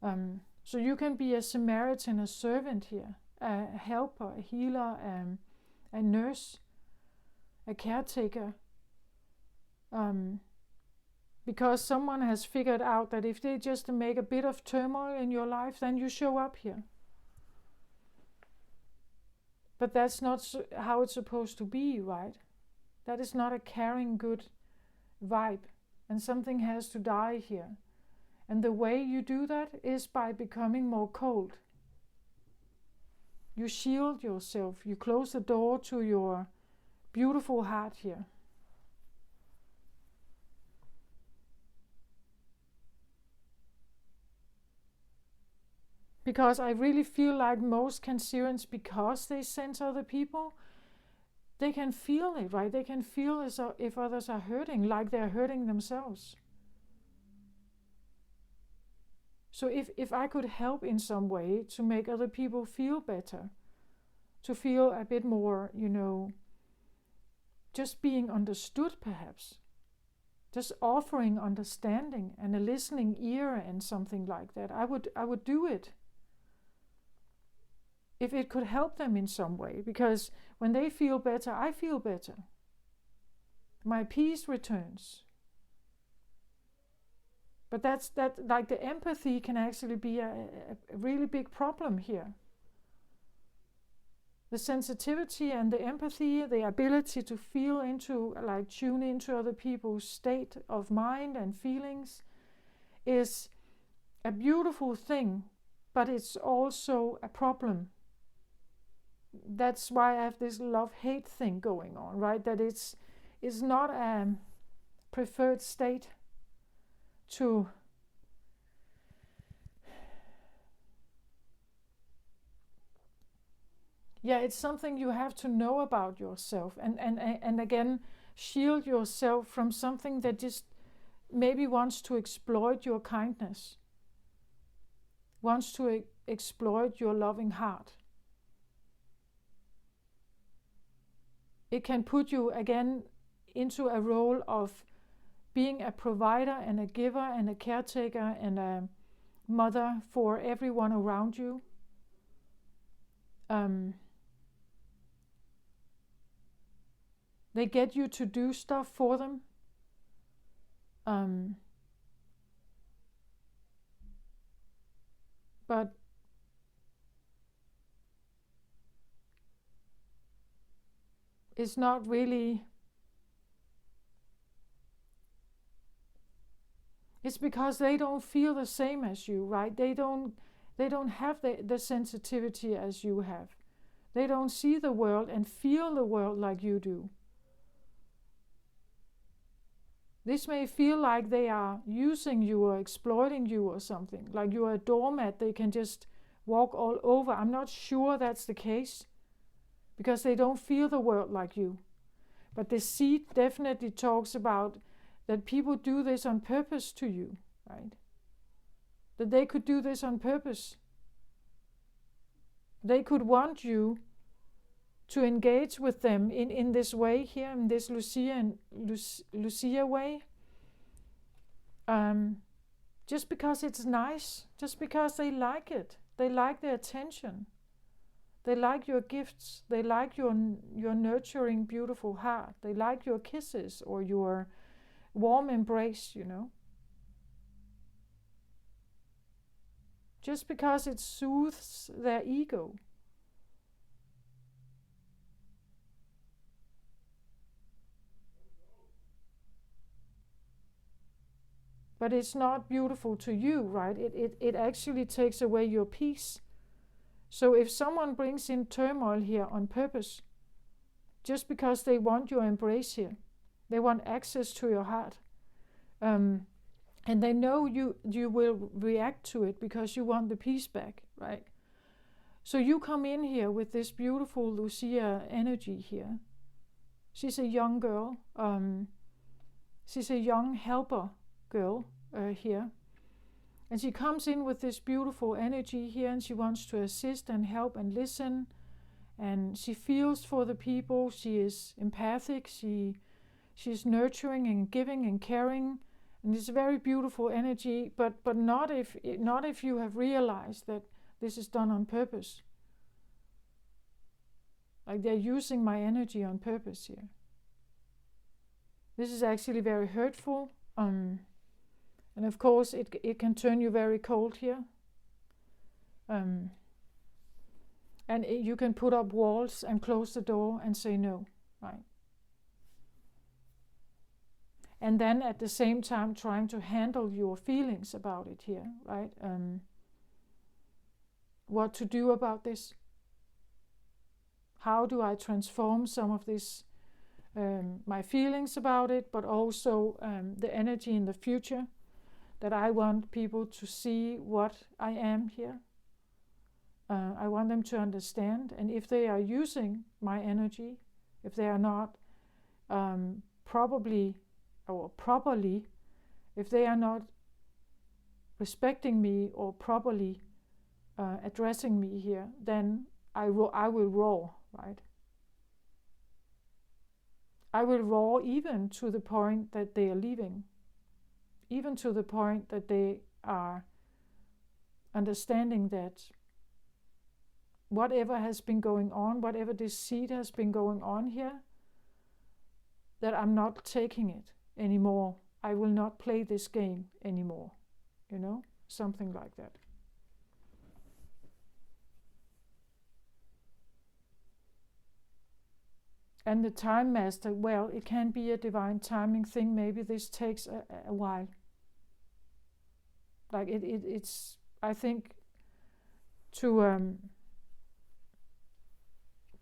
So you can be a Samaritan, a servant here, a helper, a healer, a nurse, a caretaker. Because someone has figured out that if they just make a bit of turmoil in your life, then you show up here. But that's not how it's supposed to be, right? That is not a caring, good vibe. And something has to die here. And the way you do that is by becoming more cold. You shield yourself. You close the door to your beautiful heart here. Because I really feel like most Cancerians, because they sense other people, they can feel it, right? They can feel as if others are hurting, like they're hurting themselves. So if I could help in some way to make other people feel better, to feel a bit more, just being understood perhaps, just offering understanding and a listening ear and something like that, I would do it. If it could help them in some way, because when they feel better, I feel better. My peace returns. But that like the empathy can actually be a really big problem here. The sensitivity and the empathy, the ability to feel into, like tune into other people's state of mind and feelings is a beautiful thing, but it's also a problem. That's why I have this love-hate thing going on, right? That it's not a preferred state to it's something you have to know about yourself and again shield yourself from something that just maybe wants to exploit your kindness, wants to exploit your loving heart. It can put you again into a role of being a provider and a giver and a caretaker and a mother for everyone around you. They get you to do stuff for them. But it's not really. It's because they don't feel the same as you, right? They don't have the sensitivity as you have. They don't see the world and feel the world like you do. This may feel like they are using you or exploiting you or something, like you are a doormat they can just walk all over. I'm not sure that's the case, because they don't feel the world like you. But the seed definitely talks about that people do this on purpose to you, right? That they could do this on purpose. They could want you to engage with them in this way here, in this Lucia way. Just because it's nice, just because they like it. They like the attention. They like your gifts. They like your nurturing, beautiful heart. They like your kisses or your warm embrace, Just because it soothes their ego. But it's not beautiful to you, right? It actually takes away your peace. So if someone brings in turmoil here on purpose, just because they want your embrace here, they want access to your heart, and they know you will react to it because you want the peace back, right? So you come in here with this beautiful Lucia energy here. She's a young girl. She's a young helper girl here. And she comes in with this beautiful energy here, and she wants to assist and help and listen and she feels for the people. She is empathic. She's nurturing and giving and caring, and it's a very beautiful energy. But not if you have realized that this is done on purpose. Like they're using my energy on purpose here. This is actually very hurtful, and of course it can turn you very cold here. And you can put up walls and close the door and say no, right? And then at the same time trying to handle your feelings about it here, right? What to do about this? How do I transform some of this, my feelings about it, but also the energy in the future, that I want people to see what I am here. I want them to understand, and if they are using my energy, if they are not properly, if they are not respecting me or properly addressing me here, then I will roar, right? I will roar even to the point that they are leaving, even to the point that they are understanding that whatever has been going on, whatever deceit has been going on here, that I'm not taking it anymore. I will not play this game anymore. Something like that. And the time master, well, it can be a divine timing thing. Maybe this takes a while. Like it's I think to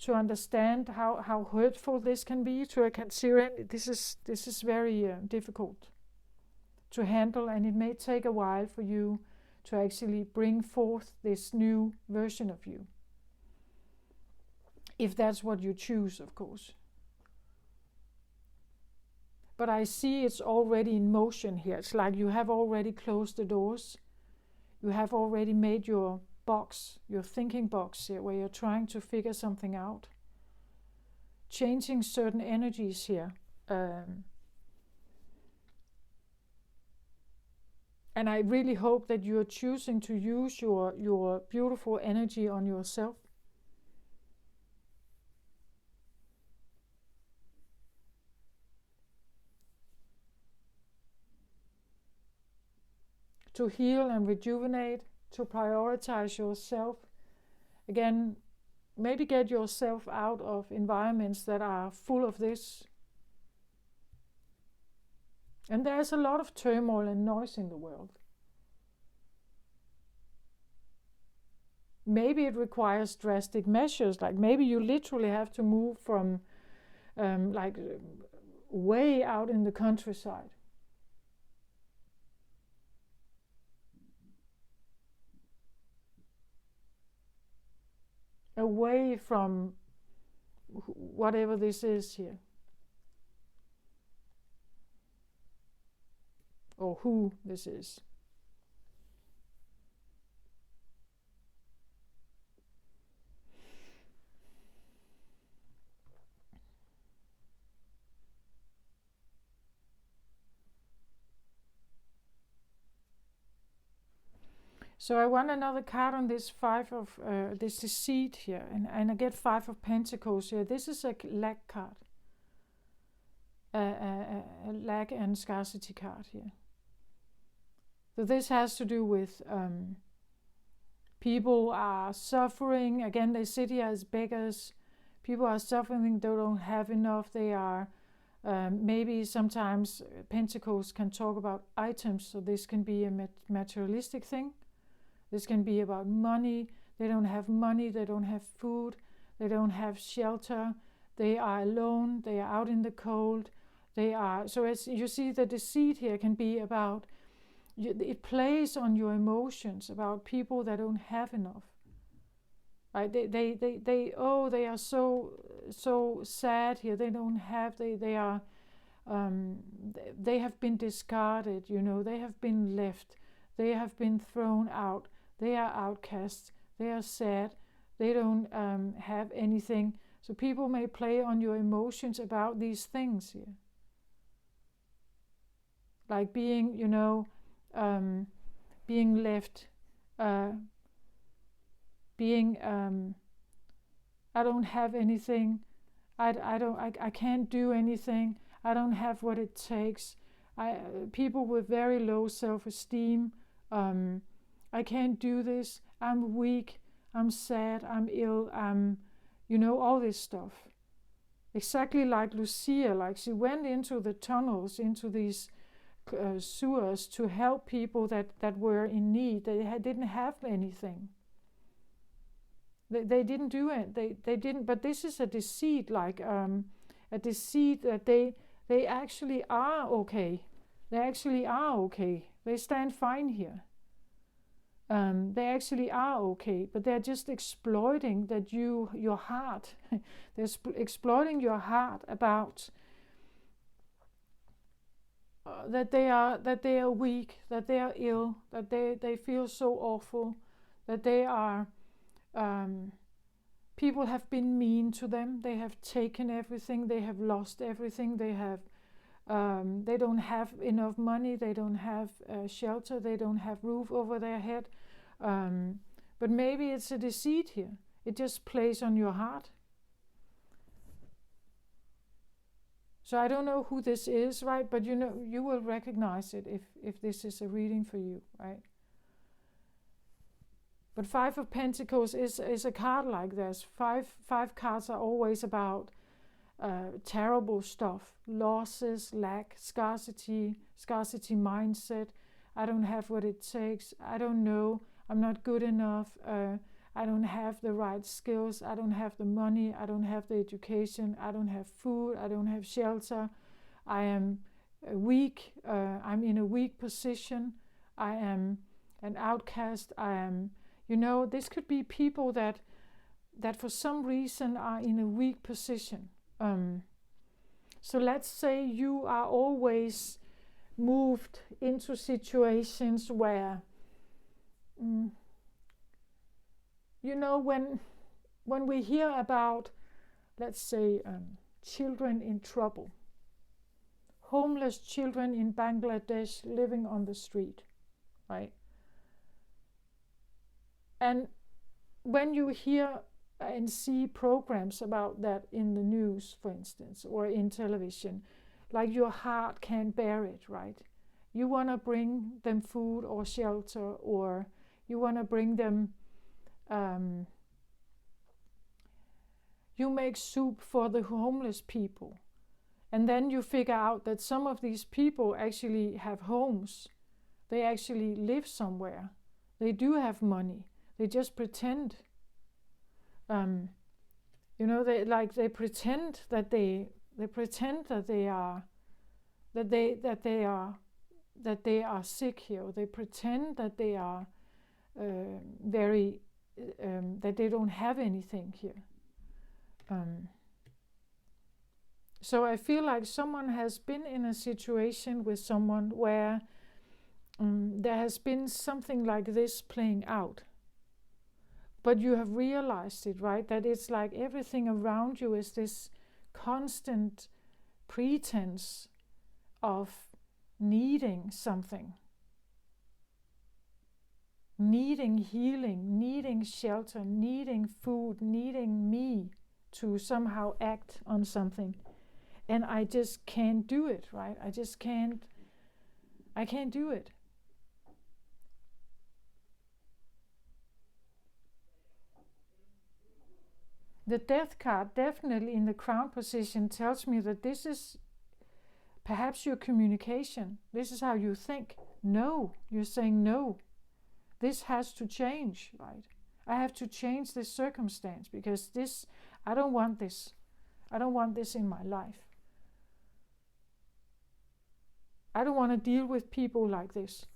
understand how hurtful this can be to a Cancerian, this is very difficult to handle, and it may take a while for you to actually bring forth this new version of you, if that's what you choose, of course. But I see it's already in motion here. It's like you have already closed the doors. You have already made your box, your thinking box here, where you're trying to figure something out, changing certain energies here, and I really hope that you are choosing to use your beautiful energy on yourself, to heal and rejuvenate, to prioritize yourself. Again, maybe get yourself out of environments that are full of this. And there's a lot of turmoil and noise in the world. Maybe it requires drastic measures, like maybe you literally have to move from way out in the countryside. Away from whatever this is here, or who this is. So I want another card on this five of this deceit here, and I get 5 of Pentacles here. This is a lack card, a lack and scarcity card here. So this has to do with people are suffering. Again, they sit here as beggars. People are suffering. They don't have enough. They are maybe sometimes Pentacles can talk about items. So this can be a materialistic thing. This can be about money. They don't have money. They don't have food. They don't have shelter. They are alone. They are out in the cold. So as you see, the deceit here can be about, it plays on your emotions about people that don't have enough. Right? They are so sad here. They don't have. They have been discarded. They have been left. They have been thrown out. They are outcasts. They are sad. They don't have anything. So people may play on your emotions about these things here. Like being, being left, being, I don't have anything. I can't do anything. I don't have what it takes. People with very low self-esteem. I can't do this. I'm weak. I'm sad. I'm ill. All this stuff. Exactly like Lucia, like she went into the tunnels, into these sewers to help people that were in need. They didn't have anything. They didn't do it. They didn't. But this is a deceit, like a deceit that they actually are okay. They actually are okay. They stand fine here. They actually are okay, but they're just exploiting that your heart. They're exploiting your heart about that they are weak, that they are ill, that they feel so awful, that they are. People have been mean to them. They have taken everything. They have lost everything. They have. They don't have enough money. They don't have shelter. They don't have roof over their head. But maybe it's a deceit here. It just plays on your heart. So I don't know who this is, right? But you will recognize it if this is a reading for you, right? But Five of Pentacles is a card like this. Five cards are always about terrible stuff, losses, lack, scarcity mindset. I don't have what it takes. I don't know. I'm not good enough. I don't have the right skills. I don't have the money. I don't have the education. I don't have food. I don't have shelter. I am weak. I'm in a weak position. I am an outcast. I am, this could be people that for some reason are in a weak position. So let's say you are always moved into situations where, when we hear about, let's say, children in trouble, homeless children in Bangladesh living on the street, right? And when you hear and see programs about that in the news, for instance, or in television, like your heart can't bear it, right? You want to bring them food or shelter, or you want to bring them, you make soup for the homeless people. And then you figure out that some of these people actually have homes. They actually live somewhere. They do have money. They just pretend. They pretend that they are sick here. They pretend that they are that they don't have anything here. So I feel like someone has been in a situation with someone where there has been something like this playing out. But you have realized it, right? That it's like everything around you is this constant pretense of needing something. Needing healing, needing shelter, needing food, needing me to somehow act on something. And I just can't do it, right? I can't do it. The Death card, definitely in the Crown position, tells me that this is perhaps your communication. This is how you think. No, you're saying no. This has to change, right? I have to change this circumstance because I don't want this. I don't want this in my life. I don't want to deal with people like this.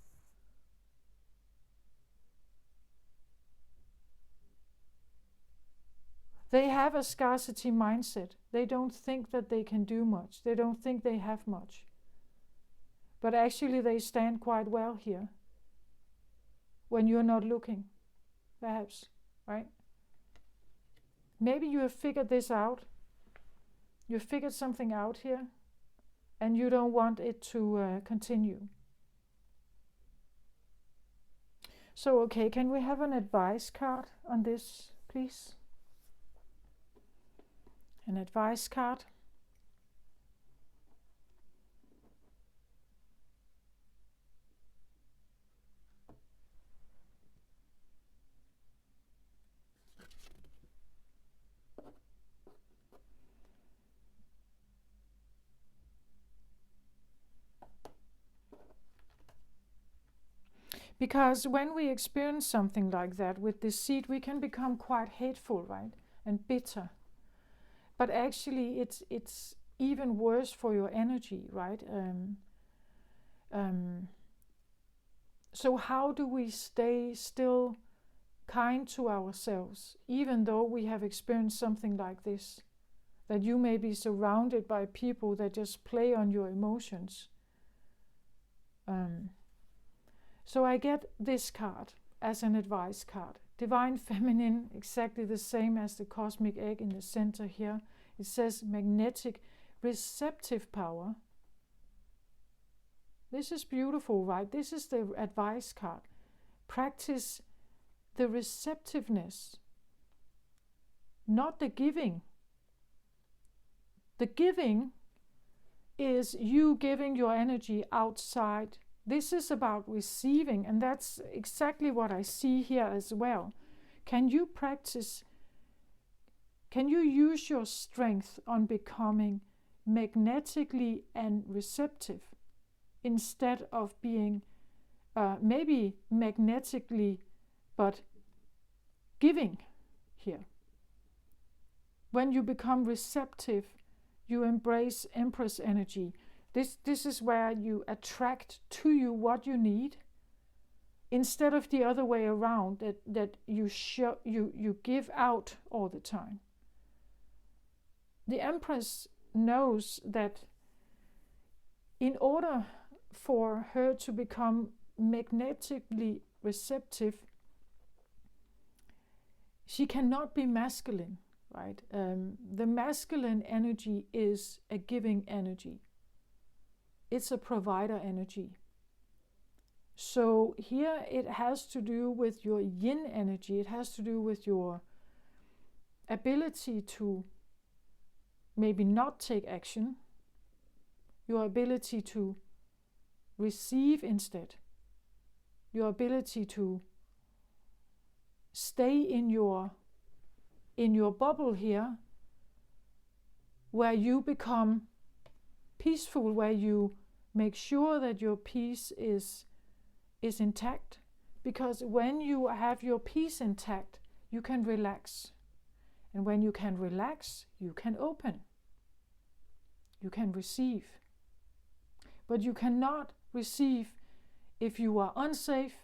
They have a scarcity mindset. They don't think that they can do much. They don't think they have much. But actually they stand quite well here when you're not looking, perhaps, right? maybe you have figured this out. You figured something out here, and you don't want it to continue. So, okay, can we have an advice card on this, please? An advice card. Because when we experience something like that with deceit, we can become quite hateful, right? And bitter. But actually, it's even worse for your energy, right? So how do we stay still kind to ourselves, even though we have experienced something like this? That you may be surrounded by people that just play on your emotions. So I get this card as an advice card. Divine Feminine, exactly the same as the cosmic egg in the center here. It says magnetic receptive power. This is beautiful, right? This is the advice card. Practice the receptiveness, not the giving. The giving is you giving your energy outside. This is about receiving, and that's exactly what I see here as well. Can you use your strength on becoming magnetically and receptive instead of being maybe magnetically but giving here? When you become receptive, you embrace Empress energy. This is where you attract to you what you need, instead of the other way around, that you give out all the time. The Empress knows that in order for her to become magnetically receptive, she cannot be masculine, right? The masculine energy is a giving energy. It's a provider energy. So here it has to do with your yin energy. It has to do with your ability to maybe not take action, your ability to receive instead, your ability to stay in your bubble here, where you become peaceful, where you make sure that your peace is intact. Because when you have your peace intact, you can relax. And when you can relax, you can open. You can receive. But you cannot receive if you are unsafe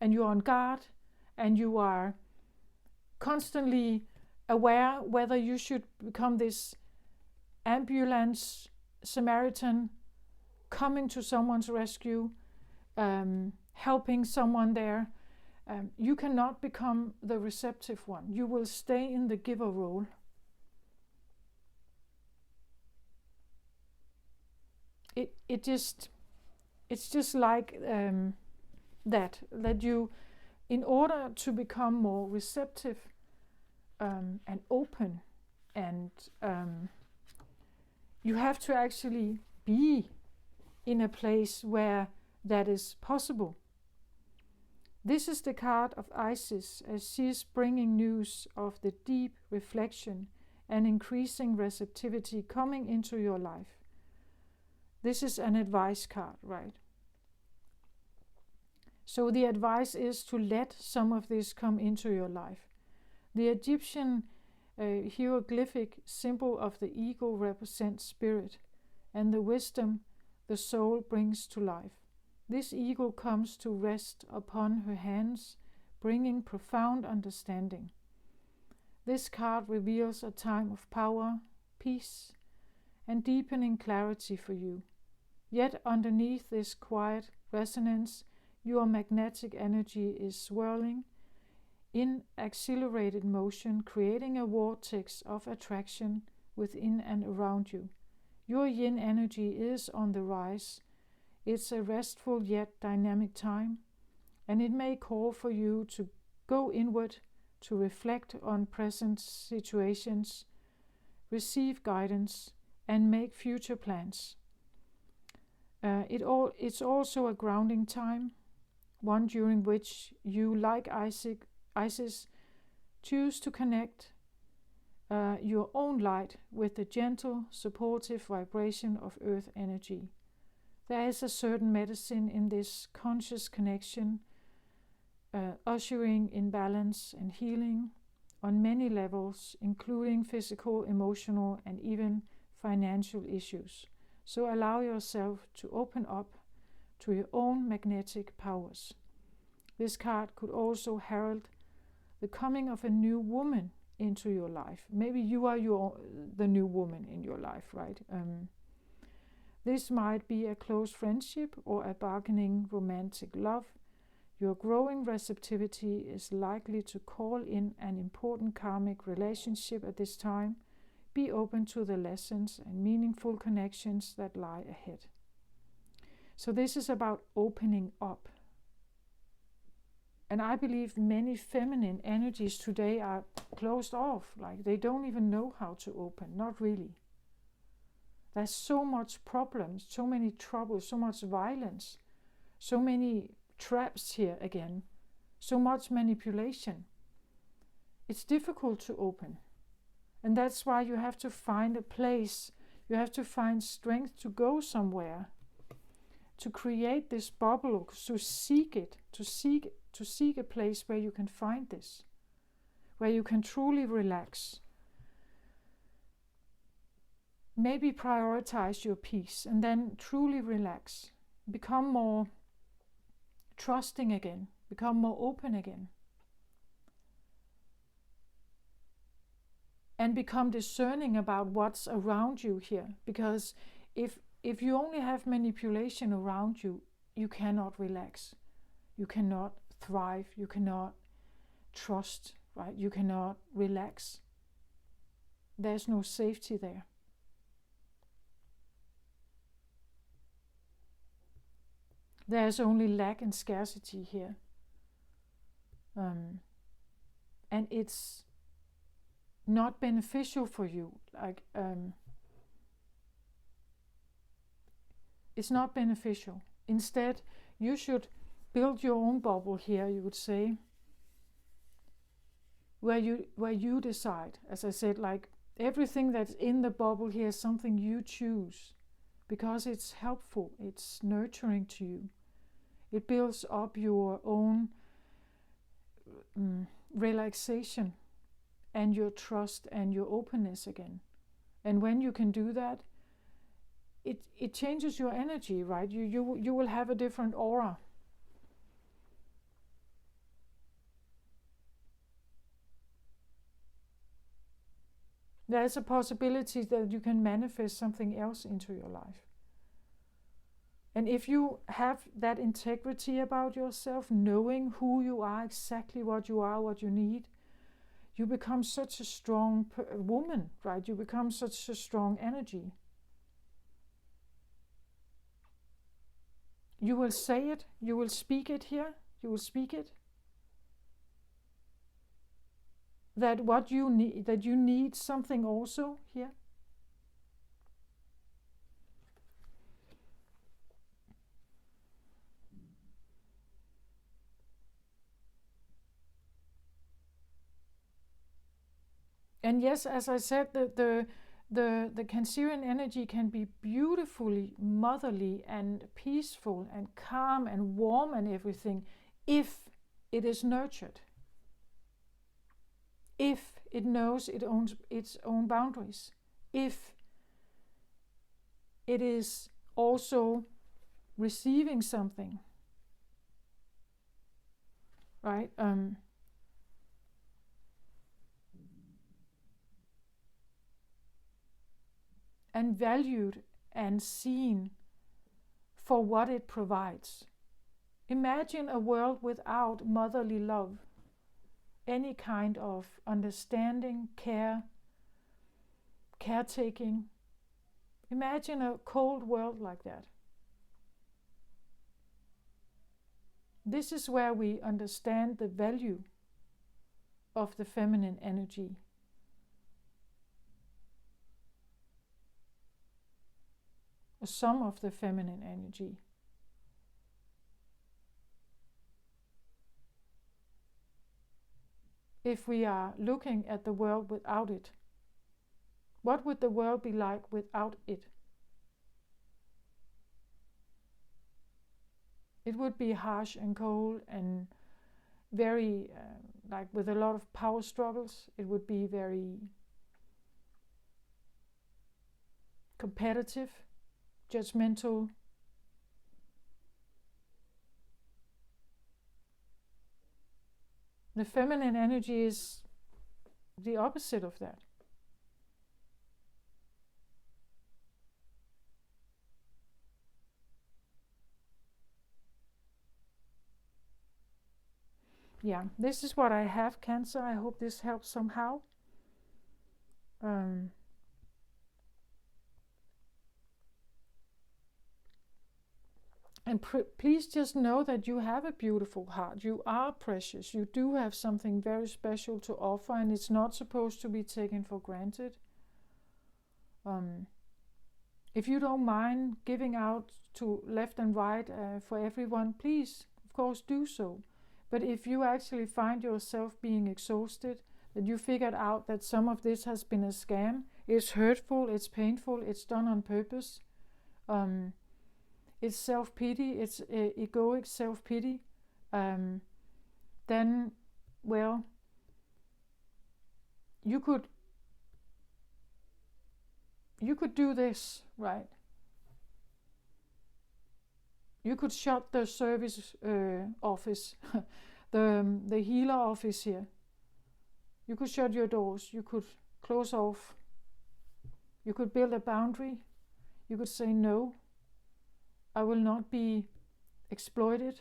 and you're on guard and you are constantly aware whether you should become this ambulance Samaritan coming to someone's rescue, helping someone there. You cannot become the receptive one. You will stay in the giver role. It's just like that you, in order to become more receptive and open, and you have to actually be in a place where that is possible. This is the card of Isis, as she is bringing news of the deep reflection and increasing receptivity coming into your life. This is an advice card, right? So the advice is to let some of this come into your life. The Egyptian hieroglyphic symbol of the eagle represents spirit, and the wisdom the soul brings to life. This eagle comes to rest upon her hands, bringing profound understanding. This card reveals a time of power, peace, and deepening clarity for you. Yet underneath this quiet resonance, your magnetic energy is swirling in accelerated motion, creating a vortex of attraction within and around you. Your yin energy is on the rise. It's a restful yet dynamic time, and it may call for you to go inward, to reflect on present situations, receive guidance, and make future plans. It's also a grounding time, one during which you, like Isis, choose to connect your own light with the gentle, supportive vibration of earth energy. There is a certain medicine in this conscious connection, ushering in balance and healing on many levels, including physical, emotional, and even financial issues. So allow yourself to open up to your own magnetic powers. This card could also herald the coming of a new woman into your life. Maybe you are the new woman in your life, right? This might be a close friendship or a bargaining romantic love. Your growing receptivity is likely to call in an important karmic relationship at this time. Be open to the lessons and meaningful connections that lie ahead. So this is about opening up. And I believe many feminine energies today are closed off. Like they don't even know how to open. Not really. There's so much problems, so many troubles, so much violence, so many traps here again, so much manipulation. It's difficult to open. And that's why you have to find a place, you have to find strength to go somewhere, to create this bubble, to seek it, to seek a place where you can find this, where you can truly relax. Maybe prioritize your peace and then truly relax. Become more trusting again, become more open again. And become discerning about what's around you here. Because if you only have manipulation around you, you cannot relax. You cannot thrive. You cannot trust, right? You cannot relax. There's no safety there. There's only lack and scarcity here. And it's not beneficial for you. It's not beneficial. Instead, you should build your own bubble here, you would say, where you decide. As I said, like everything that's in the bubble here is something you choose because it's helpful, it's nurturing to you. It builds up your own relaxation and your trust and your openness again. And when you can do that, it changes your energy, right? You will have a different aura. There's a possibility that you can manifest something else into your life. And if you have that integrity about yourself, knowing who you are, exactly what you are, what you need, you become such a strong woman, right? You become such a strong energy. You will say it, you will speak it here, you will speak it. That what you need, that you need something also here. And yes, as I said, the Cancerian energy can be beautifully motherly and peaceful and calm and warm and everything if it is nurtured. If it knows its own boundaries. If it is also receiving something. Right? And valued and seen for what it provides. Imagine a world without motherly love. any kind of understanding, caretaking. Imagine a cold world like that. This is where we understand the value of the feminine energy. Or some of the feminine energy. If we are looking at the world without it, what would the world be like without it? It would be harsh and cold and very, like with a lot of power struggles. It would be very competitive, judgmental. The feminine energy is the opposite of that. Yeah, this is what I have, Cancer. I hope this helps somehow. And please just know that you have a beautiful heart. You are precious. You do have something very special to offer, and it's not supposed to be taken for granted. If you don't mind giving out to left and right for everyone, please, of course, do so. But if you actually find yourself being exhausted, that you figured out that some of this has been a scam, it's hurtful, it's painful, it's done on purpose, it's self-pity, it's egoic self-pity, then, well, you could do this, right? You could shut the service office, the healer office here. You could shut your doors. You could close off. You could build a boundary. You could say no. I will not be exploited.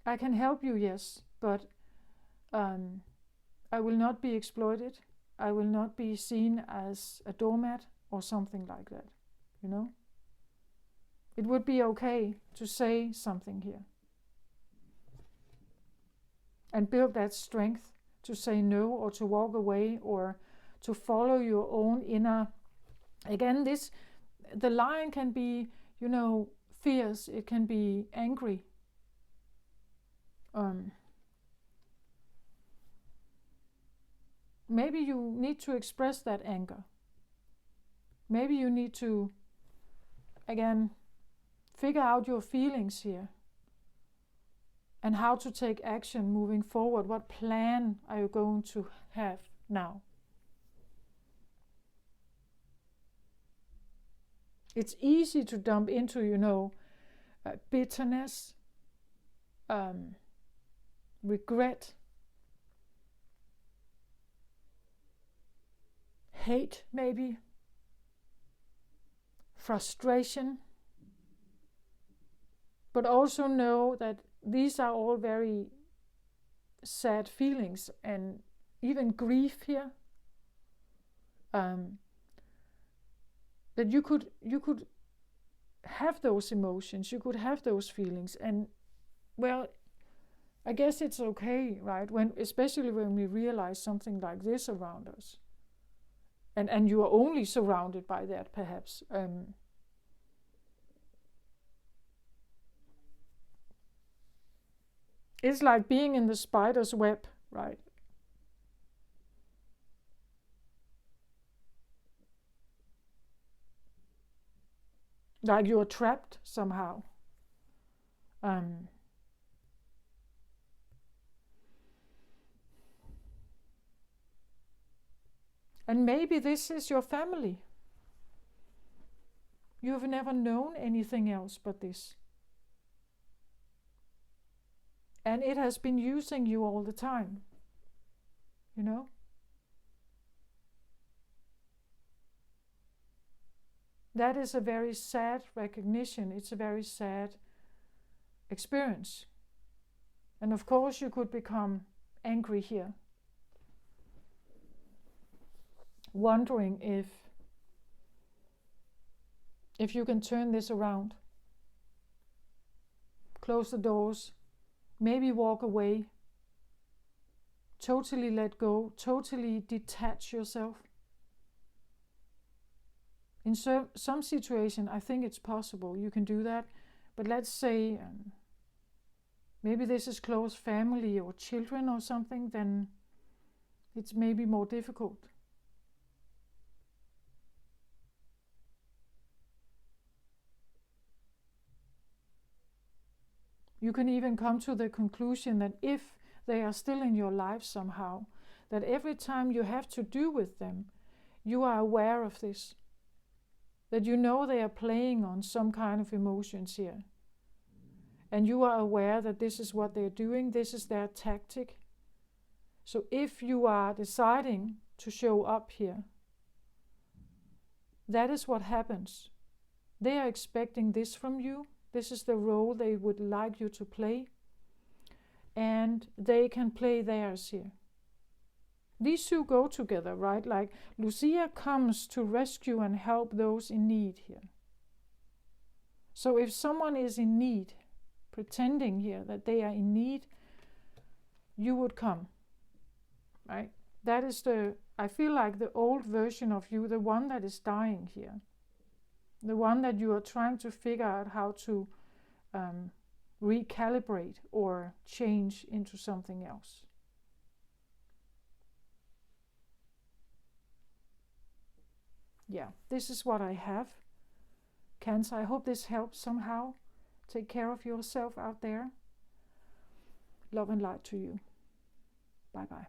I can help you, yes, but I will not be exploited. I will not be seen as a doormat or something like that. You know? It would be okay to say something here. And build that strength to say no or to walk away or to follow your own inner. Again, the lion can be, fierce. It can be angry. Maybe you need to express that anger. Maybe you need to, again, figure out your feelings here and how to take action moving forward. What plan are you going to have now? It's easy to dump into, bitterness, regret, hate maybe, frustration, but also know that these are all very sad feelings and even grief here. That you could have those emotions, you could have those feelings, and well, I guess it's okay, right? Especially when we realize something like this around us, and you are only surrounded by that, perhaps. It's like being in the spider's web, right? Like you're trapped somehow. And maybe this is your family. You've never known anything else but this. And it has been using you all the time. That is a very sad recognition. It's a very sad experience. And of course you could become angry here, wondering if you can turn this around. Close the doors, maybe walk away, totally let go, totally detach yourself. In some situation, I think it's possible you can do that, but let's say maybe this is close family or children or something, then it's maybe more difficult. You can even come to the conclusion that if they are still in your life somehow, that every time you have to do with them, you are aware of this. That you know they are playing on some kind of emotions here. And you are aware that this is what they're doing, this is their tactic. So if you are deciding to show up here, that is what happens. They are expecting this from you. This is the role they would like you to play. And they can play theirs here. These two go together, right? Like Lucia comes to rescue and help those in need here. So if someone is in need, pretending here that they are in need, you would come, right? That is I feel like the old version of you, the one that is dying here. The one that you are trying to figure out how to recalibrate or change into something else. Yeah, this is what I have. Cancer, I hope this helps somehow. Take care of yourself out there. Love and light to you. Bye-bye.